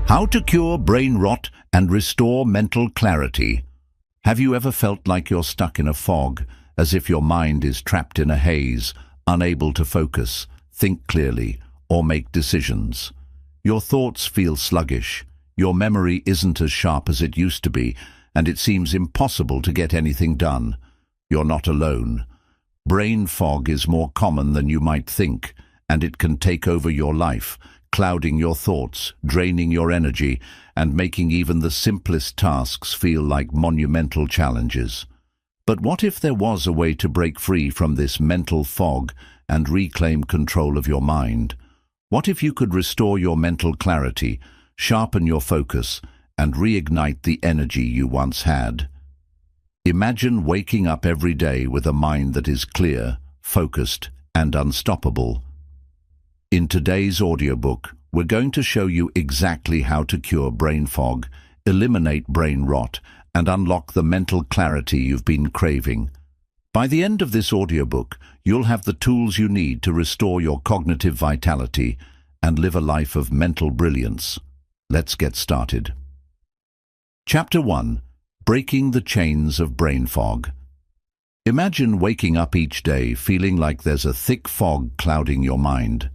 How to cure brain rot and restore mental clarity. Have you ever felt like you're stuck in a fog, as if your mind is trapped in a haze, unable to focus, think clearly, or make decisions? Your thoughts feel sluggish, your memory isn't as sharp as it used to be, and it seems impossible to get anything done. You're not alone. Brain fog is more common than you might think, and it can take over your life, clouding your thoughts, draining your energy, and making even the simplest tasks feel like monumental challenges. But what if there was a way to break free from this mental fog and reclaim control of your mind? What if you could restore your mental clarity, sharpen your focus, and reignite the energy you once had? Imagine waking up every day with a mind that is clear, focused, and unstoppable. In today's audiobook, we're going to show you exactly how to cure brain fog, eliminate brain rot, and unlock the mental clarity you've been craving. By the end of this audiobook, you'll have the tools you need to restore your cognitive vitality and live a life of mental brilliance. Let's get started. Chapter 1. Breaking the Chains of Brain Fog. Imagine waking up each day feeling like there's a thick fog clouding your mind.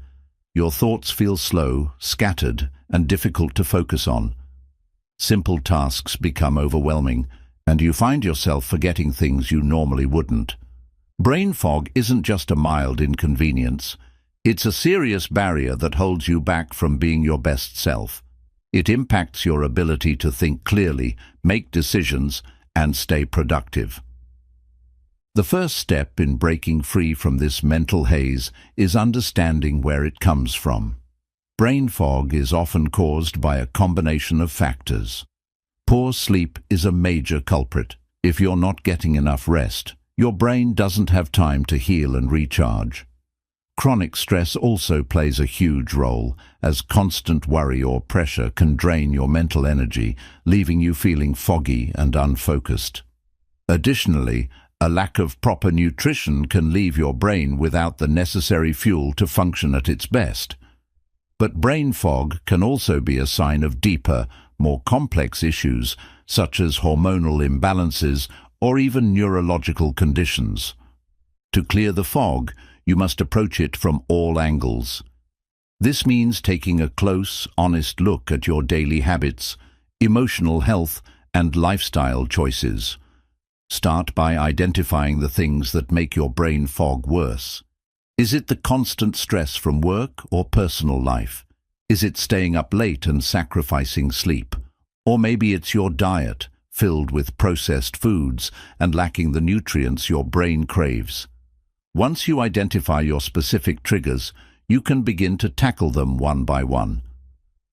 Your thoughts feel slow, scattered, and difficult to focus on. Simple tasks become overwhelming, and you find yourself forgetting things you normally wouldn't. Brain fog isn't just a mild inconvenience. It's a serious barrier that holds you back from being your best self. It impacts your ability to think clearly, make decisions, and stay productive. The first step in breaking free from this mental haze is understanding where it comes from. Brain fog is often caused by a combination of factors. Poor sleep is a major culprit. If you're not getting enough rest, your brain doesn't have time to heal and recharge. Chronic stress also plays a huge role, as constant worry or pressure can drain your mental energy, leaving you feeling foggy and unfocused. Additionally, a lack of proper nutrition can leave your brain without the necessary fuel to function at its best. But brain fog can also be a sign of deeper, more complex issues, such as hormonal imbalances or even neurological conditions. To clear the fog, you must approach it from all angles. This means taking a close, honest look at your daily habits, emotional health, and lifestyle choices. Start by identifying the things that make your brain fog worse. Is it the constant stress from work or personal life? Is it staying up late and sacrificing sleep? Or maybe it's your diet, filled with processed foods and lacking the nutrients your brain craves. Once you identify your specific triggers, you can begin to tackle them one by one.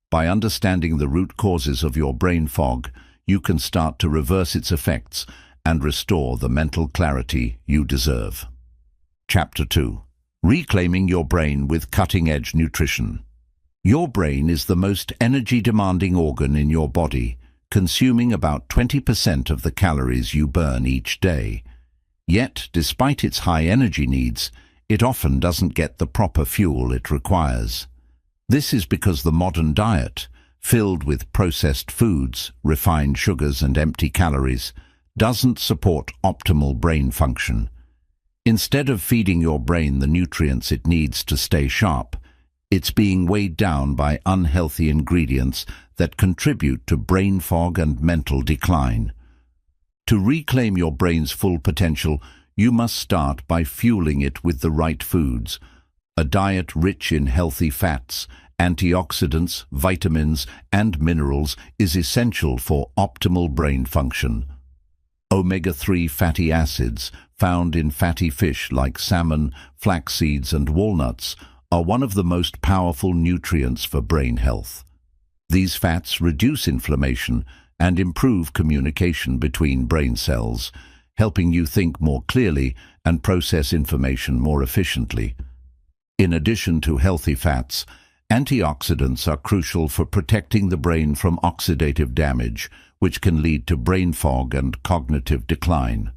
By understanding the root causes of your brain fog, you can start to reverse its effects and restore the mental clarity you deserve. Chapter 2. Reclaiming your brain with cutting-edge nutrition. Your brain is the most energy-demanding organ in your body, consuming about 20% of the calories you burn each day. Yet, despite its high energy needs, it often doesn't get the proper fuel it requires. This is because the modern diet, filled with processed foods, refined sugars, and empty calories, doesn't support optimal brain function. Instead of feeding your brain the nutrients it needs to stay sharp, it's being weighed down by unhealthy ingredients that contribute to brain fog and mental decline. To reclaim your brain's full potential, you must start by fueling it with the right foods. A diet rich in healthy fats, antioxidants, vitamins, and minerals is essential for optimal brain function. Omega-3 fatty acids, found in fatty fish like salmon, flax seeds, and walnuts, are one of the most powerful nutrients for brain health. These fats reduce inflammation and improve communication between brain cells, helping you think more clearly and process information more efficiently. In addition to healthy fats, antioxidants are crucial for protecting the brain from oxidative damage, which can lead to brain fog and cognitive decline.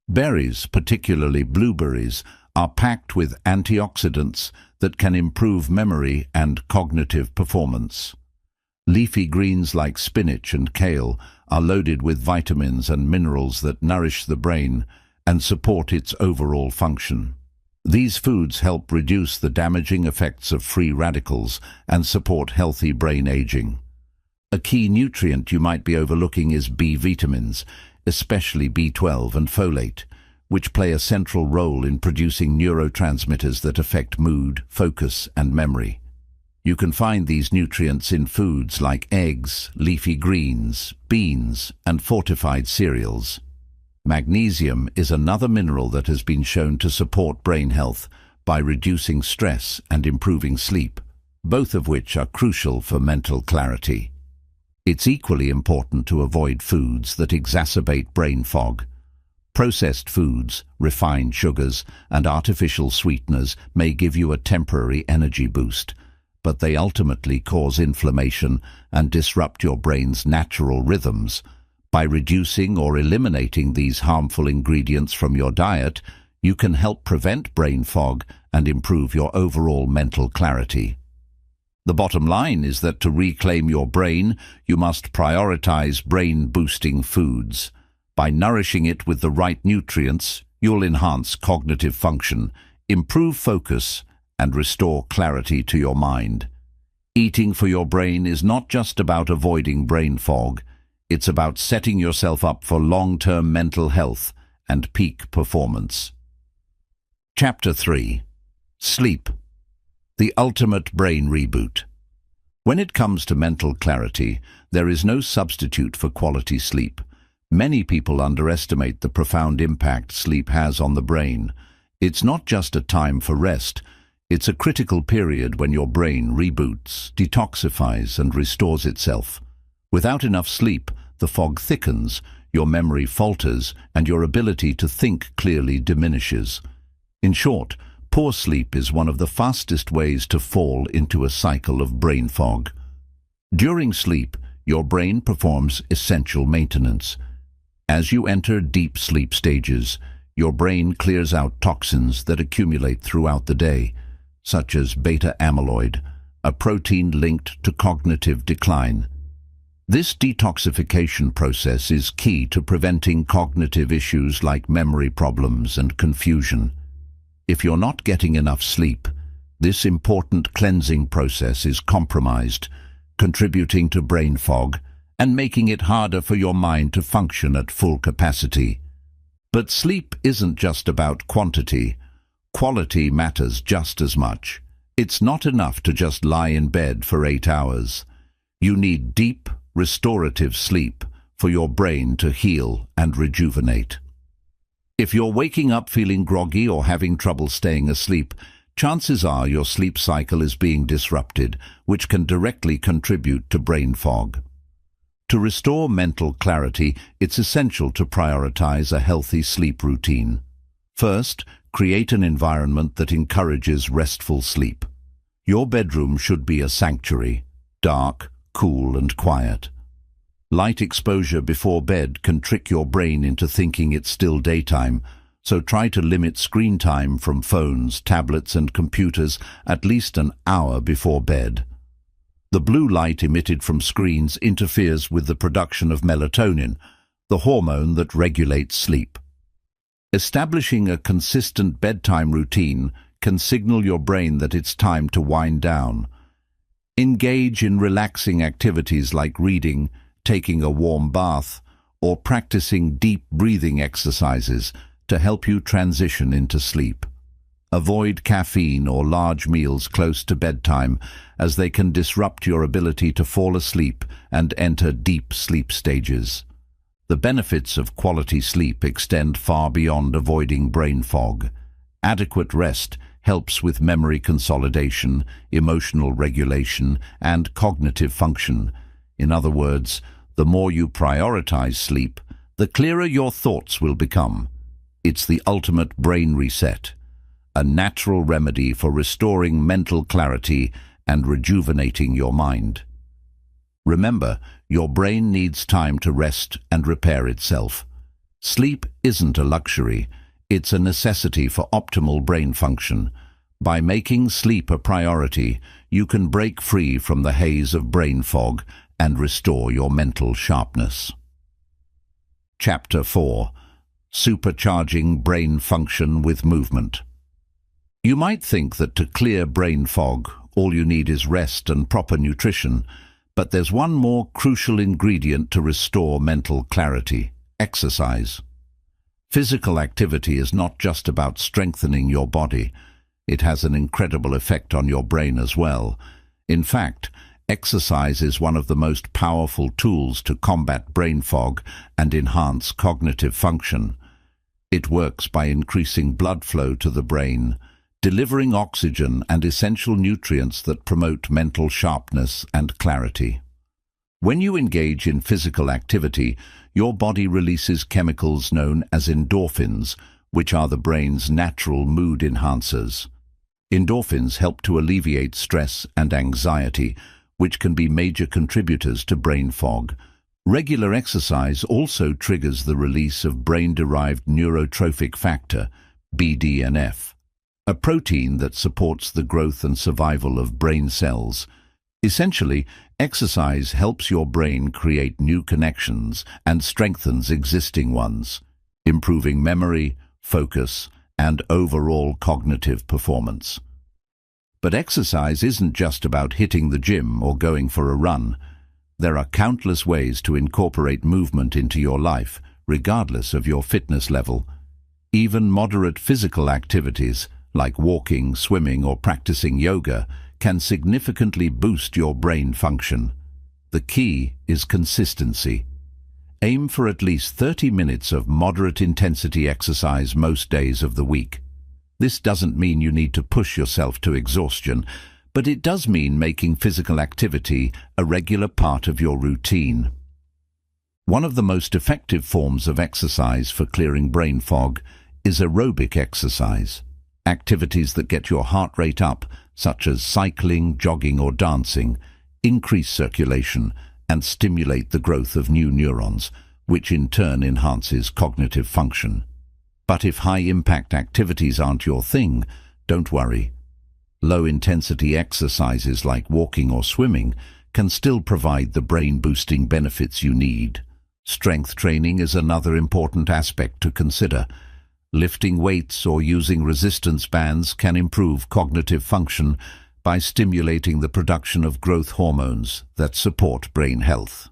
Berries, particularly blueberries, are packed with antioxidants that can improve memory and cognitive performance. Leafy greens like spinach and kale are loaded with vitamins and minerals that nourish the brain and support its overall function. These foods help reduce the damaging effects of free radicals and support healthy brain aging. A key nutrient you might be overlooking is B vitamins, especially B12 and folate, which play a central role in producing neurotransmitters that affect mood, focus, and memory. You can find these nutrients in foods like eggs, leafy greens, beans, and fortified cereals. Magnesium is another mineral that has been shown to support brain health by reducing stress and improving sleep, both of which are crucial for mental clarity. It's equally important to avoid foods that exacerbate brain fog. Processed foods, refined sugars, and artificial sweeteners may give you a temporary energy boost, but they ultimately cause inflammation and disrupt your brain's natural rhythms. By reducing or eliminating these harmful ingredients from your diet, you can help prevent brain fog and improve your overall mental clarity. The bottom line is that to reclaim your brain, you must prioritize brain-boosting foods. By nourishing it with the right nutrients, you'll enhance cognitive function, improve focus, and restore clarity to your mind. Eating for your brain is not just about avoiding brain fog. It's about setting yourself up for long-term mental health and peak performance. Chapter 3. Sleep. The ultimate brain reboot. When it comes to mental clarity, there is no substitute for quality sleep. Many people underestimate the profound impact sleep has on the brain. It's not just a time for rest. It's a critical period when your brain reboots, detoxifies, and restores itself. Without enough sleep, the fog thickens, your memory falters, and your ability to think clearly diminishes. In short, poor sleep is one of the fastest ways to fall into a cycle of brain fog. During sleep, your brain performs essential maintenance. As you enter deep sleep stages, your brain clears out toxins that accumulate throughout the day, such as beta amyloid, a protein linked to cognitive decline. This detoxification process is key to preventing cognitive issues like memory problems and confusion. If you're not getting enough sleep, this important cleansing process is compromised, contributing to brain fog and making it harder for your mind to function at full capacity. But sleep isn't just about quantity. Quality matters just as much. It's not enough to just lie in bed for 8 hours. You need deep, restorative sleep for your brain to heal and rejuvenate. If you're waking up feeling groggy or having trouble staying asleep, chances are your sleep cycle is being disrupted, which can directly contribute to brain fog. To restore mental clarity, it's essential to prioritize a healthy sleep routine. First, create an environment that encourages restful sleep. Your bedroom should be a sanctuary, dark, cool, and quiet. Light exposure before bed can trick your brain into thinking it's still daytime, so try to limit screen time from phones, tablets, and computers at least an hour before bed. The blue light emitted from screens interferes with the production of melatonin, the hormone that regulates sleep. Establishing a consistent bedtime routine can signal your brain that it's time to wind down. Engage in relaxing activities like reading, taking a warm bath, or practicing deep breathing exercises to help you transition into sleep. Avoid caffeine or large meals close to bedtime, as they can disrupt your ability to fall asleep and enter deep sleep stages. The benefits of quality sleep extend far beyond avoiding brain fog. Adequate rest helps with memory consolidation, emotional regulation, and cognitive function. In other words, the more you prioritize sleep, the clearer your thoughts will become. It's the ultimate brain reset, a natural remedy for restoring mental clarity and rejuvenating your mind. Remember, your brain needs time to rest and repair itself. Sleep isn't a luxury, it's a necessity for optimal brain function. By making sleep a priority, you can break free from the haze of brain fog and restore your mental sharpness. Chapter 4. Supercharging brain function with movement. You might think that to clear brain fog, all you need is rest and proper nutrition, but there's one more crucial ingredient to restore mental clarity: exercise. Physical activity is not just about strengthening your body. It has an incredible effect on your brain as well. In fact, exercise is one of the most powerful tools to combat brain fog and enhance cognitive function. It works by increasing blood flow to the brain, delivering oxygen and essential nutrients that promote mental sharpness and clarity. When you engage in physical activity, your body releases chemicals known as endorphins, which are the brain's natural mood enhancers. Endorphins help to alleviate stress and anxiety, which can be major contributors to brain fog. Regular exercise also triggers the release of brain-derived neurotrophic factor, BDNF, a protein that supports the growth and survival of brain cells. Essentially, exercise helps your brain create new connections and strengthens existing ones, improving memory, focus, and overall cognitive performance. But exercise isn't just about hitting the gym or going for a run. There are countless ways to incorporate movement into your life, regardless of your fitness level. Even moderate physical activities, like walking, swimming, or practicing yoga, can significantly boost your brain function. The key is consistency. Aim for at least 30 minutes of moderate intensity exercise most days of the week. This doesn't mean you need to push yourself to exhaustion, but it does mean making physical activity a regular part of your routine. One of the most effective forms of exercise for clearing brain fog is aerobic exercise. Activities that get your heart rate up, such as cycling, jogging, or dancing, increase circulation and stimulate the growth of new neurons, which in turn enhances cognitive function. But if high-impact activities aren't your thing, don't worry. Low-intensity exercises like walking or swimming can still provide the brain-boosting benefits you need. Strength training is another important aspect to consider. Lifting weights or using resistance bands can improve cognitive function by stimulating the production of growth hormones that support brain health.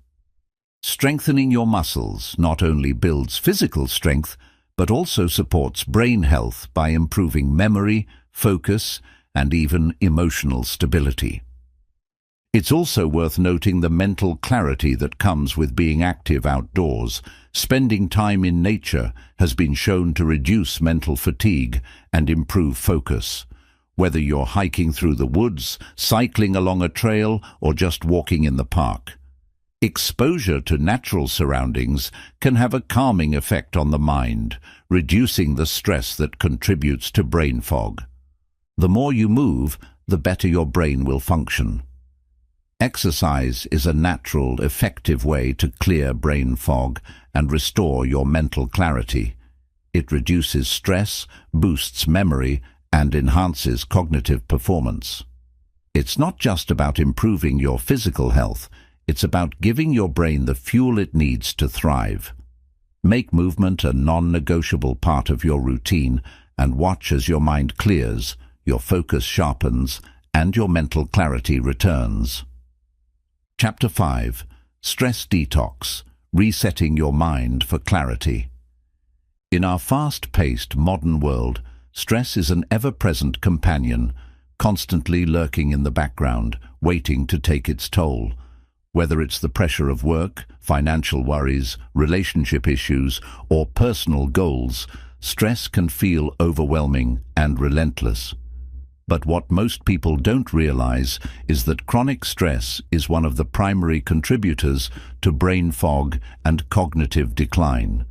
Strengthening your muscles not only builds physical strength, but also supports brain health by improving memory, focus, and even emotional stability. It's also worth noting the mental clarity that comes with being active outdoors. Spending time in nature has been shown to reduce mental fatigue and improve focus. Whether you're hiking through the woods, cycling along a trail, or just walking in the park, exposure to natural surroundings can have a calming effect on the mind, reducing the stress that contributes to brain fog. The more you move, the better your brain will function. Exercise is a natural, effective way to clear brain fog and restore your mental clarity. It reduces stress, boosts memory, and enhances cognitive performance. It's not just about improving your physical health, it's about giving your brain the fuel it needs to thrive. Make movement a non-negotiable part of your routine and watch as your mind clears, your focus sharpens, and your mental clarity returns. Chapter 5. Stress Detox: Resetting Your Mind for Clarity. In our fast-paced modern world, stress is an ever-present companion, constantly lurking in the background, waiting to take its toll. Whether it's the pressure of work, financial worries, relationship issues, or personal goals, stress can feel overwhelming and relentless. But what most people don't realize is that chronic stress is one of the primary contributors to brain fog and cognitive decline.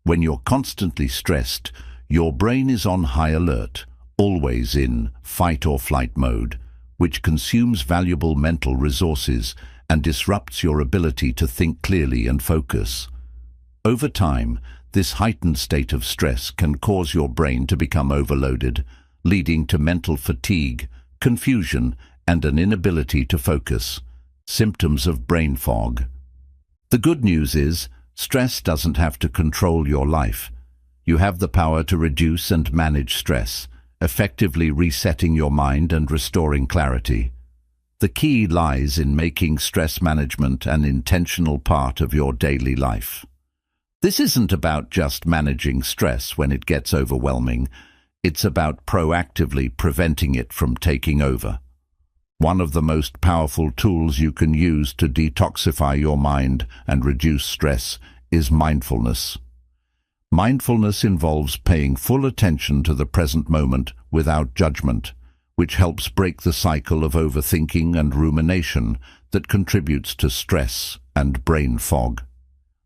When you're constantly stressed, your brain is on high alert, always in fight or flight mode, which consumes valuable mental resources and disrupts your ability to think clearly and focus. Over time, this heightened state of stress can cause your brain to become overloaded, leading to mental fatigue, confusion, and an inability to focus. Symptoms of brain fog. The good news is, stress doesn't have to control your life. You have the power to reduce and manage stress, effectively resetting your mind and restoring clarity. The key lies in making stress management an intentional part of your daily life. This isn't about just managing stress when it gets overwhelming. It's about proactively preventing it from taking over. One of the most powerful tools you can use to detoxify your mind and reduce stress is mindfulness. Mindfulness involves paying full attention to the present moment without judgment, which helps break the cycle of overthinking and rumination that contributes to stress and brain fog.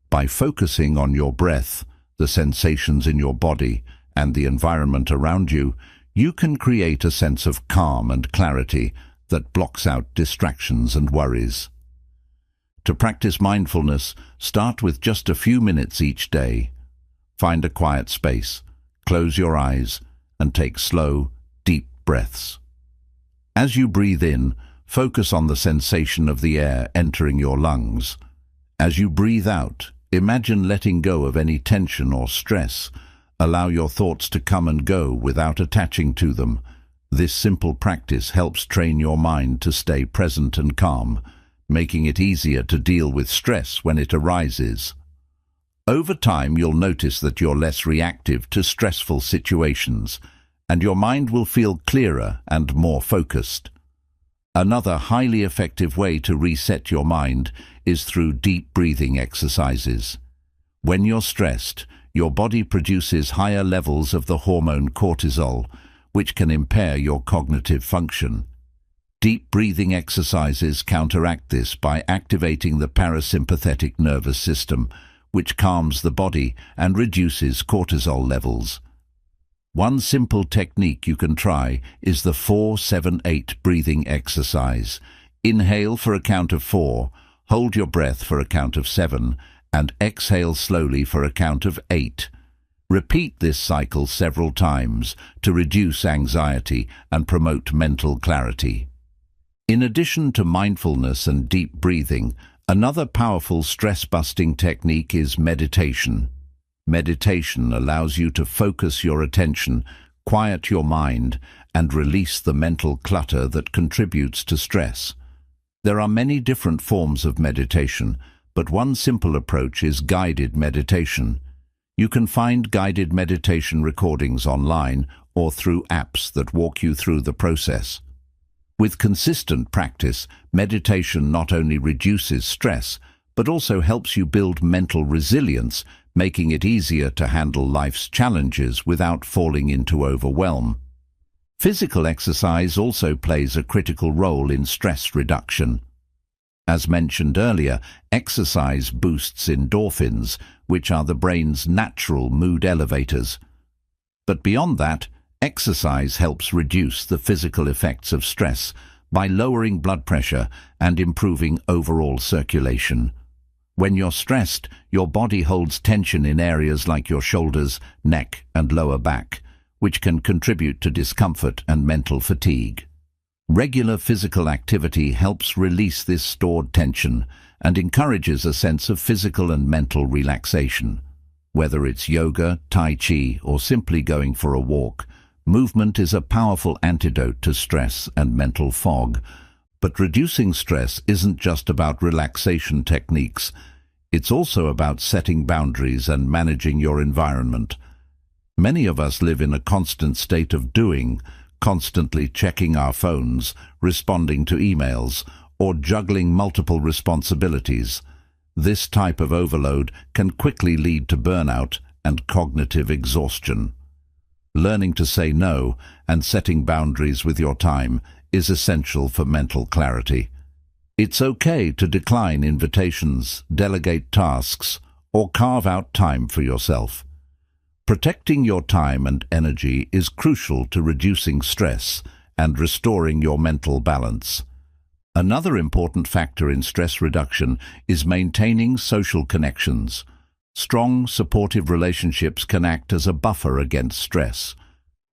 By focusing on your breath, the sensations in your body, and the environment around you, you can create a sense of calm and clarity that blocks out distractions and worries. To practice mindfulness, start with just a few minutes each day. Find a quiet space, close your eyes, and take slow, deep breaths. As you breathe in, focus on the sensation of the air entering your lungs. As you breathe out, imagine letting go of any tension or stress. Allow your thoughts to come and go without attaching to them. This simple practice helps train your mind to stay present and calm, making it easier to deal with stress when it arises. Over time, you'll notice that you're less reactive to stressful situations, and your mind will feel clearer and more focused. Another highly effective way to reset your mind is through deep breathing exercises. When you're stressed, your body produces higher levels of the hormone cortisol, which can impair your cognitive function. Deep breathing exercises counteract this by activating the parasympathetic nervous system, which calms the body and reduces cortisol levels. One simple technique you can try is the 4-7-8 breathing exercise. Inhale for a count of 4, hold your breath for a count of 7, and exhale slowly for a count of 8. Repeat this cycle several times to reduce anxiety and promote mental clarity. In addition to mindfulness and deep breathing, another powerful stress-busting technique is meditation. Meditation allows you to focus your attention, quiet your mind, and release the mental clutter that contributes to stress. There are many different forms of meditation, but one simple approach is guided meditation. You can find guided meditation recordings online or through apps that walk you through the process. With consistent practice, meditation not only reduces stress, but also helps you build mental resilience, making it easier to handle life's challenges without falling into overwhelm. Physical exercise also plays a critical role in stress reduction. As mentioned earlier, exercise boosts endorphins, which are the brain's natural mood elevators. But beyond that, exercise helps reduce the physical effects of stress by lowering blood pressure and improving overall circulation. When you're stressed, your body holds tension in areas like your shoulders, neck, and lower back, which can contribute to discomfort and mental fatigue. Regular physical activity helps release this stored tension and encourages a sense of physical and mental relaxation. Whether it's yoga, tai chi, or simply going for a walk, movement is a powerful antidote to stress and mental fog. But reducing stress isn't just about relaxation techniques. It's also about setting boundaries and managing your environment. Many of us live in a constant state of doing, constantly checking our phones, responding to emails, or juggling multiple responsibilities. This type of overload can quickly lead to burnout and cognitive exhaustion. Learning to say no and setting boundaries with your time is essential for mental clarity. It's okay to decline invitations, delegate tasks, or carve out time for yourself. Protecting your time and energy is crucial to reducing stress and restoring your mental balance. Another important factor in stress reduction is maintaining social connections. Strong, supportive relationships can act as a buffer against stress.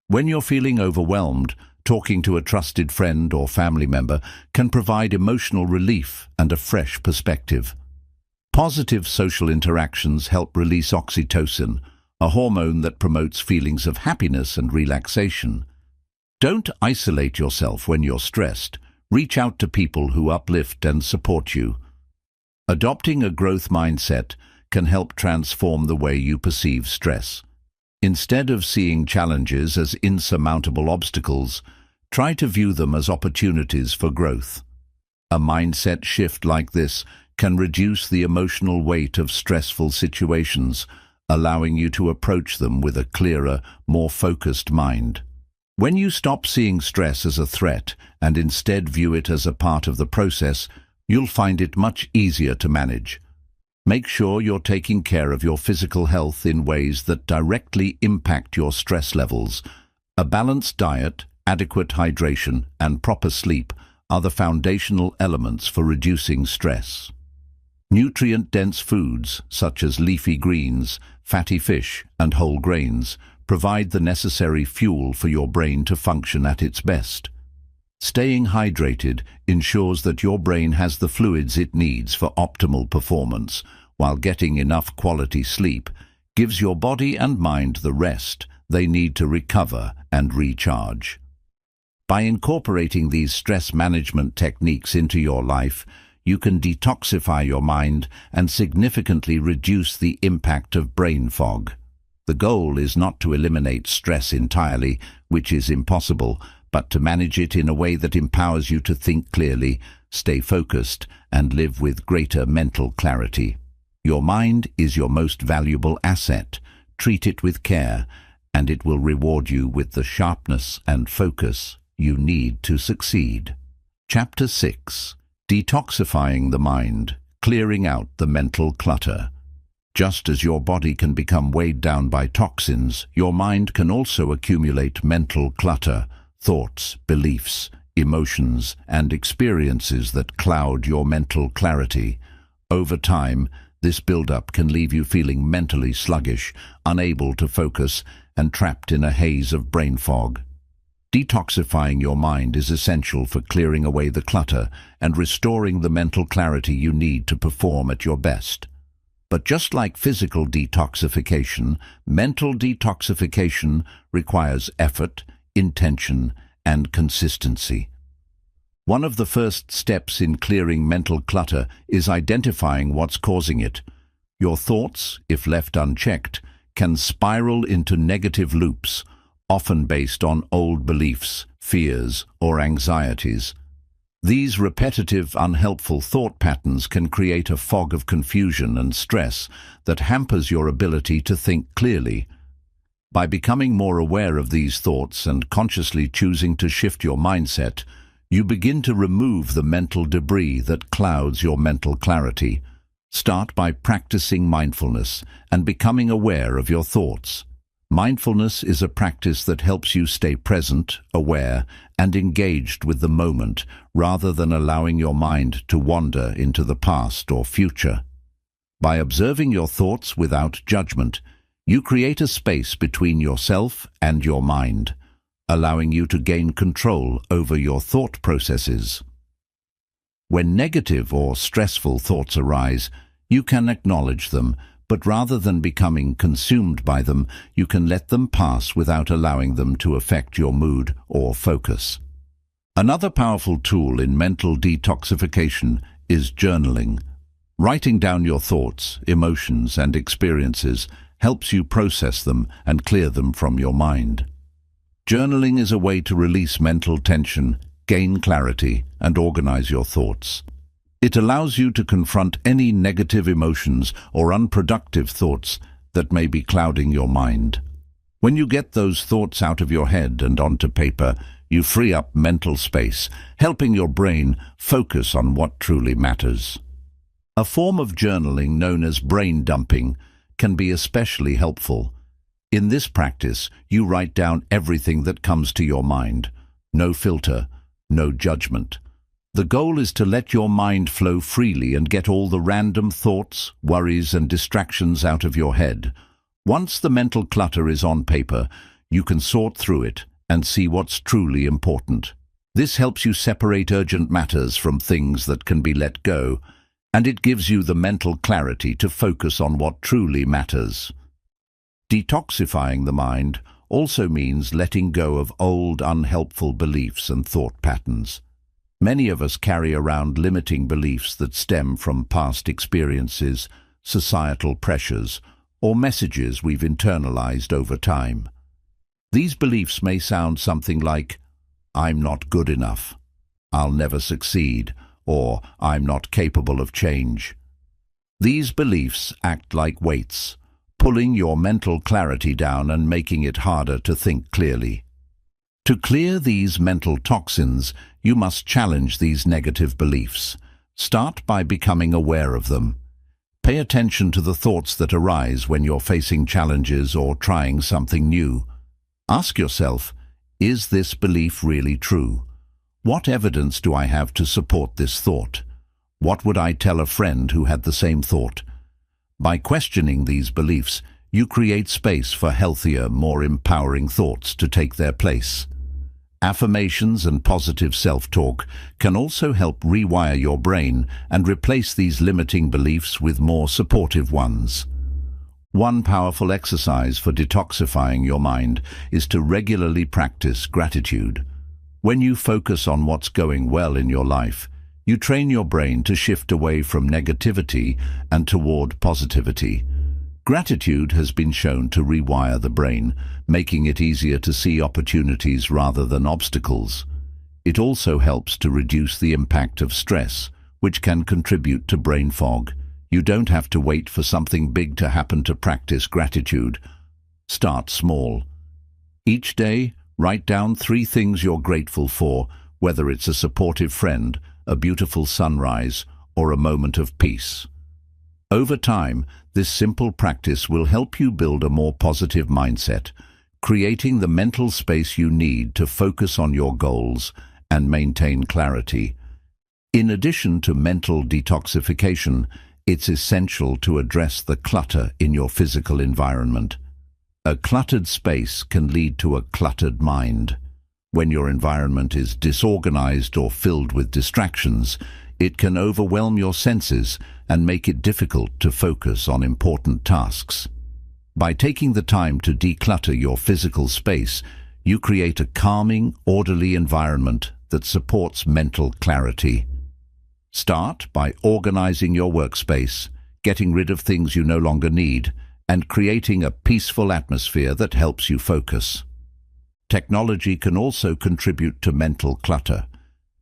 When you're feeling overwhelmed, talking to a trusted friend or family member can provide emotional relief and a fresh perspective. Positive social interactions help release oxytocin, a hormone that promotes feelings of happiness and relaxation. Don't isolate yourself when you're stressed. Reach out to people who uplift and support you. Adopting a growth mindset can help transform the way you perceive stress. Instead of seeing challenges as insurmountable obstacles, try to view them as opportunities for growth. A mindset shift like this can reduce the emotional weight of stressful situations, allowing you to approach them with a clearer, more focused mind. When you stop seeing stress as a threat and instead view it as a part of the process, you'll find it much easier to manage. Make sure you're taking care of your physical health in ways that directly impact your stress levels. A balanced diet, adequate hydration, and proper sleep are the foundational elements for reducing stress. Nutrient-dense foods, such as leafy greens, fatty fish, and whole grains, provide the necessary fuel for your brain to function at its best. Staying hydrated ensures that your brain has the fluids it needs for optimal performance, while getting enough quality sleep gives your body and mind the rest they need to recover and recharge. By incorporating these stress management techniques into your life, you can detoxify your mind and significantly reduce the impact of brain fog. The goal is not to eliminate stress entirely, which is impossible, but to manage it in a way that empowers you to think clearly, stay focused, and live with greater mental clarity. Your mind is your most valuable asset. Treat it with care, and it will reward you with the sharpness and focus you need to succeed. Chapter 6. Detoxifying the mind, clearing out the mental clutter. Just as your body can become weighed down by toxins, your mind can also accumulate mental clutter, thoughts, beliefs, emotions, and experiences that cloud your mental clarity. Over time, this buildup can leave you feeling mentally sluggish, unable to focus, and trapped in a haze of brain fog. Detoxifying your mind is essential for clearing away the clutter and restoring the mental clarity you need to perform at your best. But just like physical detoxification, mental detoxification requires effort, intention, and consistency. One of the first steps in clearing mental clutter is identifying what's causing it. Your thoughts, if left unchecked, can spiral into negative loops, often based on old beliefs, fears, or anxieties. These repetitive, unhelpful thought patterns can create a fog of confusion and stress that hampers your ability to think clearly. By becoming more aware of these thoughts and consciously choosing to shift your mindset, you begin to remove the mental debris that clouds your mental clarity. Start by practicing mindfulness and becoming aware of your thoughts. Mindfulness is a practice that helps you stay present, aware, and engaged with the moment, rather than allowing your mind to wander into the past or future. By observing your thoughts without judgment, you create a space between yourself and your mind, allowing you to gain control over your thought processes. When negative or stressful thoughts arise, you can acknowledge them, but rather than becoming consumed by them, you can let them pass without allowing them to affect your mood or focus. Another powerful tool in mental detoxification is journaling. Writing down your thoughts, emotions, and experiences helps you process them and clear them from your mind. Journaling is a way to release mental tension, gain clarity, and organize your thoughts. It allows you to confront any negative emotions or unproductive thoughts that may be clouding your mind. When you get those thoughts out of your head and onto paper, you free up mental space, helping your brain focus on what truly matters. A form of journaling known as brain dumping can be especially helpful. In this practice, you write down everything that comes to your mind. No filter, no judgment. The goal is to let your mind flow freely and get all the random thoughts, worries, and distractions out of your head. Once the mental clutter is on paper, you can sort through it and see what's truly important. This helps you separate urgent matters from things that can be let go, and it gives you the mental clarity to focus on what truly matters. Detoxifying the mind also means letting go of old, unhelpful beliefs and thought patterns. Many of us carry around limiting beliefs that stem from past experiences, societal pressures, or messages we've internalized over time. These beliefs may sound something like, "I'm not good enough," "I'll never succeed," or "I'm not capable of change." These beliefs act like weights, pulling your mental clarity down and making it harder to think clearly. To clear these mental toxins, you must challenge these negative beliefs. Start by becoming aware of them. Pay attention to the thoughts that arise when you're facing challenges or trying something new. Ask yourself, is this belief really true? What evidence do I have to support this thought? What would I tell a friend who had the same thought? By questioning these beliefs, you create space for healthier, more empowering thoughts to take their place. Affirmations and positive self-talk can also help rewire your brain and replace these limiting beliefs with more supportive ones. One powerful exercise for detoxifying your mind is to regularly practice gratitude. When you focus on what's going well in your life, you train your brain to shift away from negativity and toward positivity. Gratitude has been shown to rewire the brain, making it easier to see opportunities rather than obstacles. It also helps to reduce the impact of stress, which can contribute to brain fog. You don't have to wait for something big to happen to practice gratitude. Start small. Each day, write down 3 things you're grateful for, whether it's a supportive friend, a beautiful sunrise, or a moment of peace. Over time, this simple practice will help you build a more positive mindset, creating the mental space you need to focus on your goals and maintain clarity. In addition to mental detoxification, it's essential to address the clutter in your physical environment. A cluttered space can lead to a cluttered mind. When your environment is disorganized or filled with distractions, it can overwhelm your senses and make it difficult to focus on important tasks. By taking the time to declutter your physical space, you create a calming, orderly environment that supports mental clarity. Start by organizing your workspace, getting rid of things you no longer need, and creating a peaceful atmosphere that helps you focus. Technology can also contribute to mental clutter.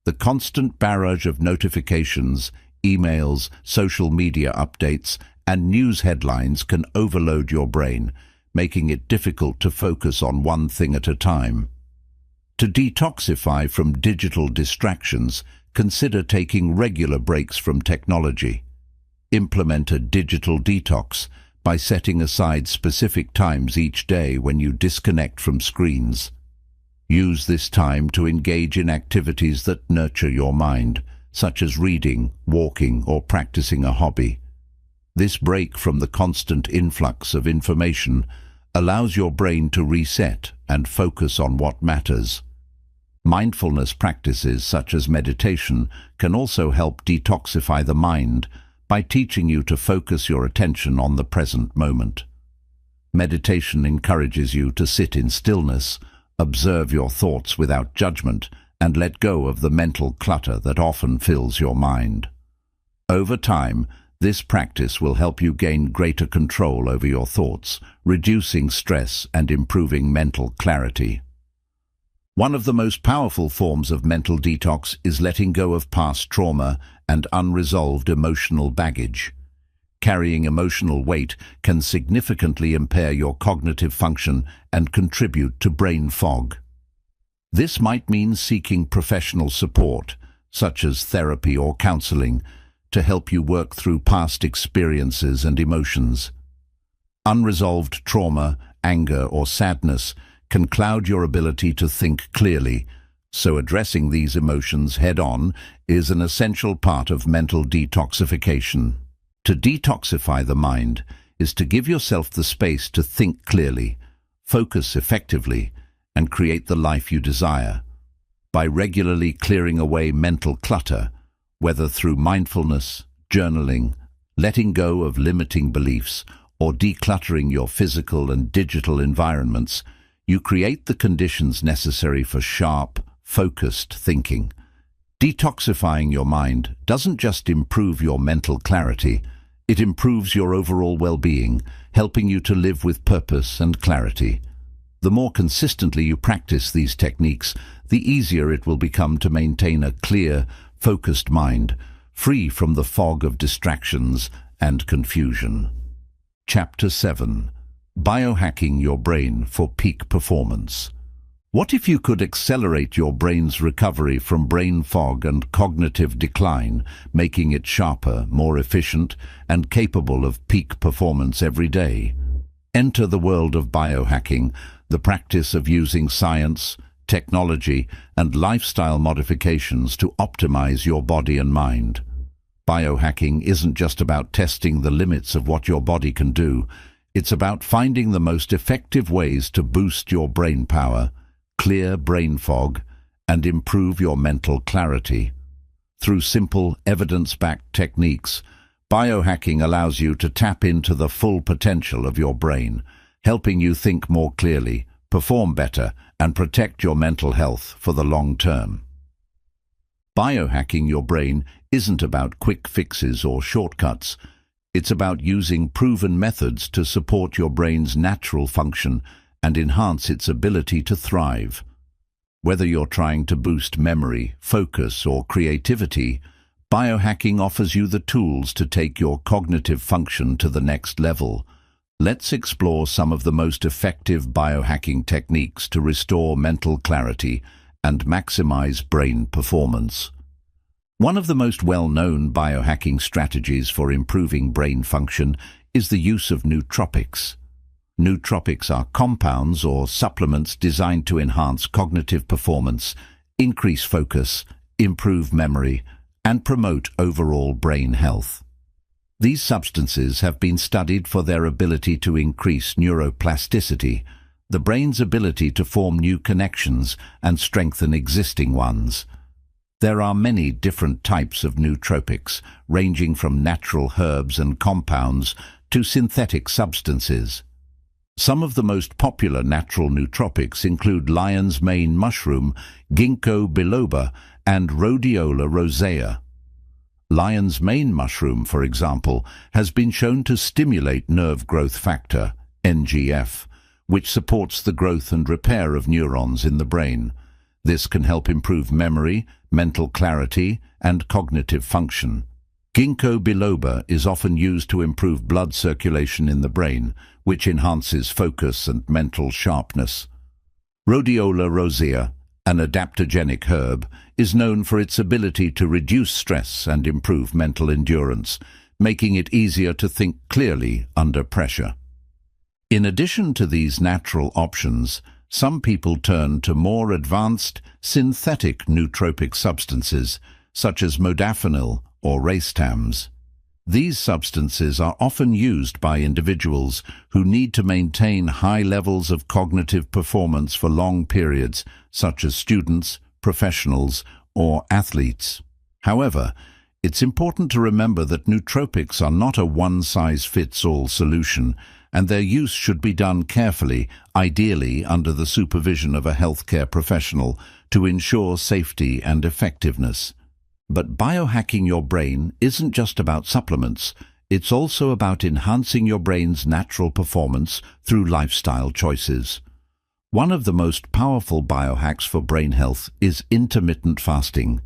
The constant barrage of notifications, emails, social media updates, and news headlines can overload your brain, making it difficult to focus on one thing at a time. To detoxify from digital distractions, consider taking regular breaks from technology. Implement a digital detox by setting aside specific times each day when you disconnect from screens. Use this time to engage in activities that nurture your mind, such as reading, walking, or practicing a hobby. This break from the constant influx of information allows your brain to reset and focus on what matters. Mindfulness practices such as meditation can also help detoxify the mind by teaching you to focus your attention on the present moment. Meditation encourages you to sit in stillness, observe your thoughts without judgment, and let go of the mental clutter that often fills your mind. Over time, this practice will help you gain greater control over your thoughts, reducing stress and improving mental clarity. One of the most powerful forms of mental detox is letting go of past trauma and unresolved emotional baggage. Carrying emotional weight can significantly impair your cognitive function and contribute to brain fog. This might mean seeking professional support, such as therapy or counseling, to help you work through past experiences and emotions. Unresolved trauma, anger, or sadness can cloud your ability to think clearly, so addressing these emotions head-on is an essential part of mental detoxification. To detoxify the mind is to give yourself the space to think clearly, focus effectively, and create the life you desire. By regularly clearing away mental clutter, whether through mindfulness, journaling, letting go of limiting beliefs, or decluttering your physical and digital environments, you create the conditions necessary for sharp, focused thinking. Detoxifying your mind doesn't just improve your mental clarity, it improves your overall well-being, helping you to live with purpose and clarity. The more consistently you practice these techniques, the easier it will become to maintain a clear, focused mind, free from the fog of distractions and confusion. Chapter 7. Biohacking your brain for peak performance. What if you could accelerate your brain's recovery from brain fog and cognitive decline, making it sharper, more efficient, and capable of peak performance every day? Enter the world of biohacking, the practice of using science, technology, and lifestyle modifications to optimize your body and mind. Biohacking isn't just about testing the limits of what your body can do. It's about finding the most effective ways to boost your brain power, clear brain fog, and improve your mental clarity. Through simple, evidence-backed techniques, biohacking allows you to tap into the full potential of your brain, helping you think more clearly, perform better, and protect your mental health for the long term. Biohacking your brain isn't about quick fixes or shortcuts. It's about using proven methods to support your brain's natural function and enhance its ability to thrive. Whether you're trying to boost memory, focus, or creativity, biohacking offers you the tools to take your cognitive function to the next level. Let's explore some of the most effective biohacking techniques to restore mental clarity and maximize brain performance. One of the most well-known biohacking strategies for improving brain function is the use of nootropics. Nootropics are compounds or supplements designed to enhance cognitive performance, increase focus, improve memory, and promote overall brain health. These substances have been studied for their ability to increase neuroplasticity, the brain's ability to form new connections and strengthen existing ones. There are many different types of nootropics, ranging from natural herbs and compounds to synthetic substances. Some of the most popular natural nootropics include lion's mane mushroom, ginkgo biloba, and rhodiola rosea. Lion's mane mushroom, for example, has been shown to stimulate nerve growth factor, NGF, which supports the growth and repair of neurons in the brain. This can help improve memory, mental clarity, and cognitive function. Ginkgo biloba is often used to improve blood circulation in the brain, which enhances focus and mental sharpness. Rhodiola rosea, an adaptogenic herb, is known for its ability to reduce stress and improve mental endurance, making it easier to think clearly under pressure. In addition to these natural options, some people turn to more advanced synthetic nootropic substances, such as modafinil or racetams. These substances are often used by individuals who need to maintain high levels of cognitive performance for long periods, such as students, professionals, or athletes. However, it's important to remember that nootropics are not a one-size-fits-all solution, and their use should be done carefully, ideally under the supervision of a healthcare professional, to ensure safety and effectiveness. But biohacking your brain isn't just about supplements, it's also about enhancing your brain's natural performance through lifestyle choices. One of the most powerful biohacks for brain health is intermittent fasting.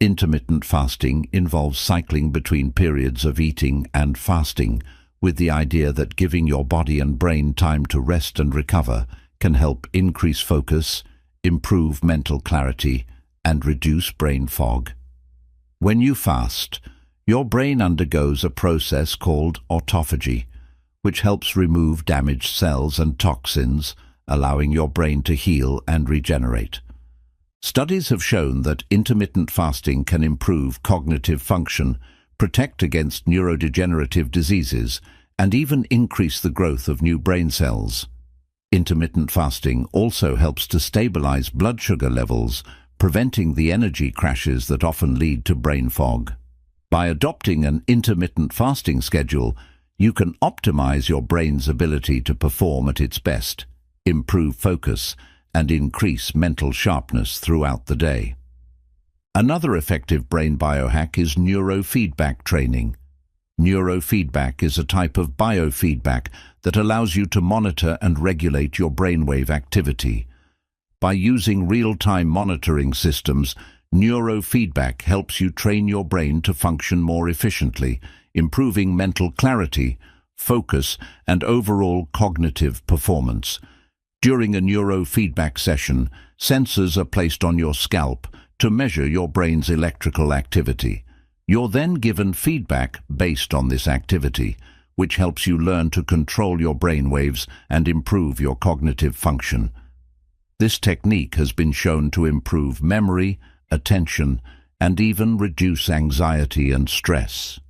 Intermittent fasting involves cycling between periods of eating and fasting, with the idea that giving your body and brain time to rest and recover can help increase focus, improve mental clarity, and reduce brain fog. When you fast, your brain undergoes a process called autophagy, which helps remove damaged cells and toxins, allowing your brain to heal and regenerate. Studies have shown that intermittent fasting can improve cognitive function, protect against neurodegenerative diseases, and even increase the growth of new brain cells. Intermittent fasting also helps to stabilize blood sugar levels, preventing the energy crashes that often lead to brain fog. By adopting an intermittent fasting schedule, you can optimize your brain's ability to perform at its best, improve focus, and increase mental sharpness throughout the day. Another effective brain biohack is neurofeedback training. Neurofeedback is a type of biofeedback that allows you to monitor and regulate your brainwave activity. By using real-time monitoring systems, neurofeedback helps you train your brain to function more efficiently, improving mental clarity, focus, and overall cognitive performance. During a neurofeedback session, sensors are placed on your scalp to measure your brain's electrical activity. You're then given feedback based on this activity, which helps you learn to control your brain waves and improve your cognitive function. This technique has been shown to improve memory, attention, and even reduce anxiety and stress.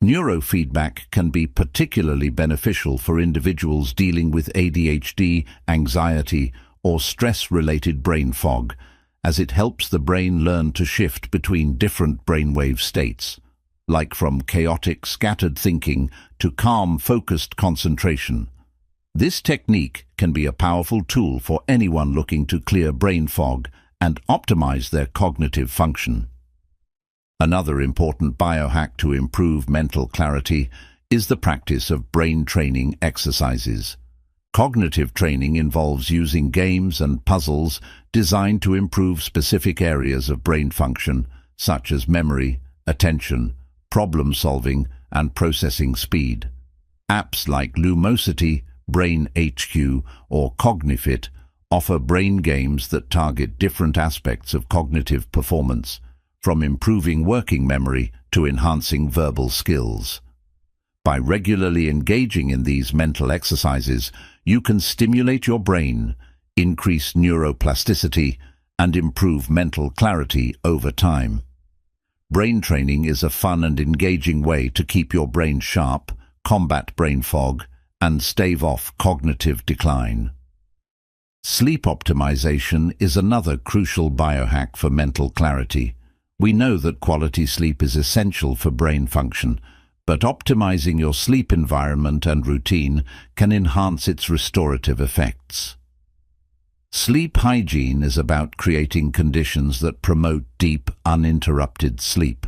Neurofeedback can be particularly beneficial for individuals dealing with ADHD, anxiety, or stress-related brain fog, as it helps the brain learn to shift between different brainwave states, like from chaotic, scattered thinking to calm, focused concentration. This technique can be a powerful tool for anyone looking to clear brain fog and optimize their cognitive function. Another important biohack to improve mental clarity is the practice of brain training exercises. Cognitive training involves using games and puzzles designed to improve specific areas of brain function, such as memory, attention, problem-solving, and processing speed. Apps like Lumosity, Brain HQ, or Cognifit offer brain games that target different aspects of cognitive performance, from improving working memory to enhancing verbal skills. By regularly engaging in these mental exercises, you can stimulate your brain, increase neuroplasticity, and improve mental clarity over time. Brain training is a fun and engaging way to keep your brain sharp, combat brain fog, and stave off cognitive decline. Sleep optimization is another crucial biohack for mental clarity. We know that quality sleep is essential for brain function, but optimizing your sleep environment and routine can enhance its restorative effects. Sleep hygiene is about creating conditions that promote deep, uninterrupted sleep.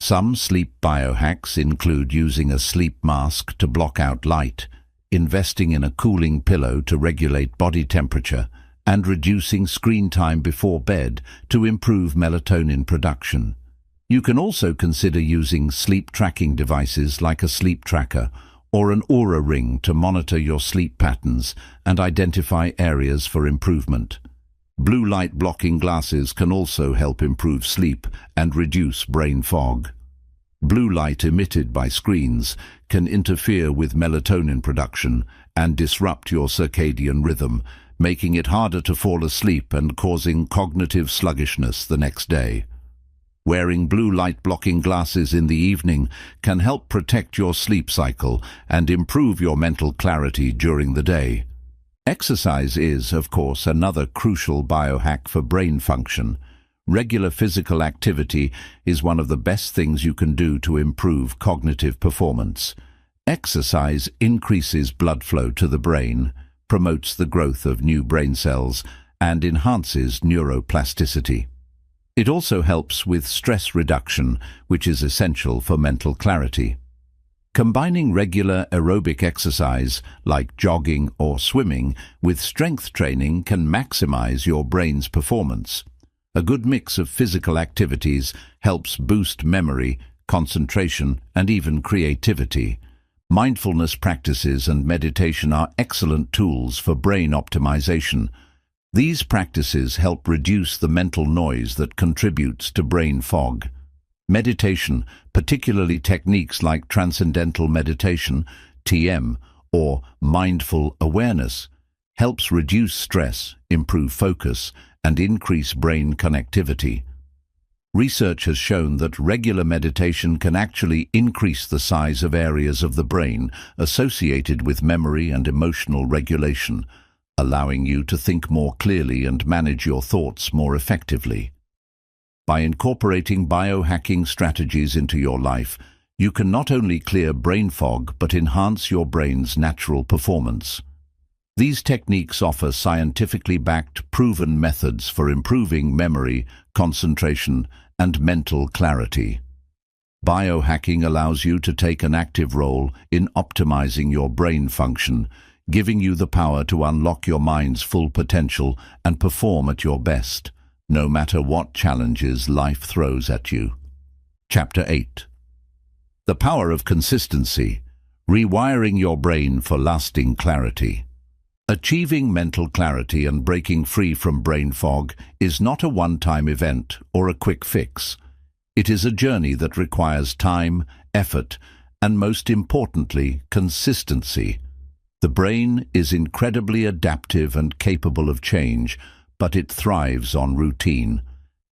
Some sleep biohacks include using a sleep mask to block out light, investing in a cooling pillow to regulate body temperature, and reducing screen time before bed to improve melatonin production. You can also consider using sleep tracking devices like a sleep tracker or an Aura ring to monitor your sleep patterns and identify areas for improvement. Blue light blocking glasses can also help improve sleep and reduce brain fog. Blue light emitted by screens can interfere with melatonin production and disrupt your circadian rhythm, making it harder to fall asleep and causing cognitive sluggishness the next day. Wearing blue light blocking glasses in the evening can help protect your sleep cycle and improve your mental clarity during the day. Exercise is, of course, another crucial biohack for brain function. Regular physical activity is one of the best things you can do to improve cognitive performance. Exercise increases blood flow to the brain, promotes the growth of new brain cells, and enhances neuroplasticity. It also helps with stress reduction, which is essential for mental clarity. Combining regular aerobic exercise, like jogging or swimming, with strength training can maximize your brain's performance. A good mix of physical activities helps boost memory, concentration, and even creativity. Mindfulness practices and meditation are excellent tools for brain optimization. These practices help reduce the mental noise that contributes to brain fog. Meditation, particularly techniques like transcendental meditation, TM, or mindful awareness, helps reduce stress, improve focus, and increase brain connectivity. Research has shown that regular meditation can actually increase the size of areas of the brain associated with memory and emotional regulation, allowing you to think more clearly and manage your thoughts more effectively. By incorporating biohacking strategies into your life, you can not only clear brain fog but enhance your brain's natural performance. These techniques offer scientifically backed, proven methods for improving memory, concentration, and mental clarity. Biohacking allows you to take an active role in optimizing your brain function, giving you the power to unlock your mind's full potential and perform at your best, no matter what challenges life throws at you. Chapter 8. The Power of Consistency: Rewiring Your Brain for Lasting Clarity. Achieving mental clarity and breaking free from brain fog is not a one-time event or a quick fix. It is a journey that requires time, effort, and most importantly, consistency. The brain is incredibly adaptive and capable of change, but it thrives on routine.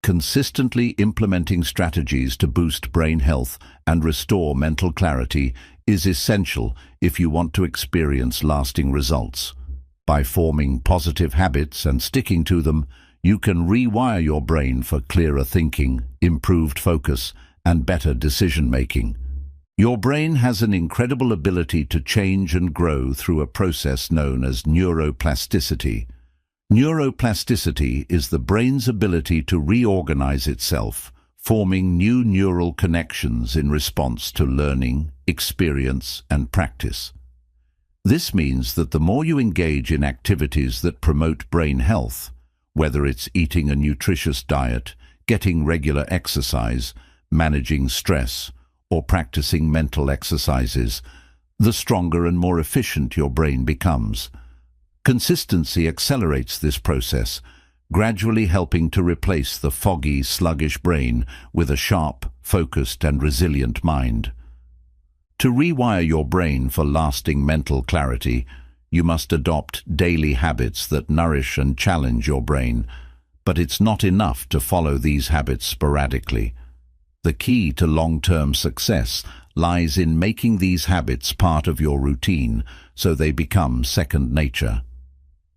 Consistently implementing strategies to boost brain health and restore mental clarity is essential if you want to experience lasting results. By forming positive habits and sticking to them, you can rewire your brain for clearer thinking, improved focus, and better decision-making. Your brain has an incredible ability to change and grow through a process known as neuroplasticity. Neuroplasticity is the brain's ability to reorganize itself, forming new neural connections in response to learning, experience, and practice. This means that the more you engage in activities that promote brain health, whether it's eating a nutritious diet, getting regular exercise, managing stress, or practicing mental exercises, the stronger and more efficient your brain becomes. Consistency accelerates this process, gradually helping to replace the foggy, sluggish brain with a sharp, focused, and resilient mind. To rewire your brain for lasting mental clarity, you must adopt daily habits that nourish and challenge your brain, but it's not enough to follow these habits sporadically. The key to long-term success lies in making these habits part of your routine so they become second nature.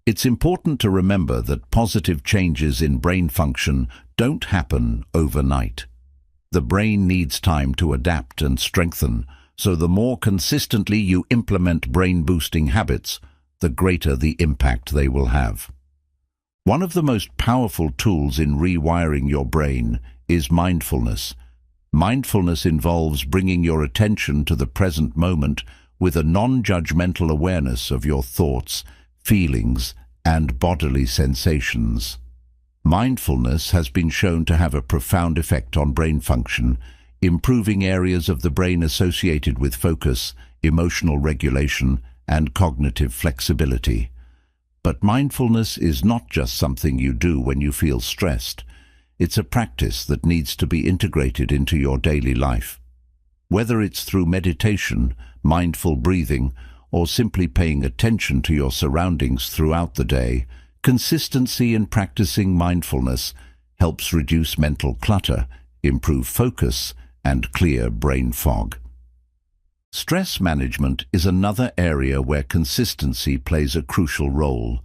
It's important to remember that positive changes in brain function don't happen overnight. The brain needs time to adapt and strengthen, so the more consistently you implement brain-boosting habits, the greater the impact they will have. One of the most powerful tools in rewiring your brain is mindfulness. Mindfulness involves bringing your attention to the present moment with a non-judgmental awareness of your thoughts, feelings, and bodily sensations. Mindfulness has been shown to have a profound effect on brain function, improving areas of the brain associated with focus, emotional regulation, and cognitive flexibility. But mindfulness is not just something you do when you feel stressed. It's a practice that needs to be integrated into your daily life. Whether it's through meditation, mindful breathing, or simply paying attention to your surroundings throughout the day, consistency in practicing mindfulness helps reduce mental clutter, improve focus, and clear brain fog. Stress management is another area where consistency plays a crucial role.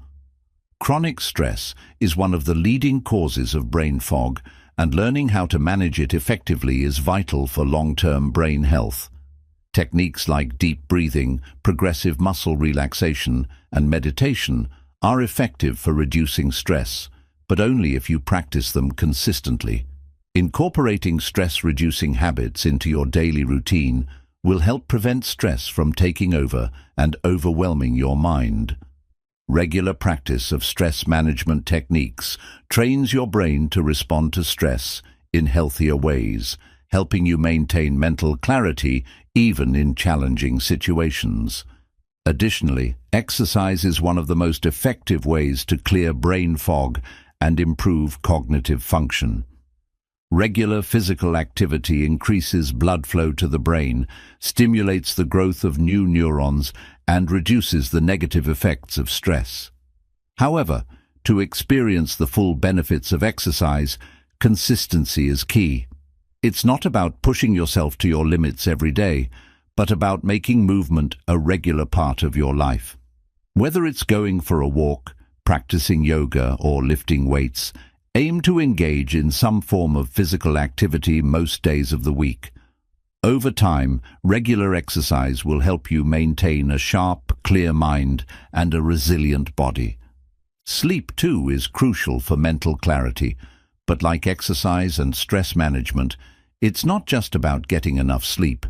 Chronic stress is one of the leading causes of brain fog, and learning how to manage it effectively is vital for long-term brain health. Techniques like deep breathing, progressive muscle relaxation, and meditation are effective for reducing stress, but only if you practice them consistently. Incorporating stress-reducing habits into your daily routine will help prevent stress from taking over and overwhelming your mind. Regular practice of stress management techniques trains your brain to respond to stress in healthier ways, helping you maintain mental clarity even in challenging situations. Additionally, exercise is one of the most effective ways to clear brain fog and improve cognitive function. Regular physical activity increases blood flow to the brain, stimulates the growth of new neurons, and reduces the negative effects of stress. However, to experience the full benefits of exercise, consistency is key. It's not about pushing yourself to your limits every day, but about making movement a regular part of your life. Whether it's going for a walk, practicing yoga, or lifting weights, aim to engage in some form of physical activity most days of the week. Over time, regular exercise will help you maintain a sharp, clear mind and a resilient body. Sleep, too, is crucial for mental clarity, but like exercise and stress management, it's not just about getting enough sleep.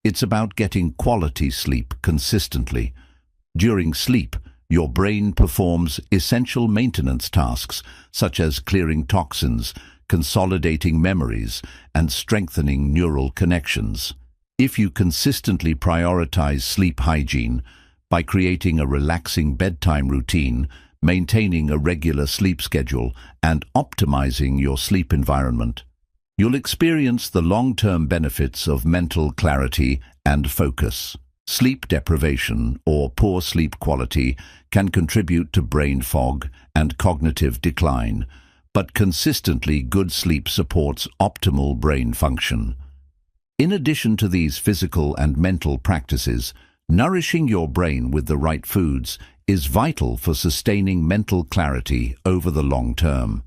It's about getting quality sleep consistently. During sleep, your brain performs essential maintenance tasks such as clearing toxins, consolidating memories, and strengthening neural connections. If you consistently prioritize sleep hygiene by creating a relaxing bedtime routine, maintaining a regular sleep schedule, and optimizing your sleep environment, you'll experience the long-term benefits of mental clarity and focus. Sleep deprivation or poor sleep quality can contribute to brain fog and cognitive decline, but consistently good sleep supports optimal brain function. In addition to these physical and mental practices, nourishing your brain with the right foods is vital for sustaining mental clarity over the long term.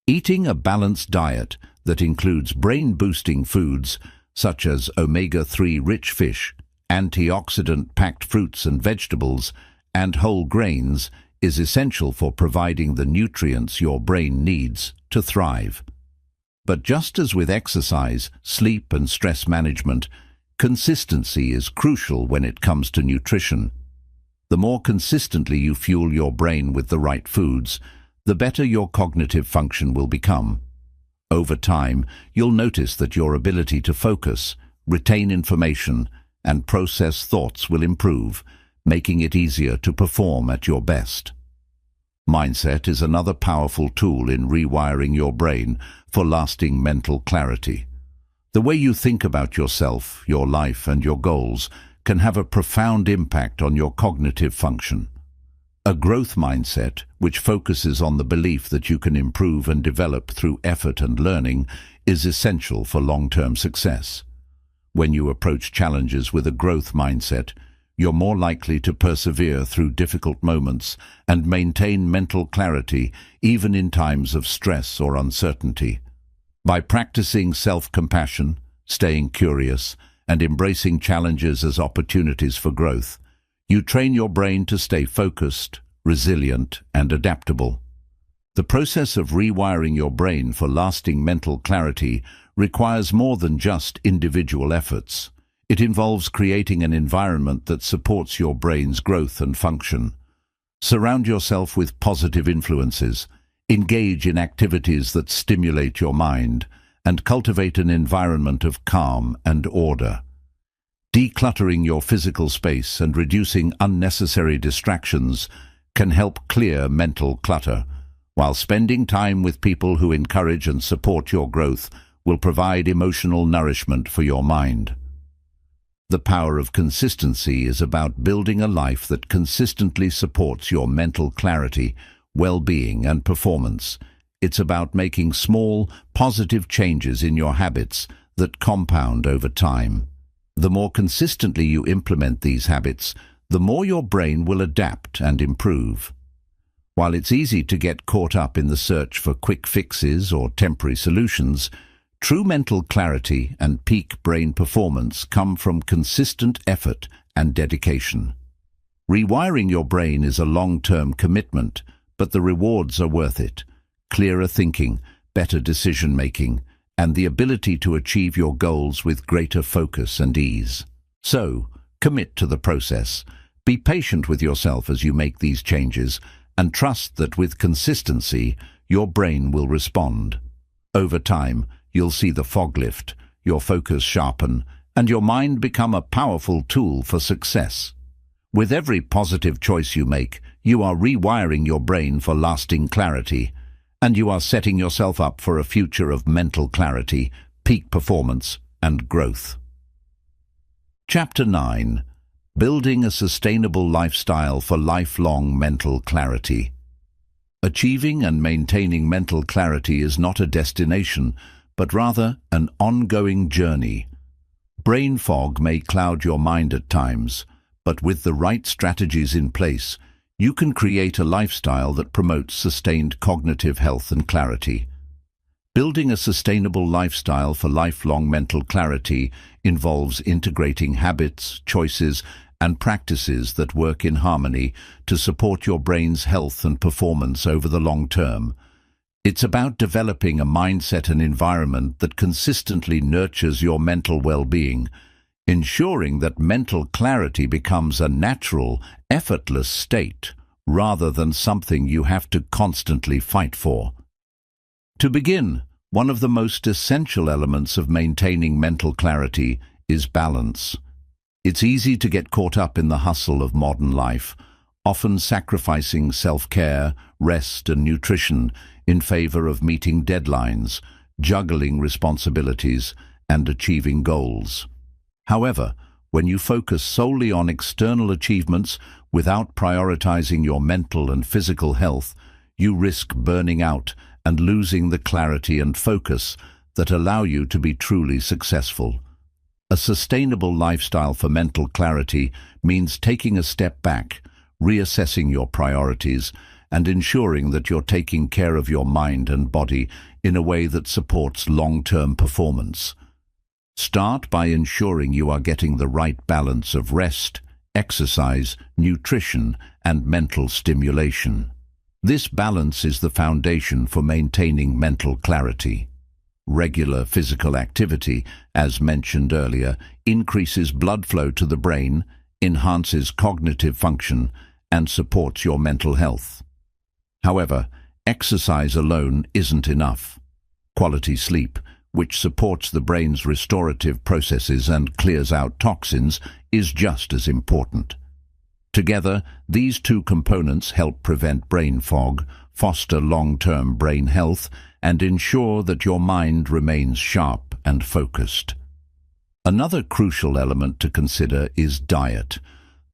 Eating a balanced diet that includes brain-boosting foods such as omega-3 rich fish, antioxidant-packed fruits and vegetables, and whole grains is essential for providing the nutrients your brain needs to thrive. But just as with exercise, sleep, and stress management, consistency is crucial when it comes to nutrition. The more consistently you fuel your brain with the right foods, the better your cognitive function will become. Over time, you'll notice that your ability to focus, retain information, and process thoughts will improve, making it easier to perform at your best. Mindset is another powerful tool in rewiring your brain for lasting mental clarity. The way you think about yourself, your life, and your goals can have a profound impact on your cognitive function. A growth mindset, which focuses on the belief that you can improve and develop through effort and learning, is essential for long-term success. When you approach challenges with a growth mindset, you're more likely to persevere through difficult moments and maintain mental clarity even in times of stress or uncertainty. By practicing self-compassion, staying curious, and embracing challenges as opportunities for growth, you train your brain to stay focused, resilient, and adaptable. The process of rewiring your brain for lasting mental clarity requires more than just individual efforts. It involves creating an environment that supports your brain's growth and function. Surround yourself with positive influences, engage in activities that stimulate your mind, and cultivate an environment of calm and order. Decluttering your physical space and reducing unnecessary distractions can help clear mental clutter, while spending time with people who encourage and support your growth will provide emotional nourishment for your mind. The power of consistency is about building a life that consistently supports your mental clarity, well-being, and performance. It's about making small, positive changes in your habits that compound over time. The more consistently you implement these habits, the more your brain will adapt and improve. While it's easy to get caught up in the search for quick fixes or temporary solutions, true mental clarity and peak brain performance come from consistent effort and dedication. Rewiring your brain is a long-term commitment, but the rewards are worth it. Clearer thinking, better decision-making, and the ability to achieve your goals with greater focus and ease. So, commit to the process. Be patient with yourself as you make these changes, and trust that with consistency, your brain will respond. Over time, you'll see the fog lift, your focus sharpen, and your mind become a powerful tool for success. With every positive choice you make, you are rewiring your brain for lasting clarity, and you are setting yourself up for a future of mental clarity, peak performance, and growth. Chapter 9. Building a Sustainable Lifestyle for Lifelong Mental Clarity. Achieving and maintaining mental clarity is not a destination, but rather an ongoing journey. Brain fog may cloud your mind at times, but with the right strategies in place, you can create a lifestyle that promotes sustained cognitive health and clarity. Building a sustainable lifestyle for lifelong mental clarity involves integrating habits, choices, and practices that work in harmony to support your brain's health and performance over the long term. It's about developing a mindset and environment that consistently nurtures your mental well-being, ensuring that mental clarity becomes a natural, effortless state rather than something you have to constantly fight for. To begin, one of the most essential elements of maintaining mental clarity is balance. It's easy to get caught up in the hustle of modern life, often sacrificing self-care, rest, and nutrition in favor of meeting deadlines, juggling responsibilities, and achieving goals. However, when you focus solely on external achievements without prioritizing your mental and physical health, you risk burning out and losing the clarity and focus that allow you to be truly successful. A sustainable lifestyle for mental clarity means taking a step back, reassessing your priorities, and ensuring that you're taking care of your mind and body in a way that supports long-term performance. Start by ensuring you are getting the right balance of rest, exercise, nutrition, and mental stimulation. This balance is the foundation for maintaining mental clarity. Regular physical activity, as mentioned earlier, increases blood flow to the brain, enhances cognitive function, and supports your mental health. However, exercise alone isn't enough. Quality sleep, which supports the brain's restorative processes and clears out toxins, is just as important. Together, these two components help prevent brain fog, foster long-term brain health, and ensure that your mind remains sharp and focused. Another crucial element to consider is diet.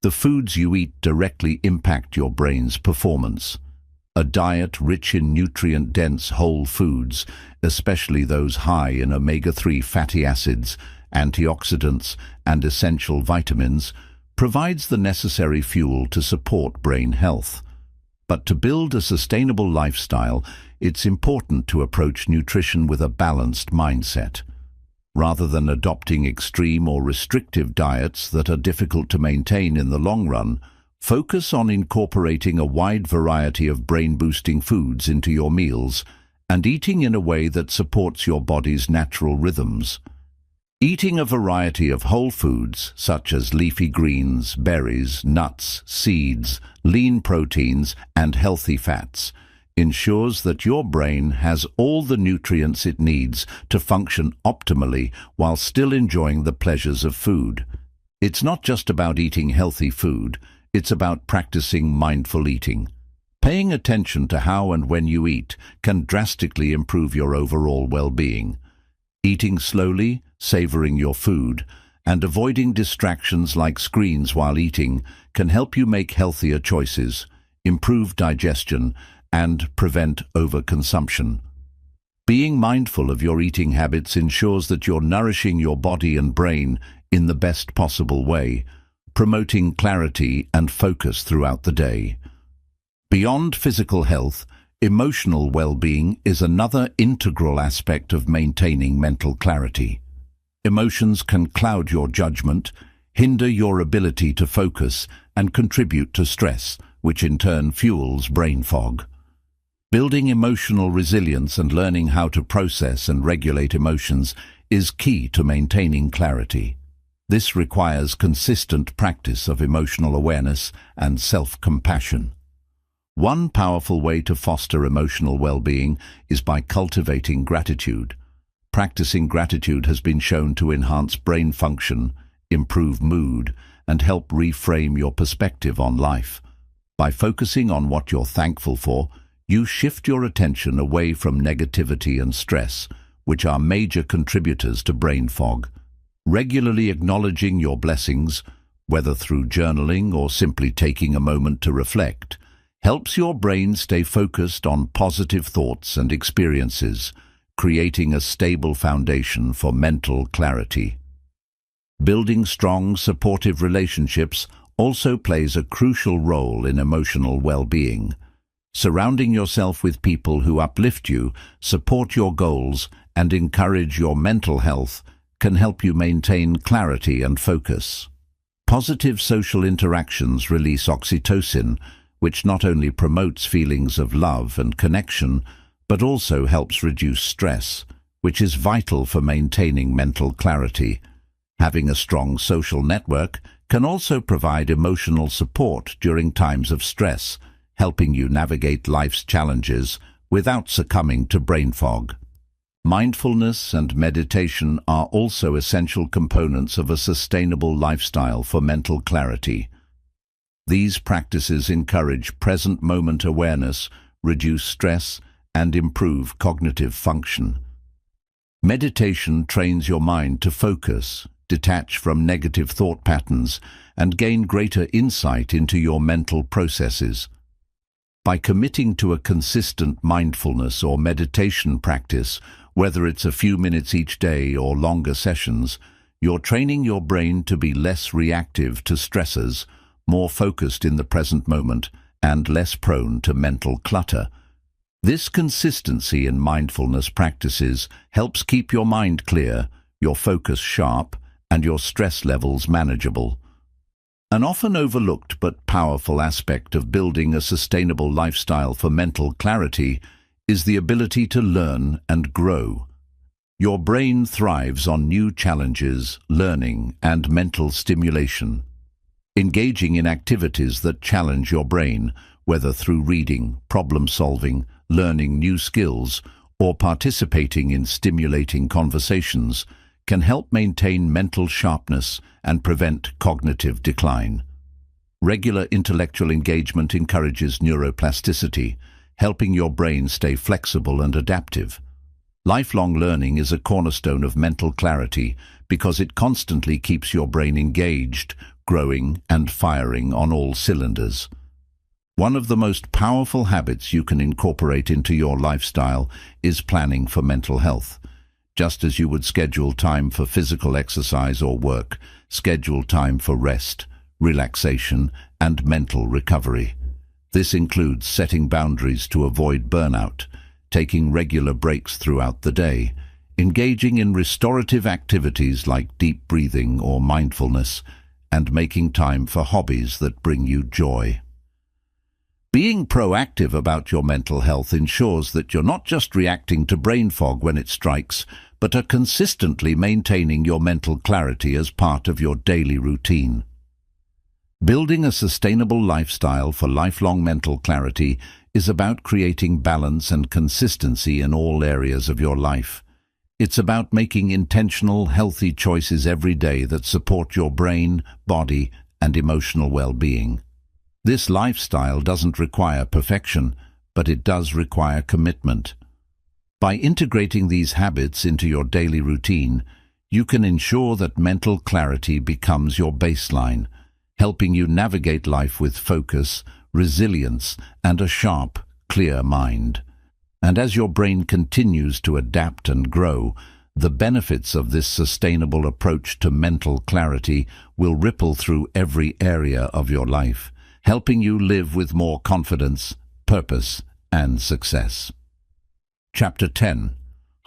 The foods you eat directly impact your brain's performance. A diet rich in nutrient-dense whole foods, especially those high in omega-3 fatty acids, antioxidants, and essential vitamins, provides the necessary fuel to support brain health. But to build a sustainable lifestyle, it's important to approach nutrition with a balanced mindset. Rather than adopting extreme or restrictive diets that are difficult to maintain in the long run, focus on incorporating a wide variety of brain-boosting foods into your meals and eating in a way that supports your body's natural rhythms. Eating a variety of whole foods, such as leafy greens, berries, nuts, seeds, lean proteins, and healthy fats, ensures that your brain has all the nutrients it needs to function optimally while still enjoying the pleasures of food. It's not just about eating healthy food, it's about practicing mindful eating. Paying attention to how and when you eat can drastically improve your overall well-being. Eating slowly, savoring your food, and avoiding distractions like screens while eating can help you make healthier choices, improve digestion, and prevent overconsumption. Being mindful of your eating habits ensures that you're nourishing your body and brain in the best possible way, promoting clarity and focus throughout the day. Beyond physical health, emotional well-being is another integral aspect of maintaining mental clarity. Emotions can cloud your judgment, hinder your ability to focus, and contribute to stress, which in turn fuels brain fog. Building emotional resilience and learning how to process and regulate emotions is key to maintaining clarity. This requires consistent practice of emotional awareness and self-compassion. One powerful way to foster emotional well-being is by cultivating gratitude. Practicing gratitude has been shown to enhance brain function, improve mood, and help reframe your perspective on life. By focusing on what you're thankful for, you shift your attention away from negativity and stress, which are major contributors to brain fog. Regularly acknowledging your blessings, whether through journaling or simply taking a moment to reflect, helps your brain stay focused on positive thoughts and experiences, creating a stable foundation for mental clarity. Building strong, supportive relationships also plays a crucial role in emotional well-being. Surrounding yourself with people who uplift you, support your goals, and encourage your mental health can help you maintain clarity and focus. Positive social interactions release oxytocin, which not only promotes feelings of love and connection, but also helps reduce stress, which is vital for maintaining mental clarity. Having a strong social network can also provide emotional support during times of stress, helping you navigate life's challenges without succumbing to brain fog. Mindfulness and meditation are also essential components of a sustainable lifestyle for mental clarity. These practices encourage present-moment awareness, reduce stress, and improve cognitive function. Meditation trains your mind to focus, detach from negative thought patterns, and gain greater insight into your mental processes. By committing to a consistent mindfulness or meditation practice, whether it's a few minutes each day or longer sessions, you're training your brain to be less reactive to stressors, more focused in the present moment, and less prone to mental clutter. This consistency in mindfulness practices helps keep your mind clear, your focus sharp, and your stress levels manageable. An often overlooked but powerful aspect of building a sustainable lifestyle for mental clarity is the ability to learn and grow. Your brain thrives on new challenges, learning, and mental stimulation. Engaging in activities that challenge your brain, whether through reading, problem-solving, learning new skills, or participating in stimulating conversations, can help maintain mental sharpness and prevent cognitive decline. Regular intellectual engagement encourages neuroplasticity, helping your brain stay flexible and adaptive. Lifelong learning is a cornerstone of mental clarity because it constantly keeps your brain engaged, growing, and firing on all cylinders. One of the most powerful habits you can incorporate into your lifestyle is planning for mental health. Just as you would schedule time for physical exercise or work, schedule time for rest, relaxation, and mental recovery. This includes setting boundaries to avoid burnout, taking regular breaks throughout the day, engaging in restorative activities like deep breathing or mindfulness, and making time for hobbies that bring you joy. Being proactive about your mental health ensures that you're not just reacting to brain fog when it strikes, but are consistently maintaining your mental clarity as part of your daily routine. Building a sustainable lifestyle for lifelong mental clarity is about creating balance and consistency in all areas of your life. It's about making intentional, healthy choices every day that support your brain, body, and emotional well-being. This lifestyle doesn't require perfection, but it does require commitment. By integrating these habits into your daily routine, you can ensure that mental clarity becomes your baseline, helping you navigate life with focus, resilience, and a sharp, clear mind. And as your brain continues to adapt and grow, the benefits of this sustainable approach to mental clarity will ripple through every area of your life, helping you live with more confidence, purpose, and success. Chapter 10.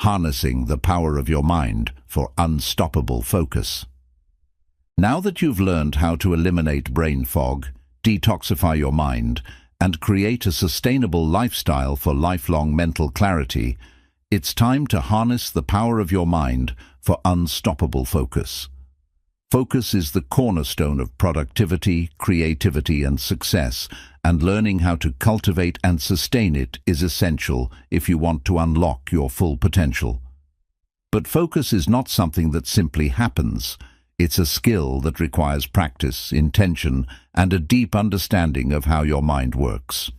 Harnessing the Power of Your Mind for Unstoppable Focus. Now that you've learned how to eliminate brain fog, detoxify your mind, and create a sustainable lifestyle for lifelong mental clarity, it's time to harness the power of your mind for unstoppable focus. Focus is the cornerstone of productivity, creativity, and success, and learning how to cultivate and sustain it is essential if you want to unlock your full potential. But focus is not something that simply happens. It's a skill that requires practice, intention, and a deep understanding of how your mind works.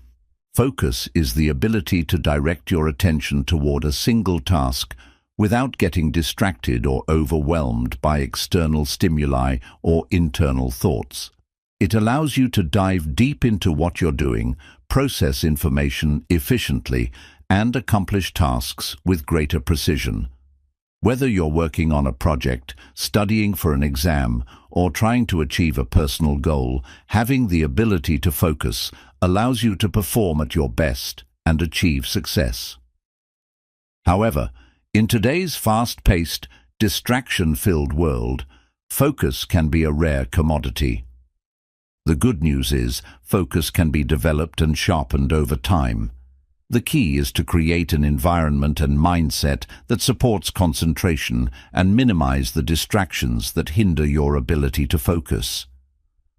Focus is the ability to direct your attention toward a single task without getting distracted or overwhelmed by external stimuli or internal thoughts. It allows you to dive deep into what you're doing, process information efficiently, and accomplish tasks with greater precision. Whether you're working on a project, studying for an exam, or trying to achieve a personal goal, having the ability to focus allows you to perform at your best and achieve success. However, in today's fast-paced, distraction-filled world, focus can be a rare commodity. The good news is, focus can be developed and sharpened over time. The key is to create an environment and mindset that supports concentration and minimize the distractions that hinder your ability to focus.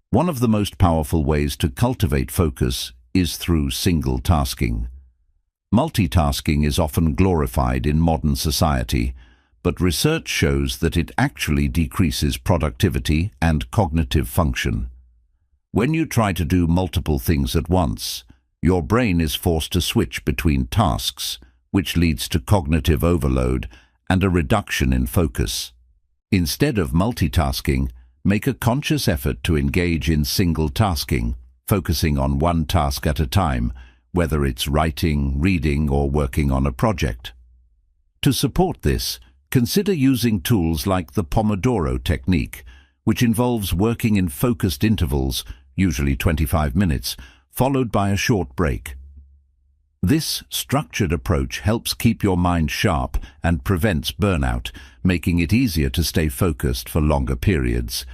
One of the most powerful ways to cultivate focus is through single tasking. Multitasking is often glorified in modern society, but research shows that it actually decreases productivity and cognitive function. When you try to do multiple things at once, your brain is forced to switch between tasks, which leads to cognitive overload and a reduction in focus. Instead of multitasking, make a conscious effort to engage in single tasking, focusing on one task at a time, whether it's writing, reading, or working on a project. To support this, consider using tools like the Pomodoro technique, which involves working in focused intervals, usually 25 minutes, followed by a short break. This structured approach helps keep your mind sharp and prevents burnout, making it easier to stay focused for longer periods.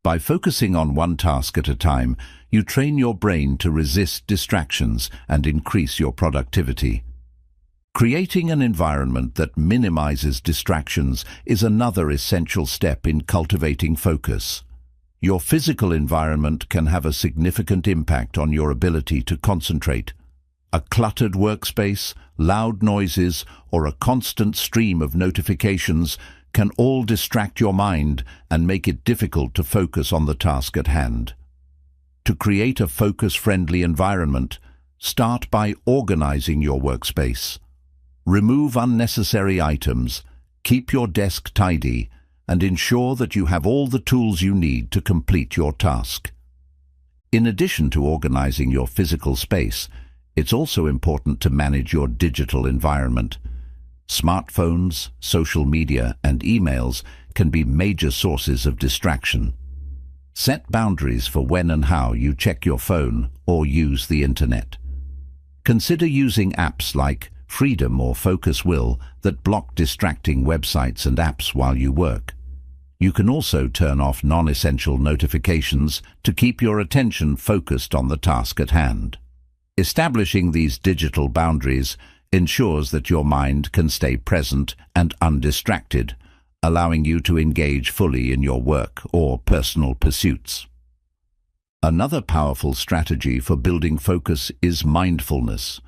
By focusing on one task at a time, you train your brain to resist distractions and increase your productivity. Creating an environment that minimizes distractions is another essential step in cultivating focus. Your physical environment can have a significant impact on your ability to concentrate. A cluttered workspace, loud noises, or a constant stream of notifications can all distract your mind and make it difficult to focus on the task at hand. To create a focus-friendly environment, start by organizing your workspace. Remove unnecessary items, keep your desk tidy, and ensure that you have all the tools you need to complete your task. In addition to organizing your physical space, it's also important to manage your digital environment. Smartphones, social media, and emails can be major sources of distraction. Set boundaries for when and how you check your phone or use the internet. Consider using apps like Freedom or Focus Will that block distracting websites and apps while you work. You can also turn off non-essential notifications to keep your attention focused on the task at hand. Establishing these digital boundaries ensures that your mind can stay present and undistracted, allowing you to engage fully in your work or personal pursuits. Another powerful strategy for building focus is mindfulness.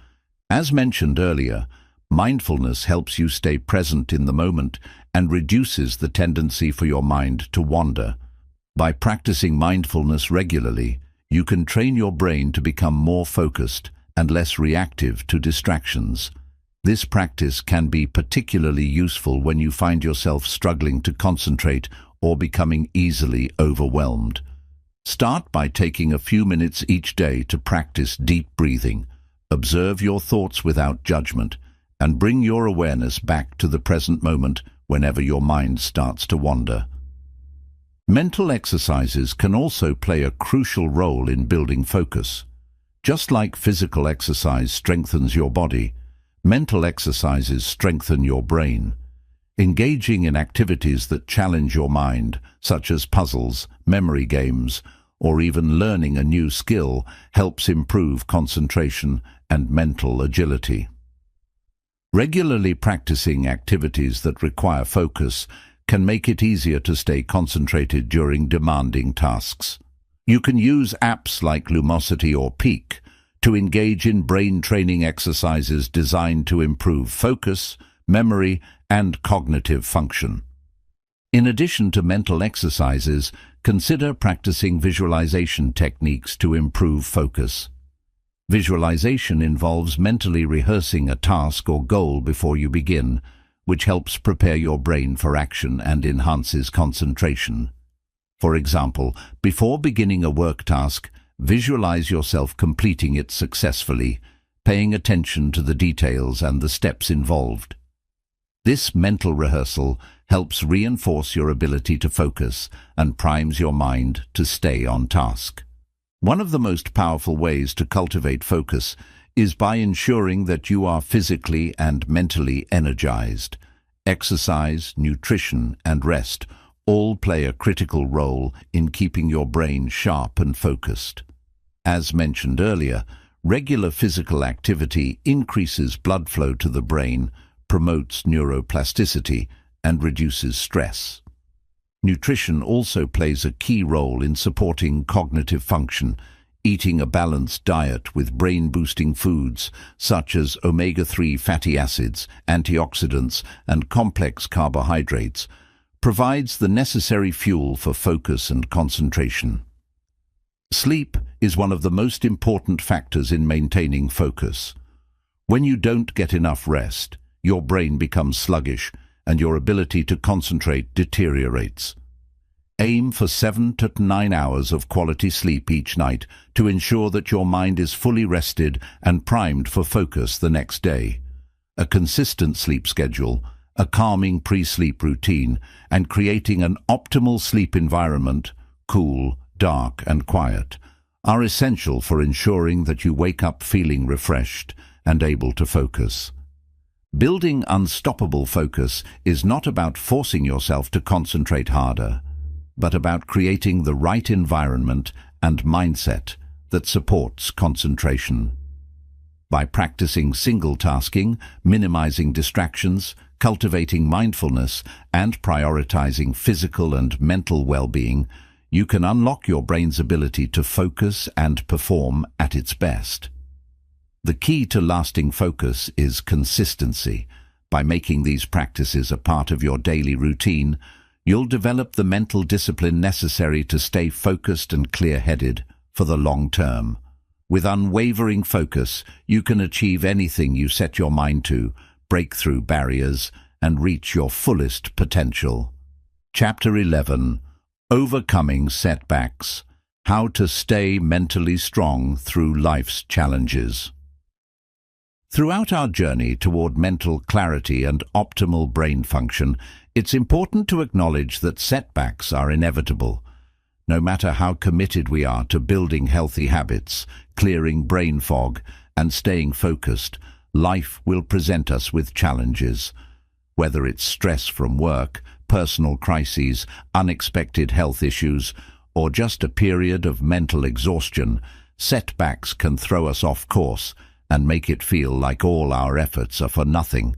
As mentioned earlier, mindfulness helps you stay present in the moment and reduces the tendency for your mind to wander. By practicing mindfulness regularly, you can train your brain to become more focused and less reactive to distractions. This practice can be particularly useful when you find yourself struggling to concentrate or becoming easily overwhelmed. Start by taking a few minutes each day to practice deep breathing. Observe your thoughts without judgment, and bring your awareness back to the present moment whenever your mind starts to wander. Mental exercises can also play a crucial role in building focus. Just like physical exercise strengthens your body, mental exercises strengthen your brain. Engaging in activities that challenge your mind, such as puzzles, memory games, or even learning a new skill, helps improve concentration and mental agility. Regularly practicing activities that require focus can make it easier to stay concentrated during demanding tasks. You can use apps like Lumosity or Peak to engage in brain training exercises designed to improve focus, memory, and cognitive function. In addition to mental exercises, consider practicing visualization techniques to improve focus. Visualization involves mentally rehearsing a task or goal before you begin, which helps prepare your brain for action and enhances concentration. For example, before beginning a work task, visualize yourself completing it successfully, paying attention to the details and the steps involved. This mental rehearsal helps reinforce your ability to focus and primes your mind to stay on task. One of the most powerful ways to cultivate focus is by ensuring that you are physically and mentally energized. Exercise, nutrition, and rest all play a critical role in keeping your brain sharp and focused. As mentioned earlier, regular physical activity increases blood flow to the brain, promotes neuroplasticity, and reduces stress. Nutrition also plays a key role in supporting cognitive function. Eating a balanced diet with brain-boosting foods such as omega-3 fatty acids, antioxidants, and complex carbohydrates provides the necessary fuel for focus and concentration. Sleep is one of the most important factors in maintaining focus. When you don't get enough rest, your brain becomes sluggish and your ability to concentrate deteriorates. Aim for 7 to 9 hours of quality sleep each night to ensure that your mind is fully rested and primed for focus the next day. A consistent sleep schedule, a calming pre-sleep routine, and creating an optimal sleep environment, cool, dark, and quiet, are essential for ensuring that you wake up feeling refreshed and able to focus. Building unstoppable focus is not about forcing yourself to concentrate harder, but about creating the right environment and mindset that supports concentration. By practicing single-tasking, minimizing distractions, cultivating mindfulness, and prioritizing physical and mental well-being, you can unlock your brain's ability to focus and perform at its best. The key to lasting focus is consistency. By making these practices a part of your daily routine, you'll develop the mental discipline necessary to stay focused and clear-headed for the long term. With unwavering focus, you can achieve anything you set your mind to, break through barriers, and reach your fullest potential. Chapter 11. Overcoming Setbacks. How to stay mentally strong through life's challenges. Throughout our journey toward mental clarity and optimal brain function, it's important to acknowledge that setbacks are inevitable. No matter how committed we are to building healthy habits, clearing brain fog, and staying focused, life will present us with challenges. Whether it's stress from work, personal crises, unexpected health issues, or just a period of mental exhaustion, setbacks can throw us off course and make it feel like all our efforts are for nothing.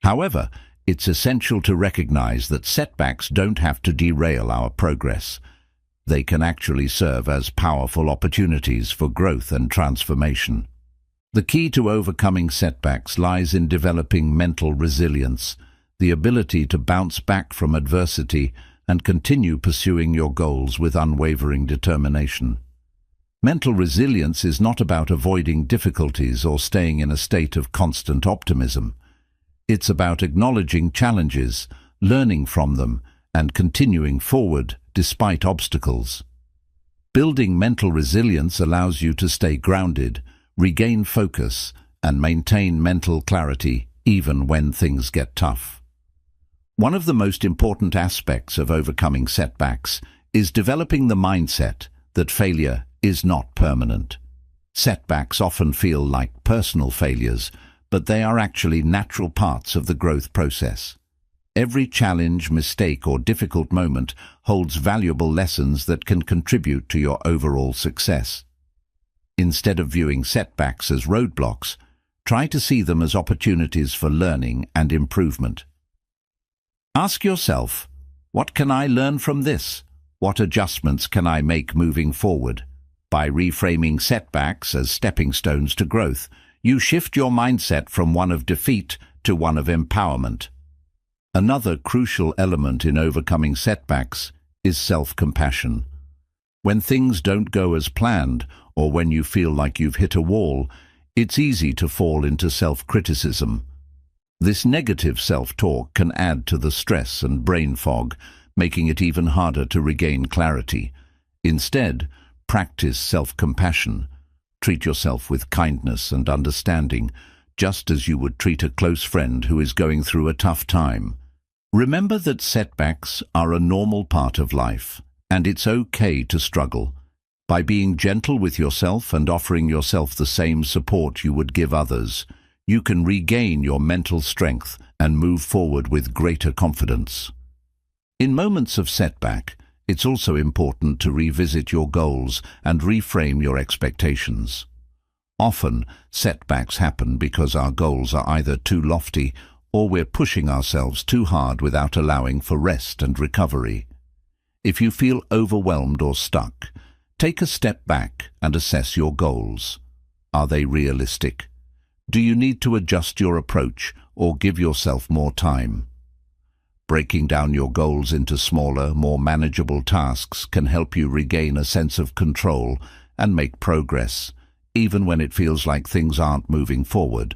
However, it's essential to recognize that setbacks don't have to derail our progress. They can actually serve as powerful opportunities for growth and transformation. The key to overcoming setbacks lies in developing mental resilience, the ability to bounce back from adversity and continue pursuing your goals with unwavering determination. Mental resilience is not about avoiding difficulties or staying in a state of constant optimism. It's about acknowledging challenges, learning from them, and continuing forward despite obstacles. Building mental resilience allows you to stay grounded, regain focus, and maintain mental clarity even when things get tough. One of the most important aspects of overcoming setbacks is developing the mindset that failure is not permanent. Setbacks often feel like personal failures, but they are actually natural parts of the growth process. Every challenge, mistake, or difficult moment holds valuable lessons that can contribute to your overall success. Instead of viewing setbacks as roadblocks, try to see them as opportunities for learning and improvement. Ask yourself, what can I learn from this? What adjustments can I make moving forward? By reframing setbacks as stepping stones to growth, you shift your mindset from one of defeat to one of empowerment. Another crucial element in overcoming setbacks is self-compassion. When things don't go as planned, or when you feel like you've hit a wall, it's easy to fall into self-criticism. This negative self-talk can add to the stress and brain fog, making it even harder to regain clarity. Instead, practice self-compassion. Treat yourself with kindness and understanding, just as you would treat a close friend who is going through a tough time. Remember that setbacks are a normal part of life, and it's okay to struggle. By being gentle with yourself and offering yourself the same support you would give others, you can regain your mental strength and move forward with greater confidence. In moments of setback, it's also important to revisit your goals and reframe your expectations. Often, setbacks happen because our goals are either too lofty or we're pushing ourselves too hard without allowing for rest and recovery. If you feel overwhelmed or stuck, take a step back and assess your goals. Are they realistic? Do you need to adjust your approach or give yourself more time? Breaking down your goals into smaller, more manageable tasks can help you regain a sense of control and make progress, even when it feels like things aren't moving forward.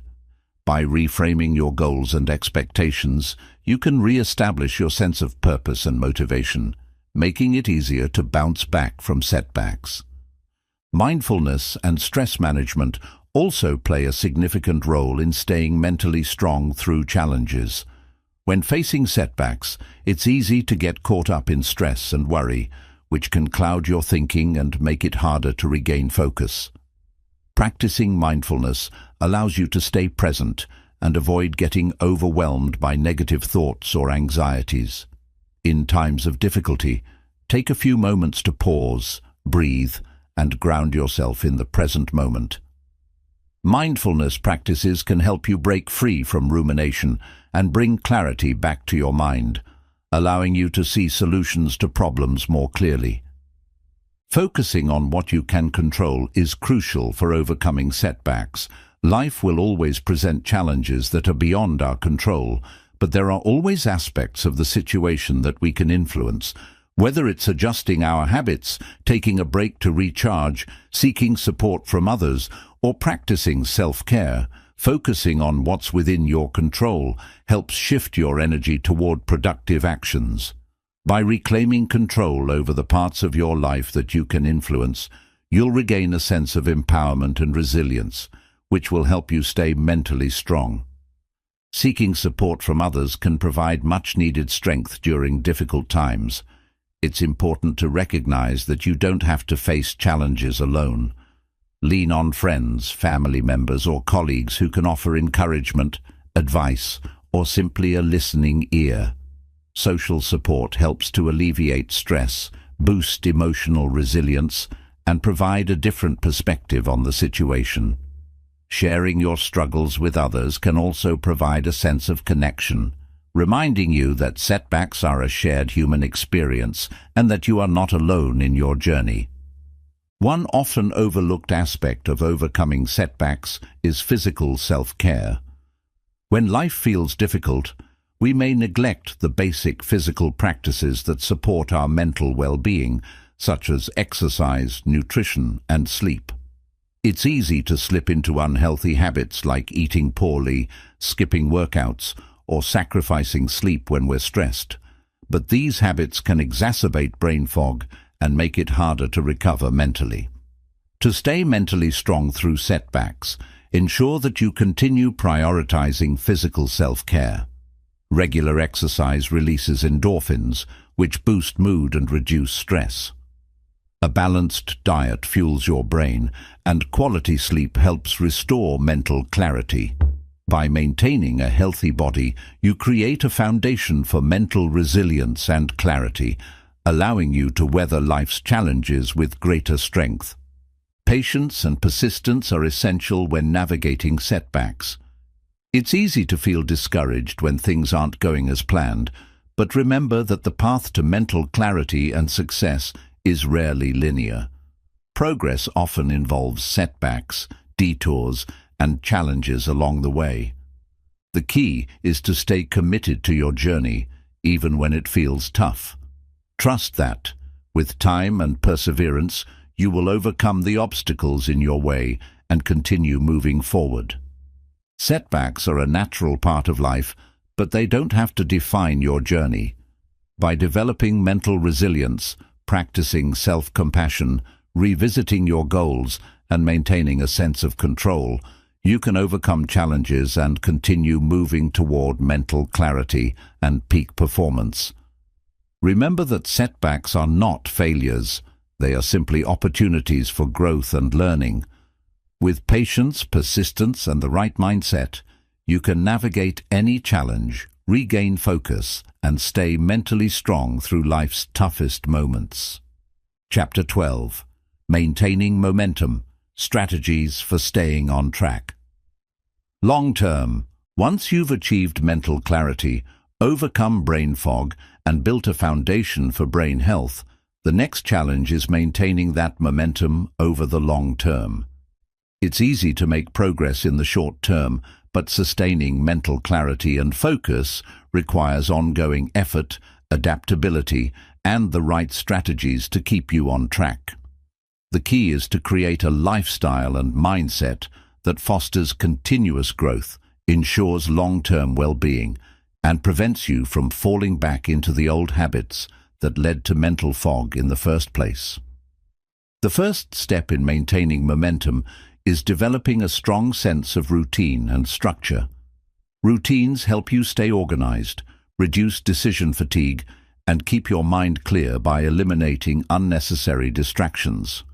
By reframing your goals and expectations, you can re-establish your sense of purpose and motivation, making it easier to bounce back from setbacks. Mindfulness and stress management also play a significant role in staying mentally strong through challenges. When facing setbacks, it's easy to get caught up in stress and worry, which can cloud your thinking and make it harder to regain focus. Practicing mindfulness allows you to stay present and avoid getting overwhelmed by negative thoughts or anxieties. In times of difficulty, take a few moments to pause, breathe, and ground yourself in the present moment. Mindfulness practices can help you break free from rumination and bring clarity back to your mind, allowing you to see solutions to problems more clearly. Focusing on what you can control is crucial for overcoming setbacks. Life will always present challenges that are beyond our control, but there are always aspects of the situation that we can influence. Whether it's adjusting our habits, taking a break to recharge, seeking support from others, or practicing self-care, focusing on what's within your control helps shift your energy toward productive actions. By reclaiming control over the parts of your life that you can influence, you'll regain a sense of empowerment and resilience, which will help you stay mentally strong. Seeking support from others can provide much-needed strength during difficult times. It's important to recognize that you don't have to face challenges alone. Lean on friends, family members, or colleagues who can offer encouragement, advice, or simply a listening ear. Social support helps to alleviate stress, boost emotional resilience, and provide a different perspective on the situation. Sharing your struggles with others can also provide a sense of connection, reminding you that setbacks are a shared human experience and that you are not alone in your journey. One often overlooked aspect of overcoming setbacks is physical self-care. When life feels difficult, we may neglect the basic physical practices that support our mental well-being, such as exercise, nutrition, and sleep. It's easy to slip into unhealthy habits like eating poorly, skipping workouts, or sacrificing sleep when we're stressed. But these habits can exacerbate brain fog and make it harder to recover mentally. To stay mentally strong through setbacks, ensure that you continue prioritizing physical self-care. Regular exercise releases endorphins, which boost mood and reduce stress. A balanced diet fuels your brain, and quality sleep helps restore mental clarity. By maintaining a healthy body, you create a foundation for mental resilience and clarity, allowing you to weather life's challenges with greater strength. Patience and persistence are essential when navigating setbacks. It's easy to feel discouraged when things aren't going as planned, but remember that the path to mental clarity and success is rarely linear. Progress often involves setbacks, detours, and challenges along the way. The key is to stay committed to your journey, even when it feels tough. Trust that, with time and perseverance, you will overcome the obstacles in your way and continue moving forward. Setbacks are a natural part of life, but they don't have to define your journey. By developing mental resilience, practicing self-compassion, revisiting your goals, and maintaining a sense of control, you can overcome challenges and continue moving toward mental clarity and peak performance. Remember that setbacks are not failures. They are simply opportunities for growth and learning. With patience, persistence, and the right mindset, you can navigate any challenge, regain focus, and stay mentally strong through life's toughest moments. Chapter 12. Maintaining Momentum. Strategies for Staying on Track. Long term. Once you've achieved mental clarity, overcome brain fog, and built a foundation for brain health, the next challenge is maintaining that momentum over the long term. It's easy to make progress in the short term, but sustaining mental clarity and focus requires ongoing effort, adaptability, and the right strategies to keep you on track. The key is to create a lifestyle and mindset that fosters continuous growth, ensures long-term well-being, and prevents you from falling back into the old habits that led to mental fog in the first place. The first step in maintaining momentum is developing a strong sense of routine and structure. Routines help you stay organized, reduce decision fatigue, and keep your mind clear by eliminating unnecessary distractions.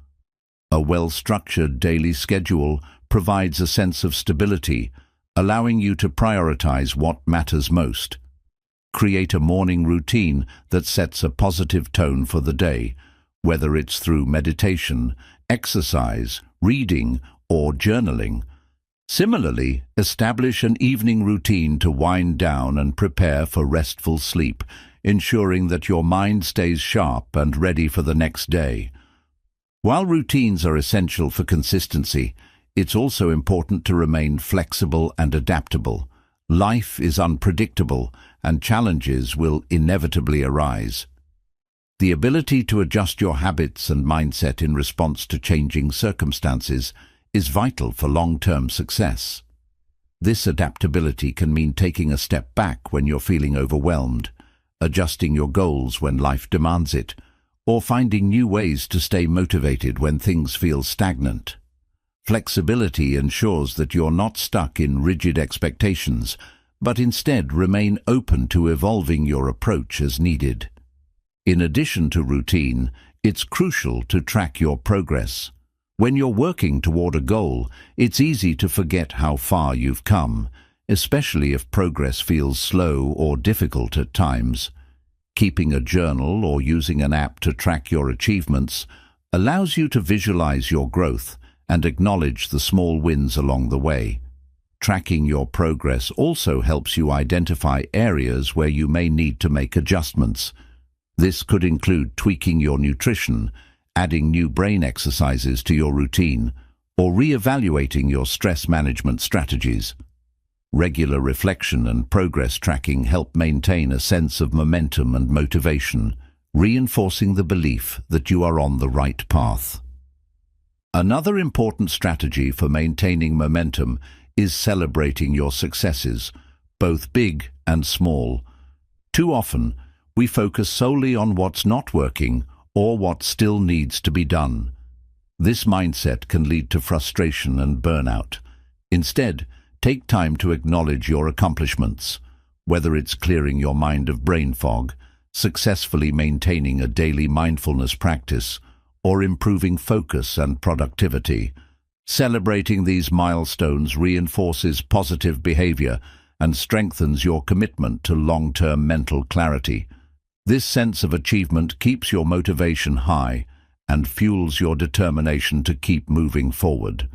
A well-structured daily schedule provides a sense of stability, allowing you to prioritize what matters most. Create a morning routine that sets a positive tone for the day, whether it's through meditation, exercise, reading, or journaling. Similarly, establish an evening routine to wind down and prepare for restful sleep, ensuring that your mind stays sharp and ready for the next day. While routines are essential for consistency, it's also important to remain flexible and adaptable. Life is unpredictable, and challenges will inevitably arise. The ability to adjust your habits and mindset in response to changing circumstances is vital for long-term success. This adaptability can mean taking a step back when you're feeling overwhelmed, adjusting your goals when life demands it, or finding new ways to stay motivated when things feel stagnant. Flexibility ensures that you're not stuck in rigid expectations, but instead remain open to evolving your approach as needed. In addition to routine, it's crucial to track your progress. When you're working toward a goal, it's easy to forget how far you've come, especially if progress feels slow or difficult at times. Keeping a journal or using an app to track your achievements allows you to visualize your growth and acknowledge the small wins along the way. Tracking your progress also helps you identify areas where you may need to make adjustments. This could include tweaking your nutrition, adding new brain exercises to your routine, or re-evaluating your stress management strategies. Regular reflection and progress tracking help maintain a sense of momentum and motivation, reinforcing the belief that you are on the right path. Another important strategy for maintaining momentum is celebrating your successes, both big and small. Too often, we focus solely on what's not working or what still needs to be done. This mindset can lead to frustration and burnout. Instead, take time to acknowledge your accomplishments, whether it's clearing your mind of brain fog, successfully maintaining a daily mindfulness practice, or improving focus and productivity. Celebrating these milestones reinforces positive behavior and strengthens your commitment to long-term mental clarity. This sense of achievement keeps your motivation high and fuels your determination to keep moving forward.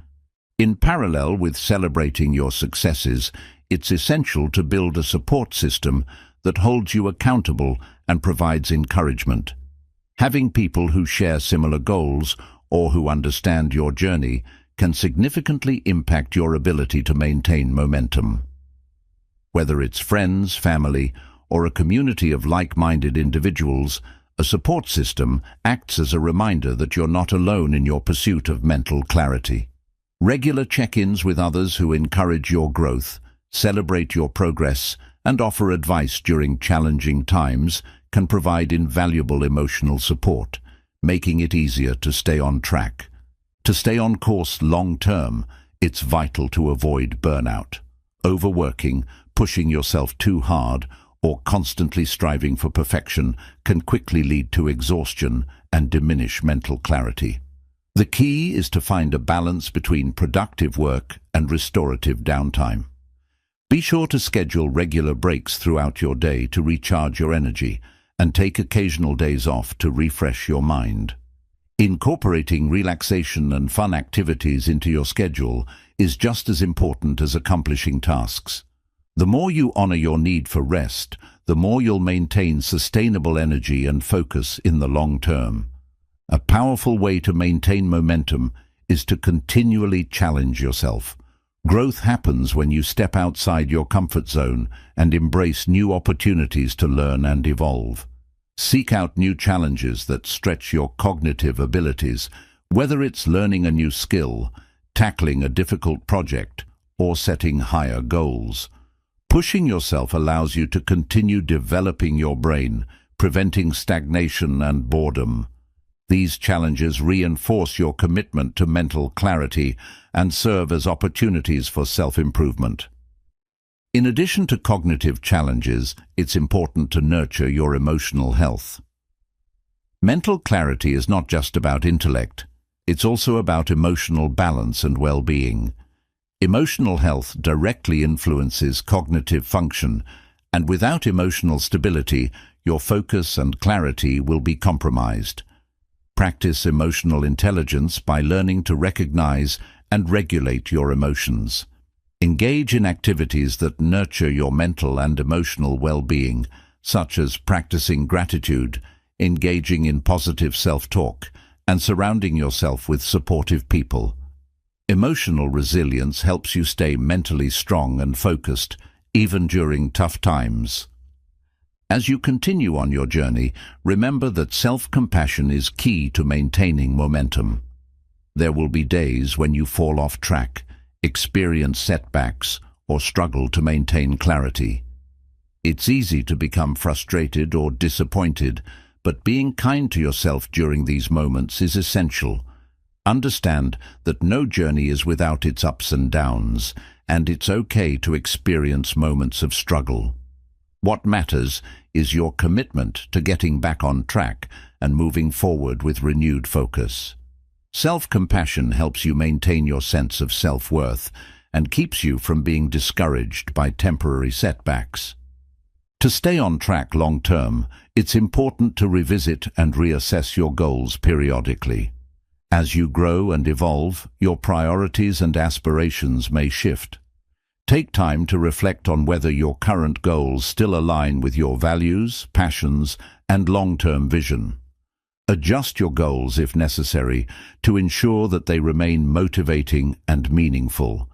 In parallel with celebrating your successes, it's essential to build a support system that holds you accountable and provides encouragement. Having people who share similar goals or who understand your journey can significantly impact your ability to maintain momentum. Whether it's friends, family, or a community of like-minded individuals, a support system acts as a reminder that you're not alone in your pursuit of mental clarity. Regular check-ins with others who encourage your growth, celebrate your progress, and offer advice during challenging times can provide invaluable emotional support, making it easier to stay on track. To stay on course long-term, it's vital to avoid burnout. Overworking, pushing yourself too hard, or constantly striving for perfection can quickly lead to exhaustion and diminish mental clarity. The key is to find a balance between productive work and restorative downtime. Be sure to schedule regular breaks throughout your day to recharge your energy and take occasional days off to refresh your mind. Incorporating relaxation and fun activities into your schedule is just as important as accomplishing tasks. The more you honor your need for rest, the more you'll maintain sustainable energy and focus in the long term. A powerful way to maintain momentum is to continually challenge yourself. Growth happens when you step outside your comfort zone and embrace new opportunities to learn and evolve. Seek out new challenges that stretch your cognitive abilities, whether it's learning a new skill, tackling a difficult project, or setting higher goals. Pushing yourself allows you to continue developing your brain, preventing stagnation and boredom. These challenges reinforce your commitment to mental clarity and serve as opportunities for self-improvement. In addition to cognitive challenges, it's important to nurture your emotional health. Mental clarity is not just about intellect, it's also about emotional balance and well-being. Emotional health directly influences cognitive function, and without emotional stability, your focus and clarity will be compromised. Practice emotional intelligence by learning to recognize and regulate your emotions. Engage in activities that nurture your mental and emotional well-being, such as practicing gratitude, engaging in positive self-talk, and surrounding yourself with supportive people. Emotional resilience helps you stay mentally strong and focused, even during tough times. As you continue on your journey, remember that self-compassion is key to maintaining momentum. There will be days when you fall off track, experience setbacks, or struggle to maintain clarity. It's easy to become frustrated or disappointed, but being kind to yourself during these moments is essential. Understand that no journey is without its ups and downs, and it's okay to experience moments of struggle. What matters is your commitment to getting back on track and moving forward with renewed focus. Self-compassion helps you maintain your sense of self-worth and keeps you from being discouraged by temporary setbacks. To stay on track long-term, it's important to revisit and reassess your goals periodically. As you grow and evolve, your priorities and aspirations may shift. Take time to reflect on whether your current goals still align with your values, passions, and long-term vision. Adjust your goals if necessary to ensure that they remain motivating and meaningful.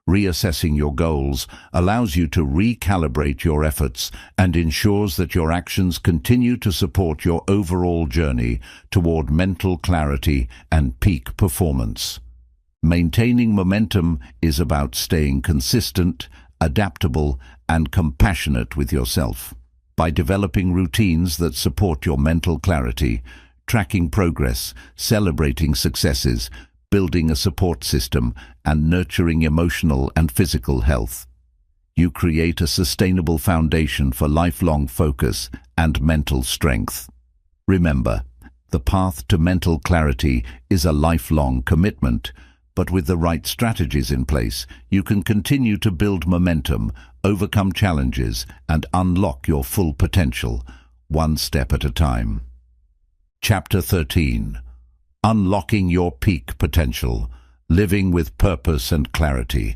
Reassessing your goals allows you to recalibrate your efforts and ensures that your actions continue to support your overall journey toward mental clarity and peak performance. Maintaining momentum is about staying consistent, adaptable, and compassionate with yourself. By developing routines that support your mental clarity, tracking progress, celebrating successes, building a support system, and nurturing emotional and physical health, you create a sustainable foundation for lifelong focus and mental strength. Remember, the path to mental clarity is a lifelong commitment, but with the right strategies in place, you can continue to build momentum, overcome challenges, and unlock your full potential, one step at a time. Chapter 13. Unlocking your peak potential, living with purpose and clarity.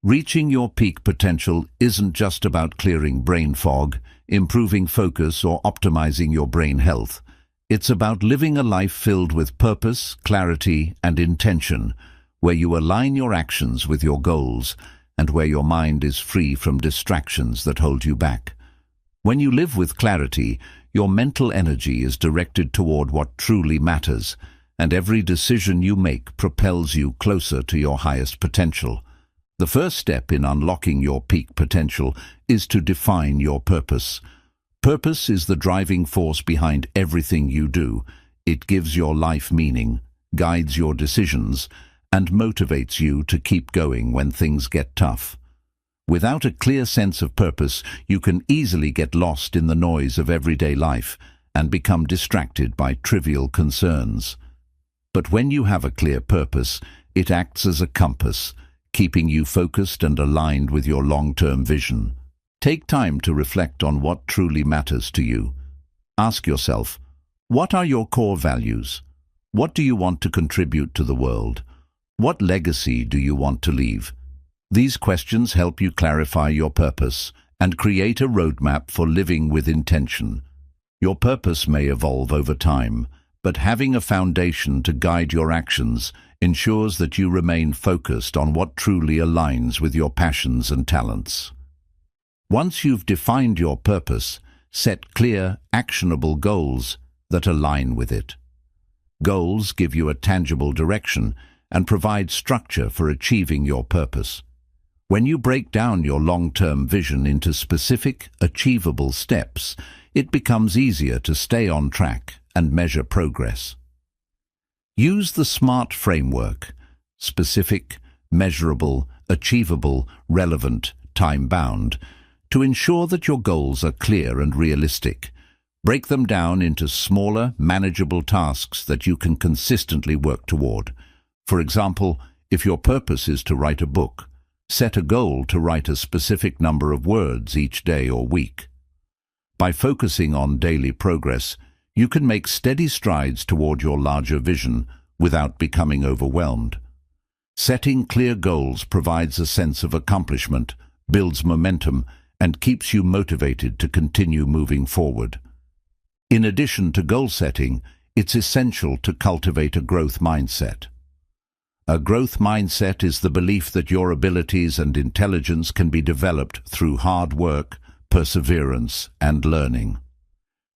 Reaching your peak potential isn't just about clearing brain fog, improving focus, or optimizing your brain health. It's about living a life filled with purpose, clarity, and intention, where you align your actions with your goals and where your mind is free from distractions that hold you back. When you live with clarity, your mental energy is directed toward what truly matters, and every decision you make propels you closer to your highest potential. The first step in unlocking your peak potential is to define your purpose. Purpose is the driving force behind everything you do. It gives your life meaning, guides your decisions, and motivates you to keep going when things get tough. Without a clear sense of purpose, you can easily get lost in the noise of everyday life and become distracted by trivial concerns. But when you have a clear purpose, it acts as a compass, keeping you focused and aligned with your long-term vision. Take time to reflect on what truly matters to you. Ask yourself, what are your core values? What do you want to contribute to the world? What legacy do you want to leave? These questions help you clarify your purpose and create a roadmap for living with intention. Your purpose may evolve over time, but having a foundation to guide your actions ensures that you remain focused on what truly aligns with your passions and talents. Once you've defined your purpose, set clear, actionable goals that align with it. Goals give you a tangible direction and provide structure for achieving your purpose. When you break down your long-term vision into specific, achievable steps, it becomes easier to stay on track and measure progress. Use the SMART framework: specific, measurable, achievable, relevant, time-bound, to ensure that your goals are clear and realistic. Break them down into smaller, manageable tasks that you can consistently work toward. For example, if your purpose is to write a book, set a goal to write a specific number of words each day or week. By focusing on daily progress, you can make steady strides toward your larger vision without becoming overwhelmed. Setting clear goals provides a sense of accomplishment, builds momentum, and keeps you motivated to continue moving forward. In addition to goal setting, it's essential to cultivate a growth mindset. A growth mindset is the belief that your abilities and intelligence can be developed through hard work, perseverance, and learning.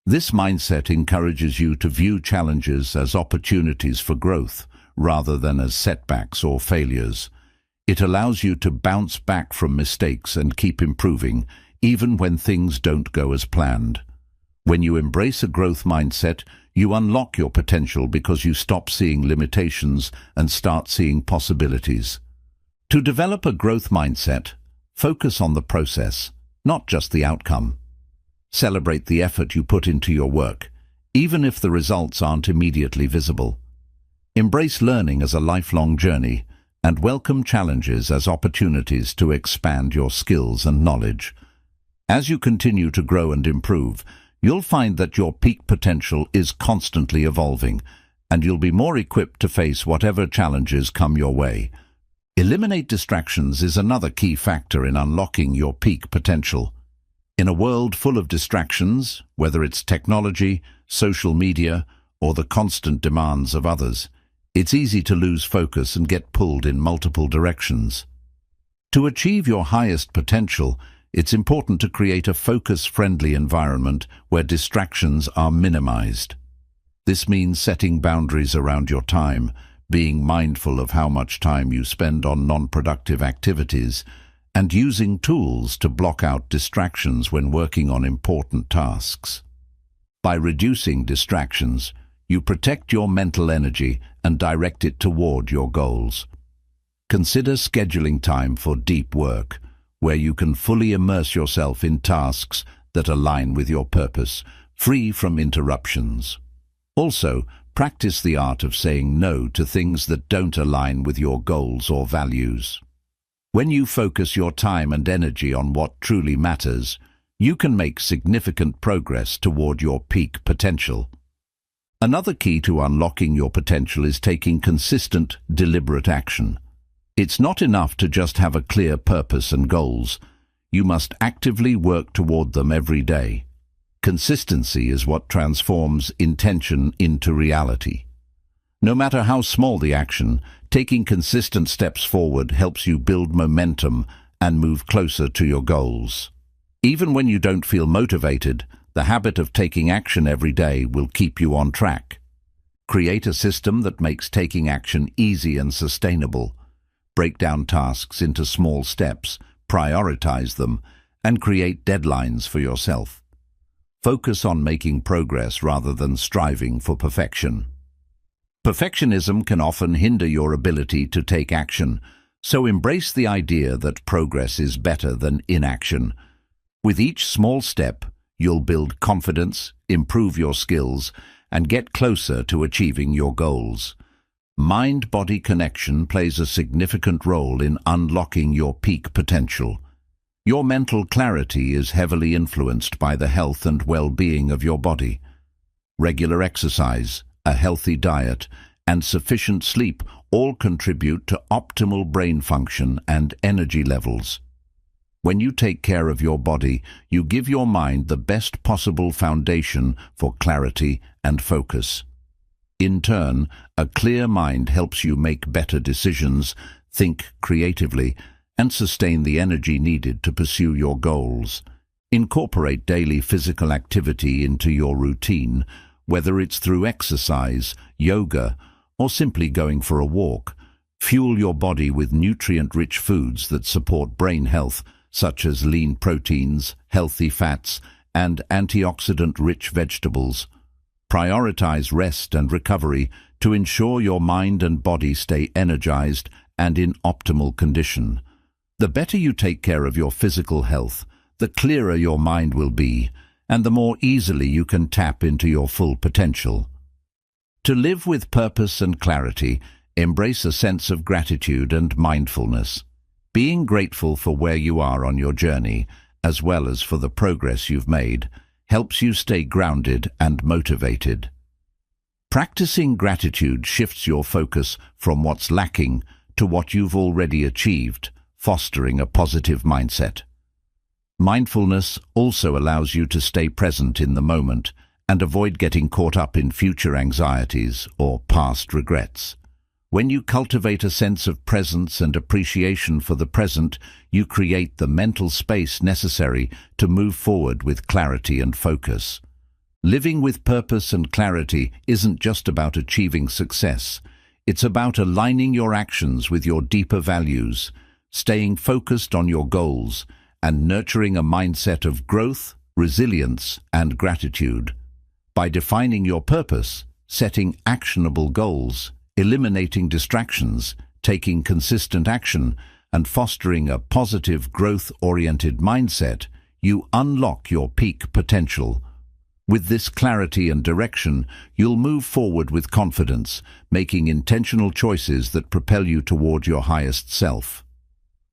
This mindset encourages you to view challenges as opportunities for growth, rather than as setbacks or failures. It allows you to bounce back from mistakes and keep improving, even when things don't go as planned. When you embrace a growth mindset, you unlock your potential because you stop seeing limitations and start seeing possibilities. To develop a growth mindset, focus on the process, not just the outcome. Celebrate the effort you put into your work, even if the results aren't immediately visible. Embrace learning as a lifelong journey and welcome challenges as opportunities to expand your skills and knowledge. As you continue to grow and improve, you'll find that your peak potential is constantly evolving, and you'll be more equipped to face whatever challenges come your way. Eliminate distractions is another key factor in unlocking your peak potential. In a world full of distractions, whether it's technology, social media, or the constant demands of others, it's easy to lose focus and get pulled in multiple directions. To achieve your highest potential, it's important to create a focus-friendly environment where distractions are minimized. This means setting boundaries around your time, being mindful of how much time you spend on non-productive activities, and using tools to block out distractions when working on important tasks. By reducing distractions, you protect your mental energy and direct it toward your goals. Consider scheduling time for deep work, where you can fully immerse yourself in tasks that align with your purpose, free from interruptions. Also, practice the art of saying no to things that don't align with your goals or values. When you focus your time and energy on what truly matters, you can make significant progress toward your peak potential. Another key to unlocking your potential is taking consistent, deliberate action. It's not enough to just have a clear purpose and goals. You must actively work toward them every day. Consistency is what transforms intention into reality. No matter how small the action, taking consistent steps forward helps you build momentum and move closer to your goals. Even when you don't feel motivated, the habit of taking action every day will keep you on track. Create a system that makes taking action easy and sustainable. Break down tasks into small steps, prioritize them, and create deadlines for yourself. Focus on making progress rather than striving for perfection. Perfectionism can often hinder your ability to take action, so embrace the idea that progress is better than inaction. With each small step, you'll build confidence, improve your skills, and get closer to achieving your goals. Mind-body connection plays a significant role in unlocking your peak potential. Your mental clarity is heavily influenced by the health and well-being of your body. Regular exercise, a healthy diet, and sufficient sleep all contribute to optimal brain function and energy levels. When you take care of your body, you give your mind the best possible foundation for clarity and focus. In turn, a clear mind helps you make better decisions, think creatively, and sustain the energy needed to pursue your goals. Incorporate daily physical activity into your routine, whether it's through exercise, yoga, or simply going for a walk. Fuel your body with nutrient-rich foods that support brain health, such as lean proteins, healthy fats, and antioxidant-rich vegetables. Prioritize rest and recovery to ensure your mind and body stay energized and in optimal condition. The better you take care of your physical health, the clearer your mind will be, and the more easily you can tap into your full potential. To live with purpose and clarity, embrace a sense of gratitude and mindfulness. Being grateful for where you are on your journey, as well as for the progress you've made, helps you stay grounded and motivated. Practicing gratitude shifts your focus from what's lacking to what you've already achieved, fostering a positive mindset. Mindfulness also allows you to stay present in the moment and avoid getting caught up in future anxieties or past regrets. When you cultivate a sense of presence and appreciation for the present, you create the mental space necessary to move forward with clarity and focus. Living with purpose and clarity isn't just about achieving success. It's about aligning your actions with your deeper values, staying focused on your goals, and nurturing a mindset of growth, resilience, and gratitude. By defining your purpose, setting actionable goals, eliminating distractions, taking consistent action, and fostering a positive, growth-oriented mindset, you unlock your peak potential. With this clarity and direction, you'll move forward with confidence, making intentional choices that propel you toward your highest self.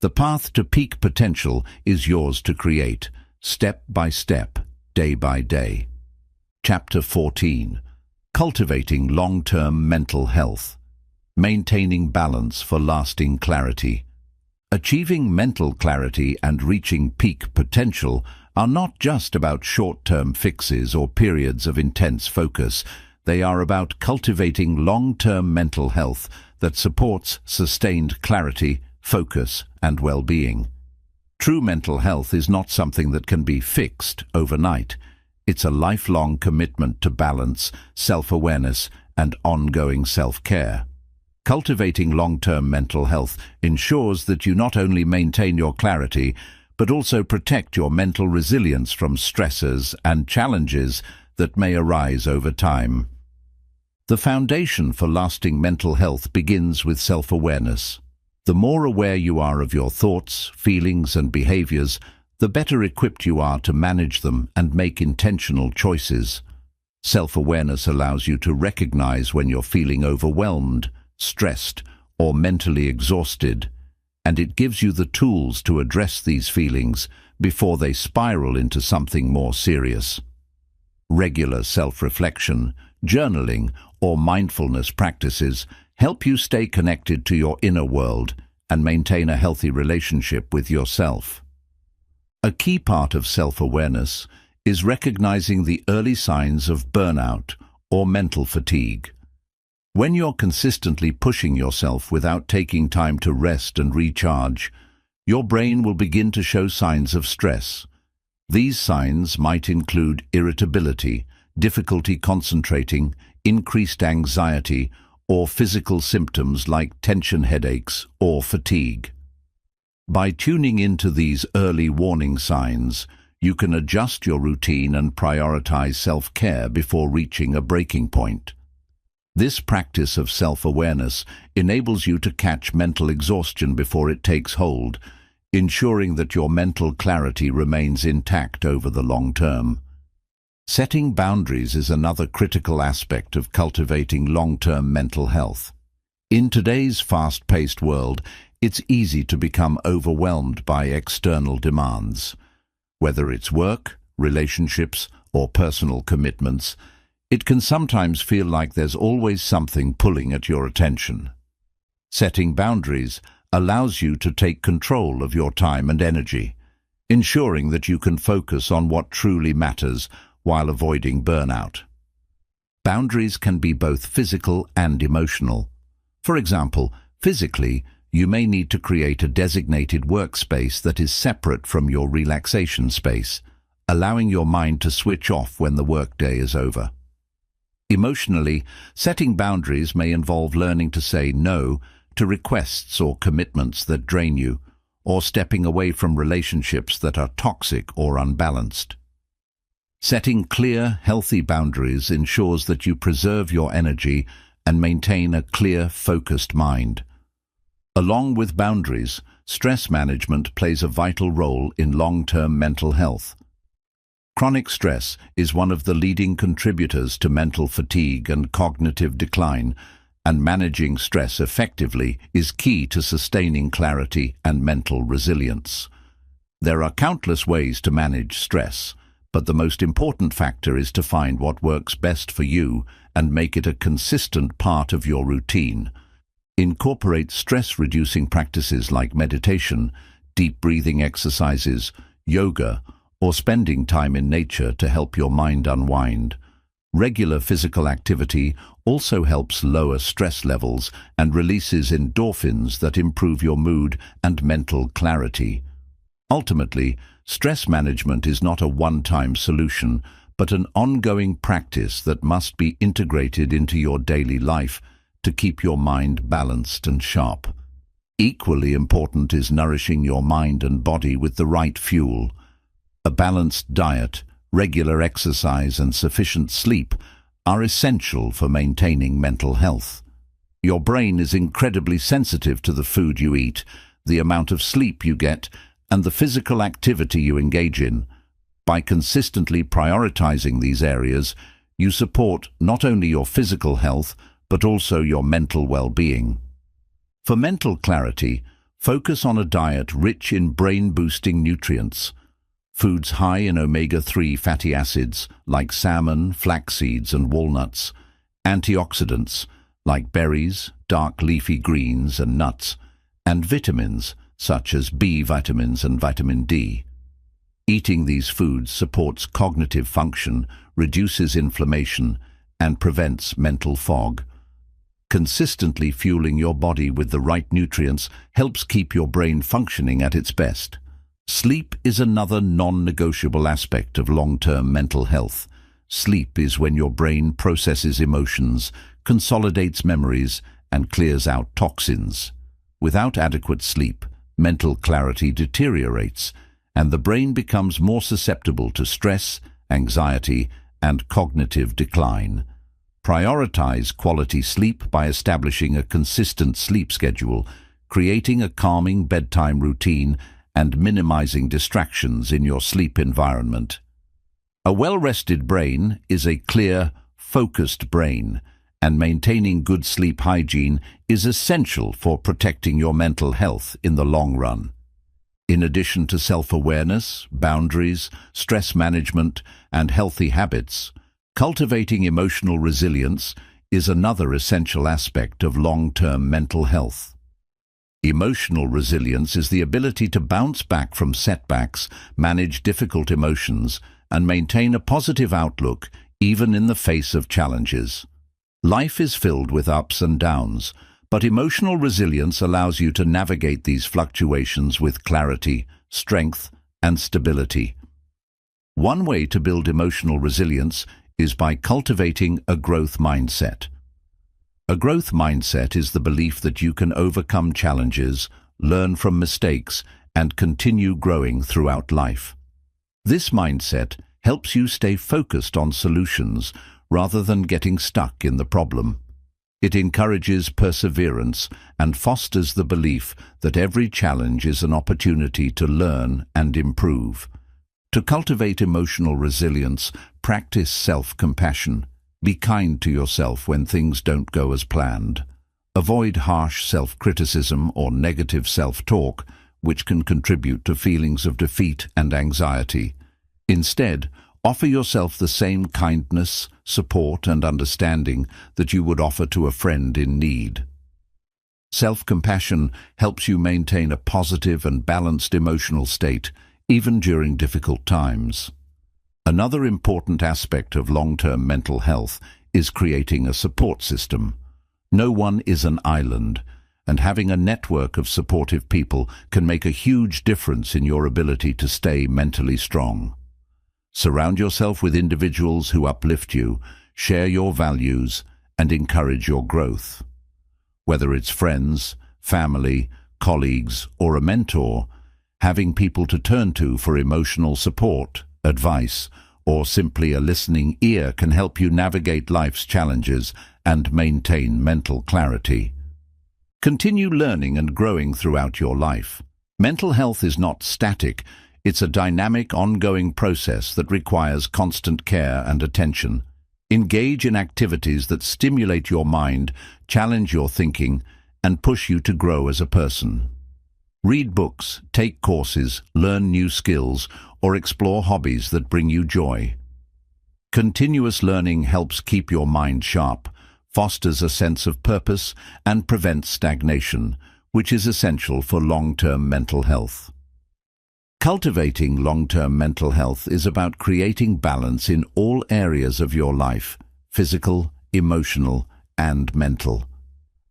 The path to peak potential is yours to create, step by step, day by day. Chapter 14. Cultivating long-term mental health. Maintaining balance for lasting clarity. Achieving mental clarity and reaching peak potential are not just about short-term fixes or periods of intense focus. They are about cultivating long-term mental health that supports sustained clarity, focus, and well-being. True mental health is not something that can be fixed overnight. It's a lifelong commitment to balance, self-awareness, and ongoing self-care. Cultivating long-term mental health ensures that you not only maintain your clarity, but also protect your mental resilience from stressors and challenges that may arise over time. The foundation for lasting mental health begins with self-awareness. The more aware you are of your thoughts, feelings, and behaviors, the better equipped you are to manage them and make intentional choices. Self-awareness allows you to recognize when you're feeling overwhelmed, stressed, or mentally exhausted, and it gives you the tools to address these feelings before they spiral into something more serious. Regular self-reflection, journaling, or mindfulness practices help you stay connected to your inner world and maintain a healthy relationship with yourself. A key part of self-awareness is recognizing the early signs of burnout or mental fatigue. When you're consistently pushing yourself without taking time to rest and recharge, your brain will begin to show signs of stress. These signs might include irritability, difficulty concentrating, increased anxiety, or physical symptoms like tension headaches or fatigue. By tuning into these early warning signs, you can adjust your routine and prioritize self-care before reaching a breaking point. This practice of self-awareness enables you to catch mental exhaustion before it takes hold, ensuring that your mental clarity remains intact over the long term. Setting boundaries is another critical aspect of cultivating long-term mental health. In today's fast-paced world, it's easy to become overwhelmed by external demands. Whether it's work, relationships, or personal commitments, it can sometimes feel like there's always something pulling at your attention. Setting boundaries allows you to take control of your time and energy, ensuring that you can focus on what truly matters while avoiding burnout. Boundaries can be both physical and emotional. For example, physically, you may need to create a designated workspace that is separate from your relaxation space, allowing your mind to switch off when the workday is over. Emotionally, setting boundaries may involve learning to say no to requests or commitments that drain you, or stepping away from relationships that are toxic or unbalanced. Setting clear, healthy boundaries ensures that you preserve your energy and maintain a clear, focused mind. Along with boundaries, stress management plays a vital role in long-term mental health. Chronic stress is one of the leading contributors to mental fatigue and cognitive decline, and managing stress effectively is key to sustaining clarity and mental resilience. There are countless ways to manage stress, but the most important factor is to find what works best for you and make it a consistent part of your routine. Incorporate stress-reducing practices like meditation, deep breathing exercises, yoga, or spending time in nature to help your mind unwind. Regular physical activity also helps lower stress levels and releases endorphins that improve your mood and mental clarity. Ultimately, stress management is not a one-time solution, but an ongoing practice that must be integrated into your daily life to keep your mind balanced and sharp. Equally important is nourishing your mind and body with the right fuel. A balanced diet, regular exercise, and sufficient sleep are essential for maintaining mental health. Your brain is incredibly sensitive to the food you eat, the amount of sleep you get, and the physical activity you engage in. By consistently prioritizing these areas, you support not only your physical health, but also your mental well-being. For mental clarity, focus on a diet rich in brain-boosting nutrients. Foods high in omega-3 fatty acids like salmon, flax seeds, and walnuts, antioxidants like berries, dark leafy greens, and nuts, and vitamins such as B vitamins and vitamin D. Eating these foods supports cognitive function, reduces inflammation, and prevents mental fog. Consistently fueling your body with the right nutrients helps keep your brain functioning at its best. Sleep is another non-negotiable aspect of long-term mental health. Sleep is when your brain processes emotions, consolidates memories, and clears out toxins. Without adequate sleep, mental clarity deteriorates, and the brain becomes more susceptible to stress, anxiety, and cognitive decline. Prioritize quality sleep by establishing a consistent sleep schedule, creating a calming bedtime routine, and minimizing distractions in your sleep environment. A well-rested brain is a clear, focused brain, and maintaining good sleep hygiene is essential for protecting your mental health in the long run. In addition to self-awareness, boundaries, stress management, and healthy habits, cultivating emotional resilience is another essential aspect of long-term mental health. Emotional resilience is the ability to bounce back from setbacks, manage difficult emotions, and maintain a positive outlook even in the face of challenges. Life is filled with ups and downs, but emotional resilience allows you to navigate these fluctuations with clarity, strength, and stability. One way to build emotional resilience is by cultivating a growth mindset. A growth mindset is the belief that you can overcome challenges, learn from mistakes, and continue growing throughout life. This mindset helps you stay focused on solutions rather than getting stuck in the problem. It encourages perseverance and fosters the belief that every challenge is an opportunity to learn and improve. To cultivate emotional resilience, practice self-compassion. Be kind to yourself when things don't go as planned. Avoid harsh self-criticism or negative self-talk, which can contribute to feelings of defeat and anxiety. Instead, offer yourself the same kindness, support, and understanding that you would offer to a friend in need. Self-compassion helps you maintain a positive and balanced emotional state, even during difficult times. Another important aspect of long-term mental health is creating a support system. No one is an island, and having a network of supportive people can make a huge difference in your ability to stay mentally strong. Surround yourself with individuals who uplift you, share your values, and encourage your growth. Whether it's friends, family, colleagues, or a mentor, having people to turn to for emotional support, advice, or simply a listening ear can help you navigate life's challenges and maintain mental clarity. Continue learning and growing throughout your life. Mental health is not static. It's a dynamic, ongoing process that requires constant care and attention. Engage in activities that stimulate your mind, challenge your thinking, and push you to grow as a person. Read books, take courses, learn new skills, or explore hobbies that bring you joy. Continuous learning helps keep your mind sharp, fosters a sense of purpose, and prevents stagnation, which is essential for long-term mental health. Cultivating long-term mental health is about creating balance in all areas of your life, physical, emotional, and mental.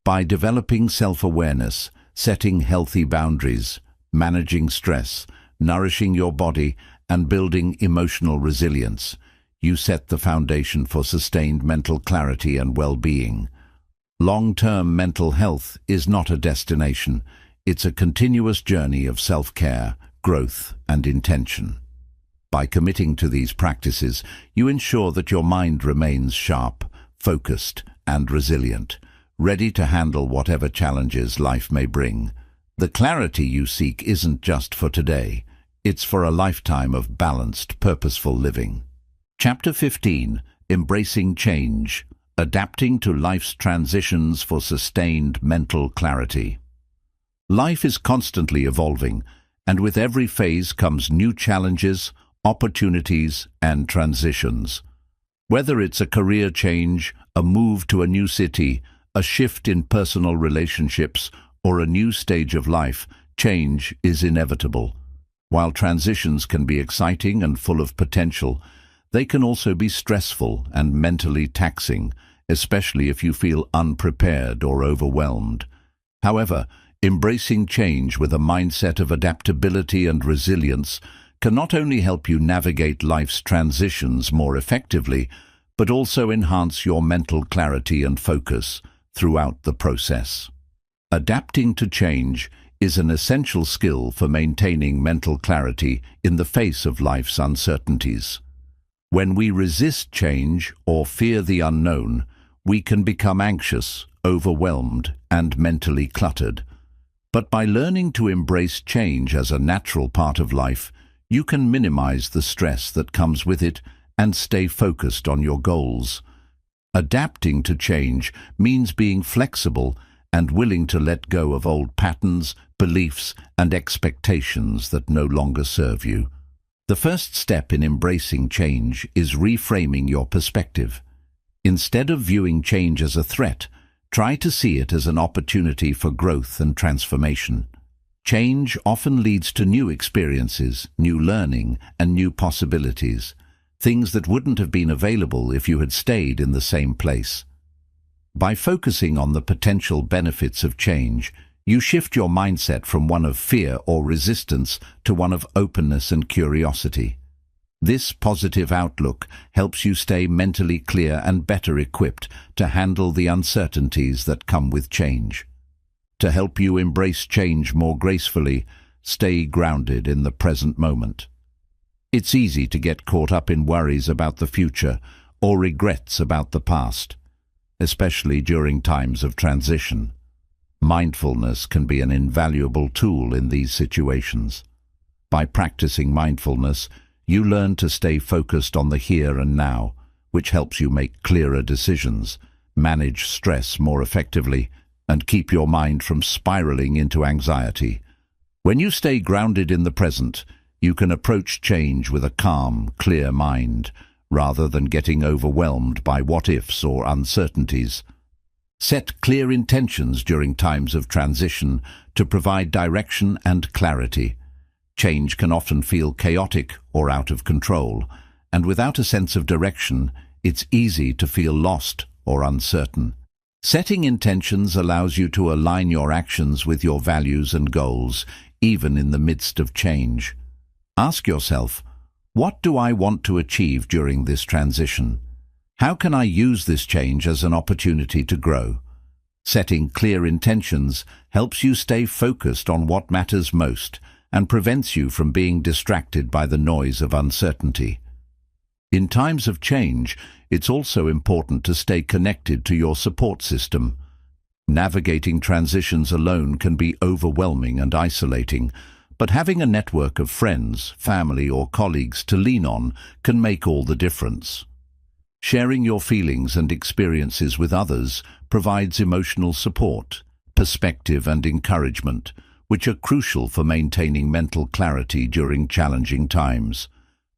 By developing self-awareness, setting healthy boundaries, managing stress, nourishing your body, and building emotional resilience, you set the foundation for sustained mental clarity and well-being. Long-term mental health is not a destination. It's a continuous journey of self-care, growth, and intention. By committing to these practices, you ensure that your mind remains sharp, focused, and resilient, ready to handle whatever challenges life may bring. The clarity you seek isn't just for today. It's for a lifetime of balanced, purposeful living. Chapter 15. Embracing Change. Adapting to life's transitions for sustained mental clarity. Life is constantly evolving, and with every phase comes new challenges, opportunities, and transitions. Whether it's a career change, a move to a new city, a shift in personal relationships, or a new stage of life, change is inevitable. While transitions can be exciting and full of potential, they can also be stressful and mentally taxing, especially if you feel unprepared or overwhelmed. However, embracing change with a mindset of adaptability and resilience can not only help you navigate life's transitions more effectively, but also enhance your mental clarity and focus throughout the process. Adapting to change is an essential skill for maintaining mental clarity in the face of life's uncertainties. When we resist change or fear the unknown, we can become anxious, overwhelmed, and mentally cluttered. But by learning to embrace change as a natural part of life, you can minimize the stress that comes with it and stay focused on your goals. Adapting to change means being flexible and willing to let go of old patterns, beliefs, and expectations that no longer serve you. The first step in embracing change is reframing your perspective. Instead of viewing change as a threat, try to see it as an opportunity for growth and transformation. Change often leads to new experiences, new learning, and new possibilities, things that wouldn't have been available if you had stayed in the same place. By focusing on the potential benefits of change, you shift your mindset from one of fear or resistance to one of openness and curiosity. This positive outlook helps you stay mentally clear and better equipped to handle the uncertainties that come with change. To help you embrace change more gracefully, stay grounded in the present moment. It's easy to get caught up in worries about the future or regrets about the past, especially during times of transition. Mindfulness can be an invaluable tool in these situations. By practicing mindfulness, you learn to stay focused on the here and now, which helps you make clearer decisions, manage stress more effectively, and keep your mind from spiraling into anxiety. When you stay grounded in the present, you can approach change with a calm, clear mind, rather than getting overwhelmed by what-ifs or uncertainties. Set clear intentions during times of transition to provide direction and clarity. Change can often feel chaotic or out of control, and without a sense of direction, it's easy to feel lost or uncertain. Setting intentions allows you to align your actions with your values and goals, even in the midst of change. Ask yourself, what do I want to achieve during this transition? How can I use this change as an opportunity to grow? Setting clear intentions helps you stay focused on what matters most and prevents you from being distracted by the noise of uncertainty. In times of change, it's also important to stay connected to your support system. Navigating transitions alone can be overwhelming and isolating, but having a network of friends, family, or colleagues to lean on can make all the difference. Sharing your feelings and experiences with others provides emotional support, perspective, and encouragement, which are crucial for maintaining mental clarity during challenging times.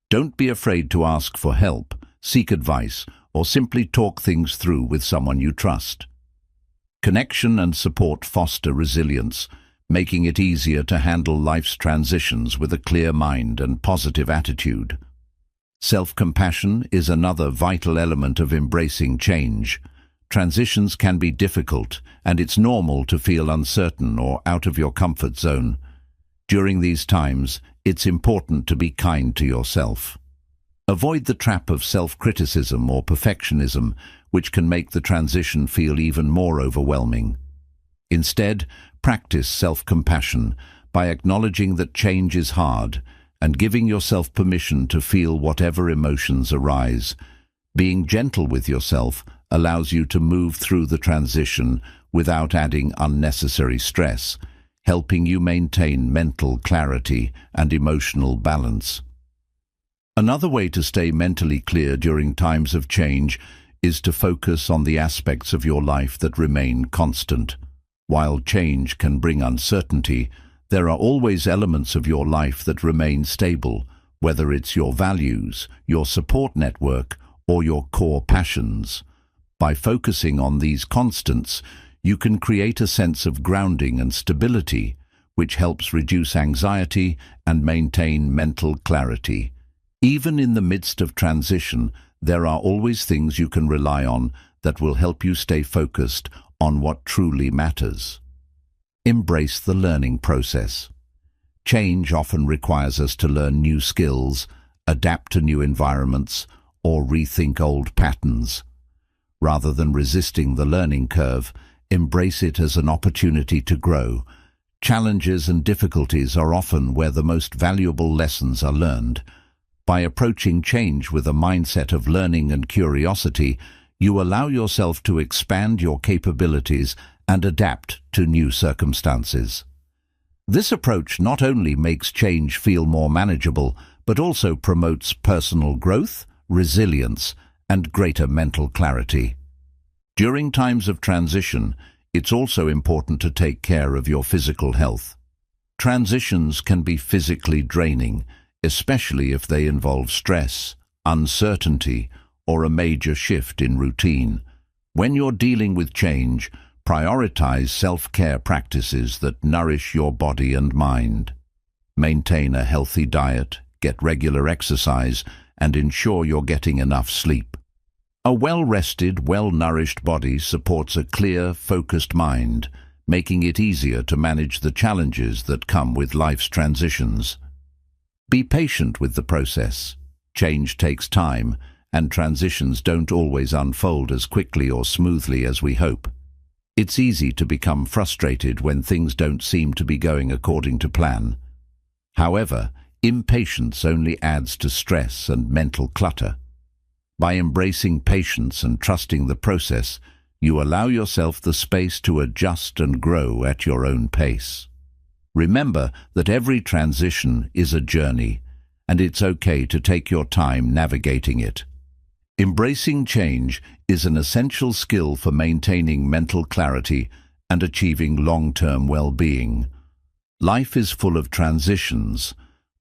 Don't be afraid to ask for help, seek advice, or simply talk things through with someone you trust. Connection and support foster resilience, making it easier to handle life's transitions with a clear mind and positive attitude. Self-compassion is another vital element of embracing change. Transitions can be difficult, and it's normal to feel uncertain or out of your comfort zone. During these times, it's important to be kind to yourself. Avoid the trap of self-criticism or perfectionism, which can make the transition feel even more overwhelming. Instead, practice self-compassion by acknowledging that change is hard and giving yourself permission to feel whatever emotions arise. Being gentle with yourself allows you to move through the transition without adding unnecessary stress, helping you maintain mental clarity and emotional balance. Another way to stay mentally clear during times of change is to focus on the aspects of your life that remain constant. While change can bring uncertainty, there are always elements of your life that remain stable, whether it's your values, your support network, or your core passions. By focusing on these constants, you can create a sense of grounding and stability, which helps reduce anxiety and maintain mental clarity. Even in the midst of transition, there are always things you can rely on that will help you stay focused on what truly matters. Embrace the learning process. Change often requires us to learn new skills, adapt to new environments, or rethink old patterns. Rather than resisting the learning curve, embrace it as an opportunity to grow. Challenges and difficulties are often where the most valuable lessons are learned. By approaching change with a mindset of learning and curiosity, you allow yourself to expand your capabilities and adapt to new circumstances. This approach not only makes change feel more manageable, but also promotes personal growth, resilience, and greater mental clarity. During times of transition, it's also important to take care of your physical health. Transitions can be physically draining, especially if they involve stress, uncertainty, or a major shift in routine. When you're dealing with change, prioritize self-care practices that nourish your body and mind. Maintain a healthy diet, get regular exercise, and ensure you're getting enough sleep. A well-rested, well-nourished body supports a clear, focused mind, making it easier to manage the challenges that come with life's transitions. Be patient with the process. Change takes time, and transitions don't always unfold as quickly or smoothly as we hope. It's easy to become frustrated when things don't seem to be going according to plan. However, Impatience only adds to stress and mental clutter. By embracing patience and trusting the process, you allow yourself the space to adjust and grow at your own pace. Remember that every transition is a journey, and it's okay to take your time navigating it. Embracing change is an essential skill for maintaining mental clarity and achieving long-term well-being. Life is full of transitions,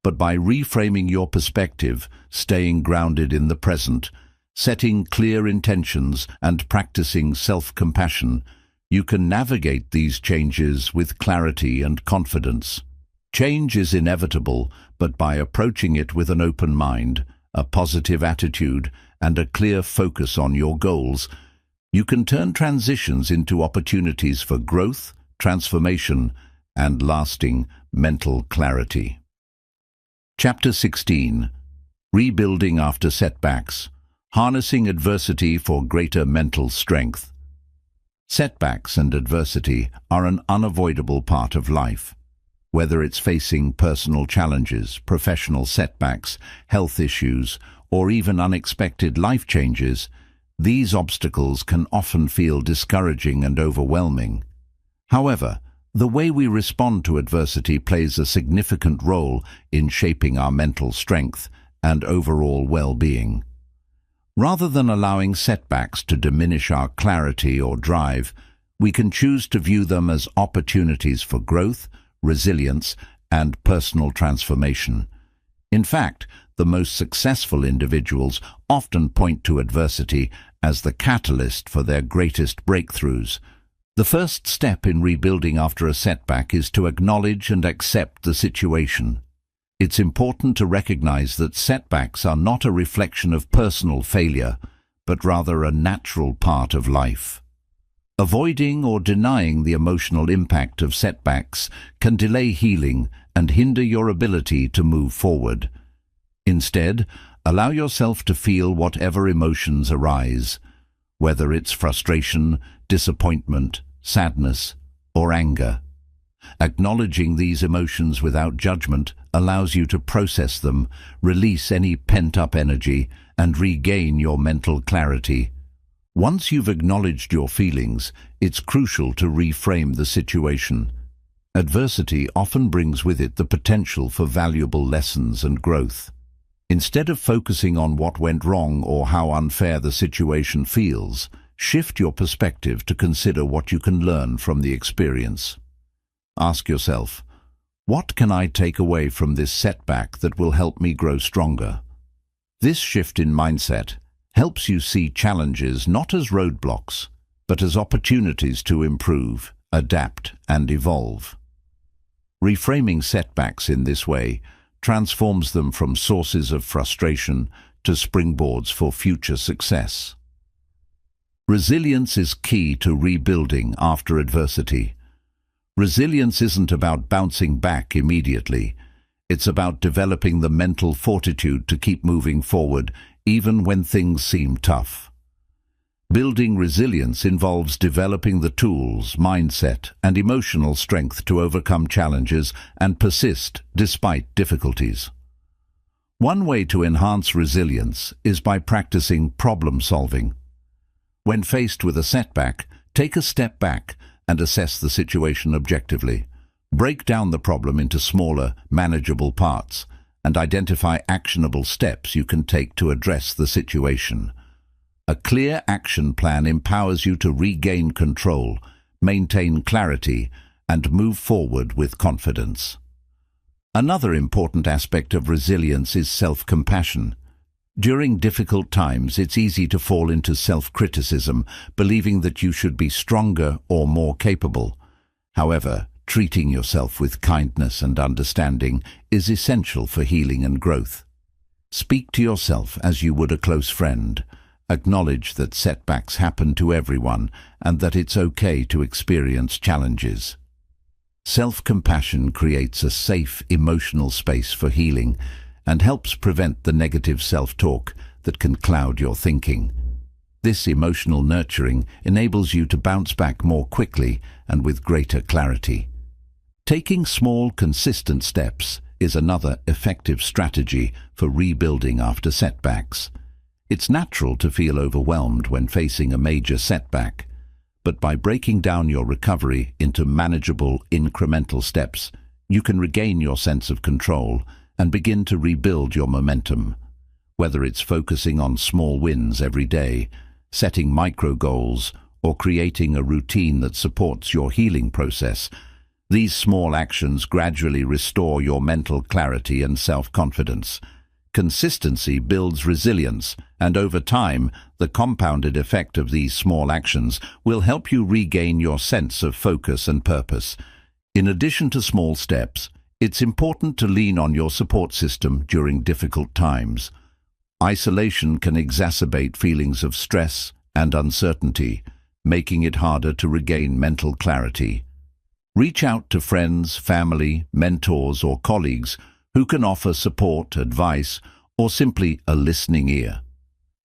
but by reframing your perspective, staying grounded in the present, setting clear intentions, and practicing self-compassion, you can navigate these changes with clarity and confidence. Change is inevitable, but by approaching it with an open mind, a positive attitude, and a clear focus on your goals, you can turn transitions into opportunities for growth, transformation, and lasting mental clarity. Chapter 16. Rebuilding after setbacks. Harnessing adversity for greater mental strength. Setbacks and adversity are an unavoidable part of life. Whether it's facing personal challenges, professional setbacks, health issues, or even unexpected life changes, these obstacles can often feel discouraging and overwhelming. However, the way we respond to adversity plays a significant role in shaping our mental strength and overall well-being. Rather than allowing setbacks to diminish our clarity or drive, we can choose to view them as opportunities for growth, resilience, and personal transformation. In fact, the most successful individuals often point to adversity as the catalyst for their greatest breakthroughs. The first step in rebuilding after a setback is to acknowledge and accept the situation. It's important to recognize that setbacks are not a reflection of personal failure, but rather a natural part of life. Avoiding or denying the emotional impact of setbacks can delay healing and hinder your ability to move forward. Instead, allow yourself to feel whatever emotions arise, whether it's frustration, disappointment, sadness, or anger. Acknowledging these emotions without judgment allows you to process them, release any pent-up energy, and regain your mental clarity. Once you've acknowledged your feelings, it's crucial to reframe the situation. Adversity often brings with it the potential for valuable lessons and growth. Instead of focusing on what went wrong or how unfair the situation feels, shift your perspective to consider what you can learn from the experience. Ask yourself, what can I take away from this setback that will help me grow stronger? This shift in mindset helps you see challenges not as roadblocks, but as opportunities to improve, adapt, and evolve. Reframing setbacks in this way transforms them from sources of frustration to springboards for future success. Resilience is key to rebuilding after adversity. Resilience isn't about bouncing back immediately. It's about developing the mental fortitude to keep moving forward even when things seem tough. Building resilience involves developing the tools, mindset, and emotional strength to overcome challenges and persist despite difficulties. One way to enhance resilience is by practicing problem solving. When faced with a setback, take a step back and assess the situation objectively. Break down the problem into smaller, manageable parts and identify actionable steps you can take to address the situation. A clear action plan empowers you to regain control, maintain clarity, and move forward with confidence. Another important aspect of resilience is self-compassion. During difficult times, it's easy to fall into self-criticism, believing that you should be stronger or more capable. However, treating yourself with kindness and understanding is essential for healing and growth. Speak to yourself as you would a close friend. Acknowledge that setbacks happen to everyone and that it's okay to experience challenges. Self-compassion creates a safe emotional space for healing and helps prevent the negative self-talk that can cloud your thinking. This emotional nurturing enables you to bounce back more quickly and with greater clarity. Taking small, consistent steps is another effective strategy for rebuilding after setbacks. It's natural to feel overwhelmed when facing a major setback, but by breaking down your recovery into manageable, incremental steps, you can regain your sense of control and begin to rebuild your momentum. Whether it's focusing on small wins every day, setting micro goals, or creating a routine that supports your healing process, these small actions gradually restore your mental clarity and self-confidence. Consistency builds resilience, and over time, the compounded effect of these small actions will help you regain your sense of focus and purpose. In addition to small steps, it's important to lean on your support system during difficult times. Isolation can exacerbate feelings of stress and uncertainty, making it harder to regain mental clarity. Reach out to friends, family, mentors, or colleagues who can offer support, advice, or simply a listening ear.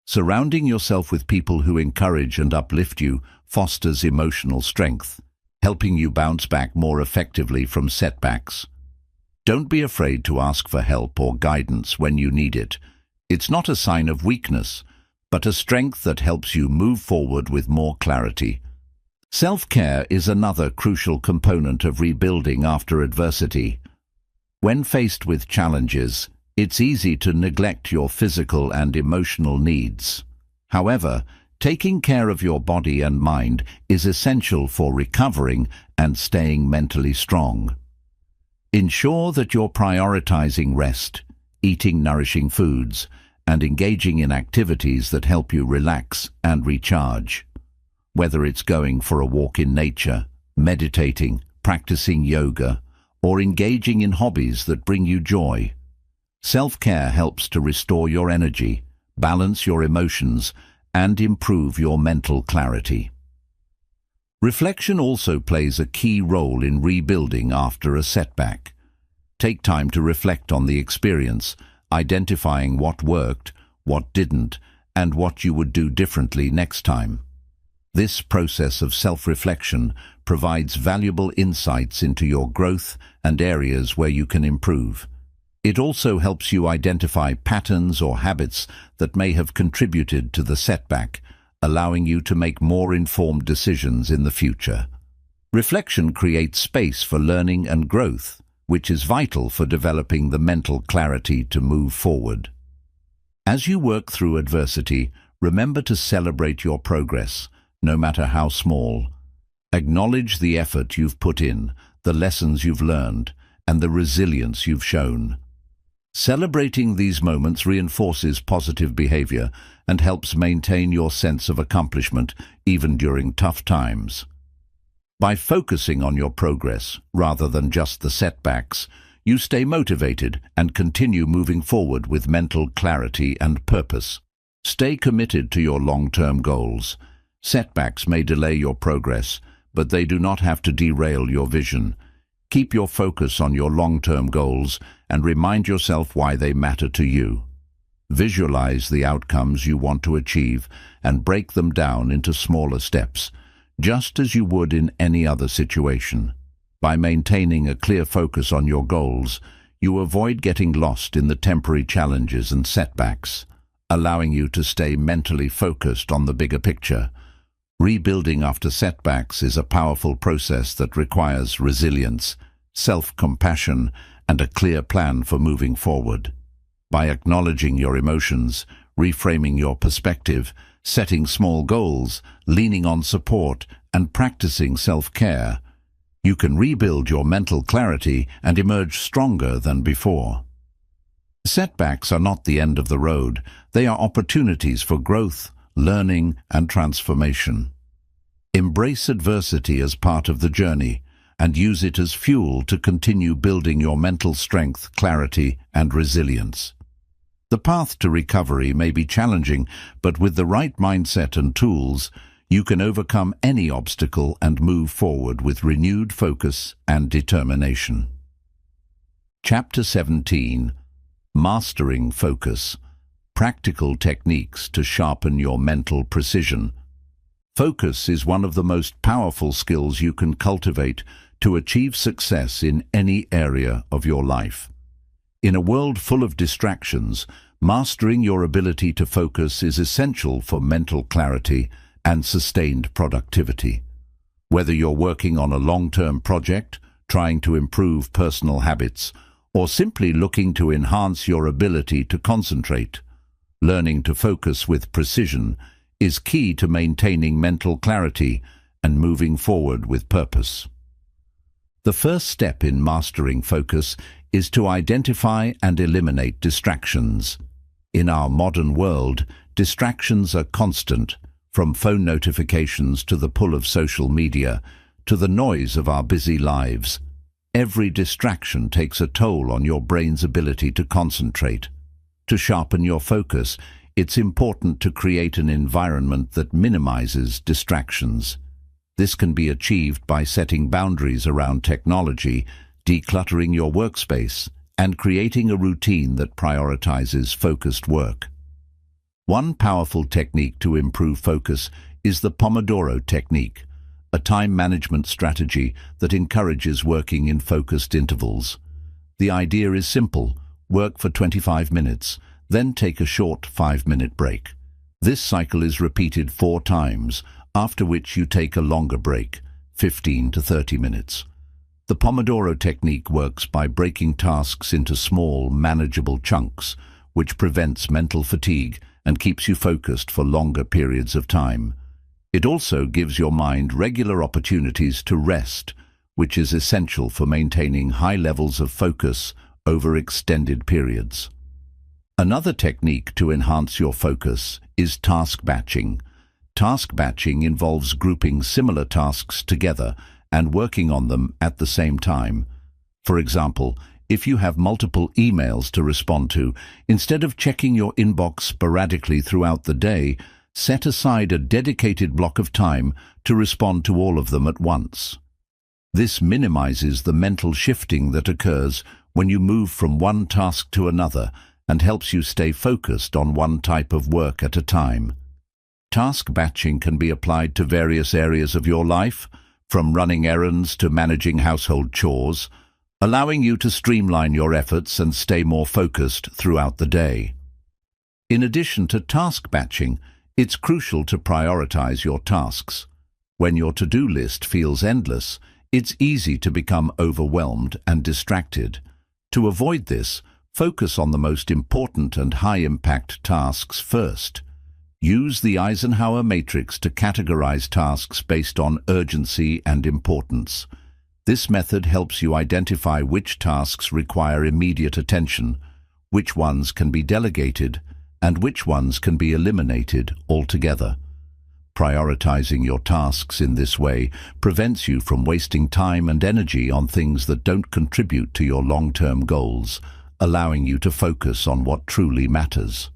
Surrounding yourself with people who encourage and uplift you fosters emotional strength, helping you bounce back more effectively from setbacks. Don't be afraid to ask for help or guidance when you need it. It's not a sign of weakness, but a strength that helps you move forward with more clarity. Self-care is another crucial component of rebuilding after adversity. When faced with challenges, it's easy to neglect your physical and emotional needs. However, taking care of your body and mind is essential for recovering and staying mentally strong. Ensure that you're prioritizing rest, eating nourishing foods, and engaging in activities that help you relax and recharge. Whether it's going for a walk in nature, meditating, practicing yoga, or engaging in hobbies that bring you joy, self-care helps to restore your energy, balance your emotions, and improve your mental clarity. Reflection also plays a key role in rebuilding after a setback. Take time to reflect on the experience, identifying what worked, what didn't, and what you would do differently next time. This process of self-reflection provides valuable insights into your growth and areas where you can improve. It also helps you identify patterns or habits that may have contributed to the setback, allowing you to make more informed decisions in the future. Reflection creates space for learning and growth, which is vital for developing the mental clarity to move forward. As you work through adversity, remember to celebrate your progress, no matter how small. Acknowledge the effort you've put in, the lessons you've learned, and the resilience you've shown. Celebrating these moments reinforces positive behavior and helps maintain your sense of accomplishment even during tough times. By focusing on your progress rather than just the setbacks, you stay motivated and continue moving forward with mental clarity and purpose. Stay committed to your long-term goals. Setbacks may delay your progress, but they do not have to derail your vision. Keep your focus on your long-term goals and remind yourself why they matter to you. Visualize the outcomes you want to achieve and break them down into smaller steps, just as you would in any other situation. By maintaining a clear focus on your goals, you avoid getting lost in the temporary challenges and setbacks, allowing you to stay mentally focused on the bigger picture. Rebuilding after setbacks is a powerful process that requires resilience, self-compassion, and a clear plan for moving forward. By acknowledging your emotions, reframing your perspective, setting small goals, leaning on support, and practicing self-care, you can rebuild your mental clarity and emerge stronger than before. Setbacks are not the end of the road. They are opportunities for growth, learning, and transformation. Embrace adversity as part of the journey and use it as fuel to continue building your mental strength, clarity, and resilience. The path to recovery may be challenging, but with the right mindset and tools, you can overcome any obstacle and move forward with renewed focus and determination. Chapter 17. Mastering Focus. Practical techniques to sharpen your mental precision. Focus is one of the most powerful skills you can cultivate to achieve success in any area of your life. In a world full of distractions, mastering your ability to focus is essential for mental clarity and sustained productivity. Whether you're working on a long-term project, trying to improve personal habits, or simply looking to enhance your ability to concentrate, learning to focus with precision is key to maintaining mental clarity and moving forward with purpose. The first step in mastering focus is to identify and eliminate distractions. In our modern world, distractions are constant, from phone notifications to the pull of social media, to the noise of our busy lives. Every distraction takes a toll on your brain's ability to concentrate. To sharpen your focus, it's important to create an environment that minimizes distractions. This can be achieved by setting boundaries around technology, decluttering your workspace, and creating a routine that prioritizes focused work. One powerful technique to improve focus is the Pomodoro technique, a time management strategy that encourages working in focused intervals. The idea is simple: work for 25 minutes, then take a short 5-minute break. This cycle is repeated 4 times, after which you take a longer break, 15 to 30 minutes. The Pomodoro technique works by breaking tasks into small, manageable chunks, which prevents mental fatigue and keeps you focused for longer periods of time. It also gives your mind regular opportunities to rest, which is essential for maintaining high levels of focus over extended periods. Another technique to enhance your focus is task batching. Task batching involves grouping similar tasks together and working on them at the same time. For example, if you have multiple emails to respond to, instead of checking your inbox sporadically throughout the day, set aside a dedicated block of time to respond to all of them at once. This minimizes the mental shifting that occurs when you move from one task to another and helps you stay focused on one type of work at a time. Task batching can be applied to various areas of your life, from running errands to managing household chores, allowing you to streamline your efforts and stay more focused throughout the day. In addition to task batching, it's crucial to prioritize your tasks. When your to-do list feels endless, it's easy to become overwhelmed and distracted. To avoid this, focus on the most important and high-impact tasks first. Use the Eisenhower matrix to categorize tasks based on urgency and importance. This method helps you identify which tasks require immediate attention, which ones can be delegated, and which ones can be eliminated altogether. Prioritizing your tasks in this way prevents you from wasting time and energy on things that don't contribute to your long-term goals, allowing you to focus on what truly matters.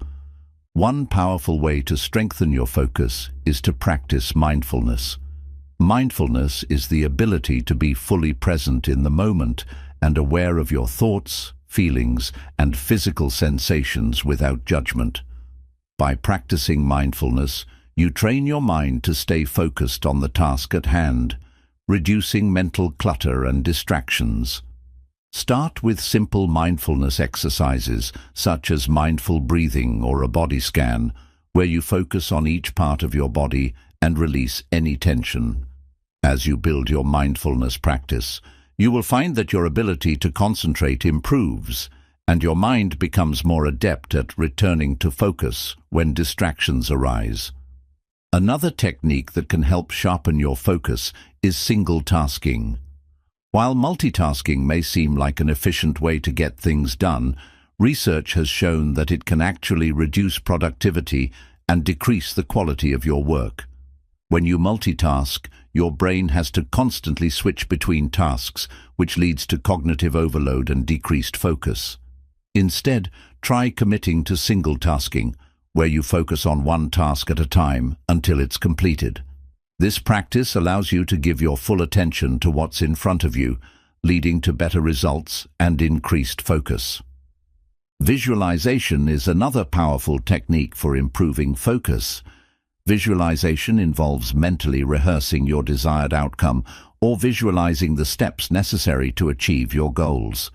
One powerful way to strengthen your focus is to practice mindfulness. Mindfulness is the ability to be fully present in the moment and aware of your thoughts, feelings, and physical sensations without judgment. By practicing mindfulness, you train your mind to stay focused on the task at hand, reducing mental clutter and distractions. Start with simple mindfulness exercises, such as mindful breathing or a body scan, where you focus on each part of your body and release any tension. As you build your mindfulness practice, you will find that your ability to concentrate improves, and your mind becomes more adept at returning to focus when distractions arise. Another technique that can help sharpen your focus is single tasking. While multitasking may seem like an efficient way to get things done, research has shown that it can actually reduce productivity and decrease the quality of your work. When you multitask, your brain has to constantly switch between tasks, which leads to cognitive overload and decreased focus. Instead, try committing to single tasking, where you focus on one task at a time until it's completed. This practice allows you to give your full attention to what's in front of you, leading to better results and increased focus. Visualization is another powerful technique for improving focus. Visualization involves mentally rehearsing your desired outcome or visualizing the steps necessary to achieve your goals.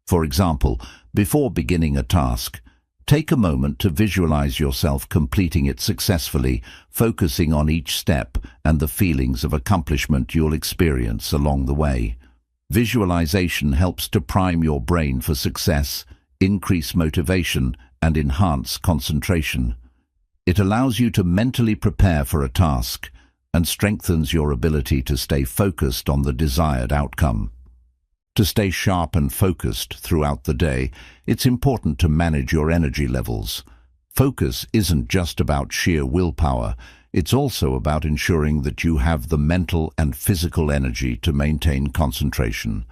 For example, before beginning a task, take a moment to visualize yourself completing it successfully, focusing on each step and the feelings of accomplishment you'll experience along the way. Visualization helps to prime your brain for success, increase motivation, and enhance concentration. It allows you to mentally prepare for a task and strengthens your ability to stay focused on the desired outcome. To stay sharp and focused throughout the day, it's important to manage your energy levels. Focus isn't just about sheer willpower, it's also about ensuring that you have the mental and physical energy to maintain concentration.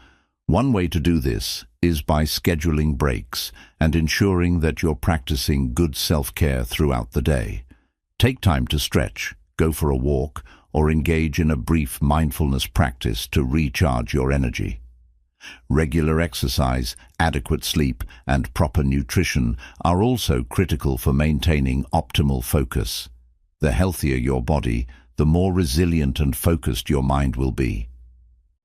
One way to do this is by scheduling breaks and ensuring that you're practicing good self-care throughout the day. Take time to stretch, go for a walk, or engage in a brief mindfulness practice to recharge your energy. Regular exercise, adequate sleep, and proper nutrition are also critical for maintaining optimal focus. The healthier your body, the more resilient and focused your mind will be.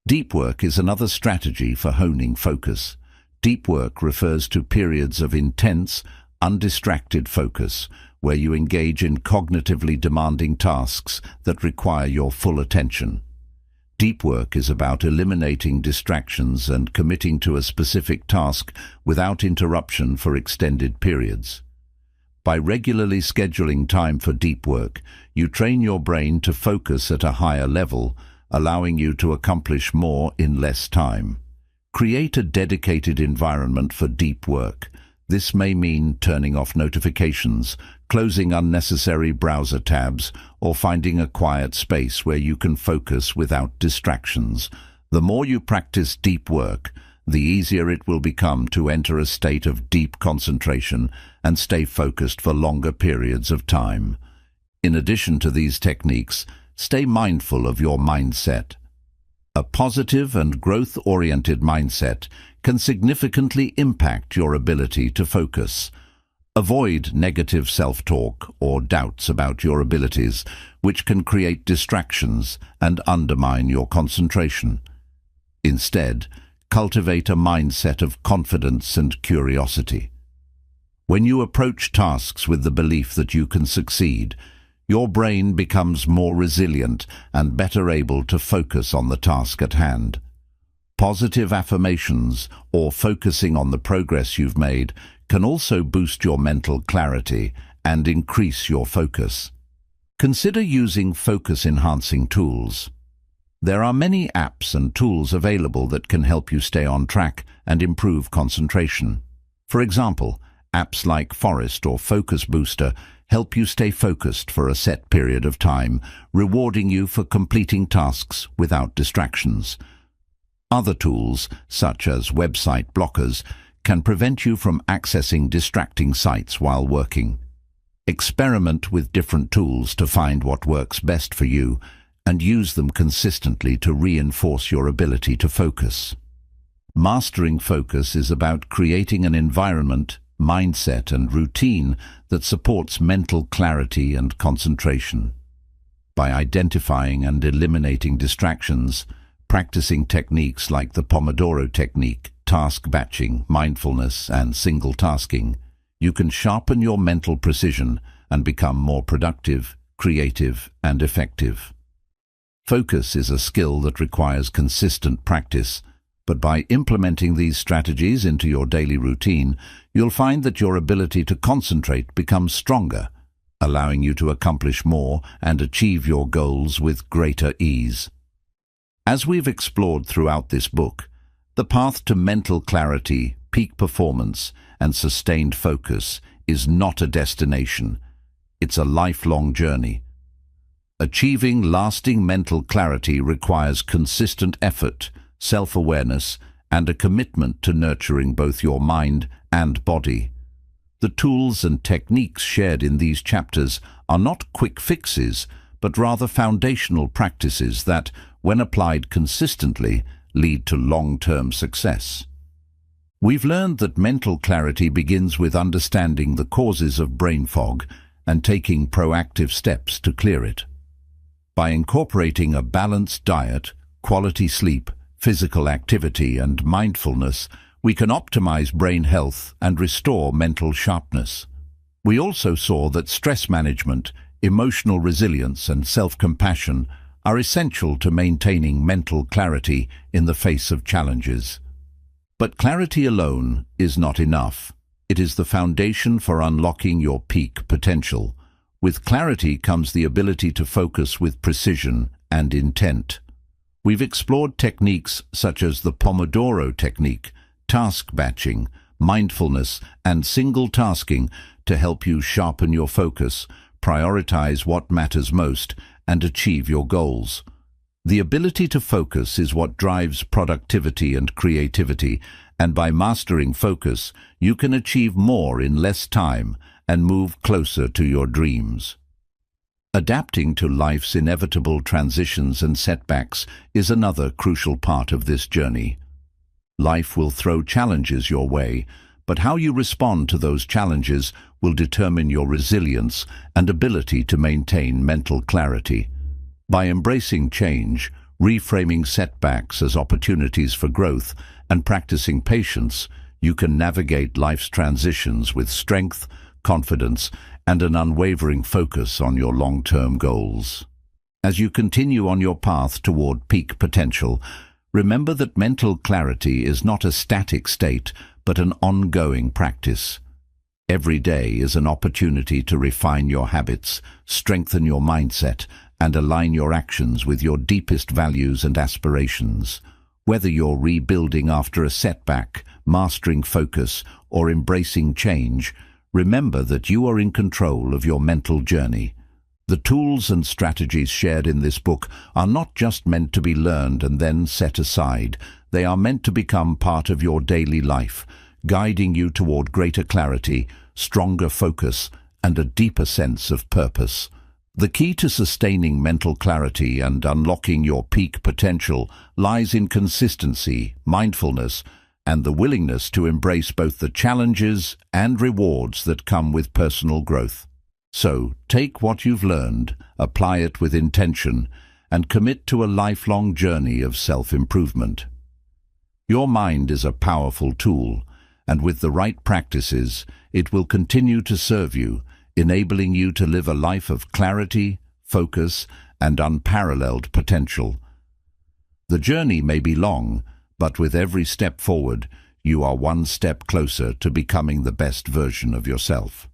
Deep work is another strategy for honing focus. Deep work refers to periods of intense, undistracted focus, where you engage in cognitively demanding tasks that require your full attention. Deep work is about eliminating distractions and committing to a specific task without interruption for extended periods. By regularly scheduling time for deep work, you train your brain to focus at a higher level, allowing you to accomplish more in less time. Create a dedicated environment for deep work. This may mean turning off notifications, closing unnecessary browser tabs, or finding a quiet space where you can focus without distractions. The more you practice deep work, the easier it will become to enter a state of deep concentration and stay focused for longer periods of time. In addition to these techniques, stay mindful of your mindset. A positive and growth-oriented mindset can significantly impact your ability to focus. Avoid negative self-talk or doubts about your abilities, which can create distractions and undermine your concentration. Instead, cultivate a mindset of confidence and curiosity. When you approach tasks with the belief that you can succeed, your brain becomes more resilient and better able to focus on the task at hand. Positive affirmations or focusing on the progress you've made can also boost your mental clarity and increase your focus. Consider using focus-enhancing tools. There are many apps and tools available that can help you stay on track and improve concentration. For example, apps like Forest or Focus Booster help you stay focused for a set period of time, rewarding you for completing tasks without distractions. Other tools, such as website blockers, can prevent you from accessing distracting sites while working. Experiment with different tools to find what works best for you and use them consistently to reinforce your ability to focus. Mastering focus is about creating an environment, mindset, and routine that supports mental clarity and concentration. By identifying and eliminating distractions, practicing techniques like the Pomodoro technique, task batching, mindfulness, and single tasking, you can sharpen your mental precision and become more productive, creative, and effective. Focus is a skill that requires consistent practice, but by implementing these strategies into your daily routine, you'll find that your ability to concentrate becomes stronger, allowing you to accomplish more and achieve your goals with greater ease. As we've explored throughout this book, the path to mental clarity, peak performance, and sustained focus is not a destination. It's a lifelong journey. Achieving lasting mental clarity requires consistent effort, self-awareness, and a commitment to nurturing both your mind and body. The tools and techniques shared in these chapters are not quick fixes, but rather foundational practices that, when applied consistently, lead to long-term success. We've learned that mental clarity begins with understanding the causes of brain fog and taking proactive steps to clear it. By incorporating a balanced diet, quality sleep, physical activity, and mindfulness, We can optimize brain health and restore mental sharpness. We also saw that stress management, emotional resilience, and self-compassion are essential to maintaining mental clarity in the face of challenges. But clarity alone is not enough. It is the foundation for unlocking your peak potential. With clarity comes the ability to focus with precision and intent. We've explored techniques such as the Pomodoro technique, task batching, mindfulness, and single tasking to help you sharpen your focus, prioritize what matters most, and achieve your goals. The ability to focus is what drives productivity and creativity, and by mastering focus, you can achieve more in less time and move closer to your dreams. Adapting to life's inevitable transitions and setbacks is another crucial part of this journey. Life will throw challenges your way, but how you respond to those challenges will determine your resilience and ability to maintain mental clarity. By embracing change, reframing setbacks as opportunities for growth, and practicing patience, you can navigate life's transitions with strength, confidence, and an unwavering focus on your long-term goals. As you continue on your path toward peak potential, remember that mental clarity is not a static state, but an ongoing practice. Every day is an opportunity to refine your habits, strengthen your mindset, and align your actions with your deepest values and aspirations. Whether you're rebuilding after a setback, mastering focus, or embracing change, remember that you are in control of your mental journey. The tools and strategies shared in this book are not just meant to be learned and then set aside. They are meant to become part of your daily life, guiding you toward greater clarity, stronger focus, and a deeper sense of purpose. The key to sustaining mental clarity and unlocking your peak potential lies in consistency, mindfulness, and the willingness to embrace both the challenges and rewards that come with personal growth. So, take what you've learned, apply it with intention, and commit to a lifelong journey of self-improvement. Your mind is a powerful tool, and with the right practices, it will continue to serve you, enabling you to live a life of clarity, focus, and unparalleled potential. The journey may be long, but with every step forward, you are one step closer to becoming the best version of yourself.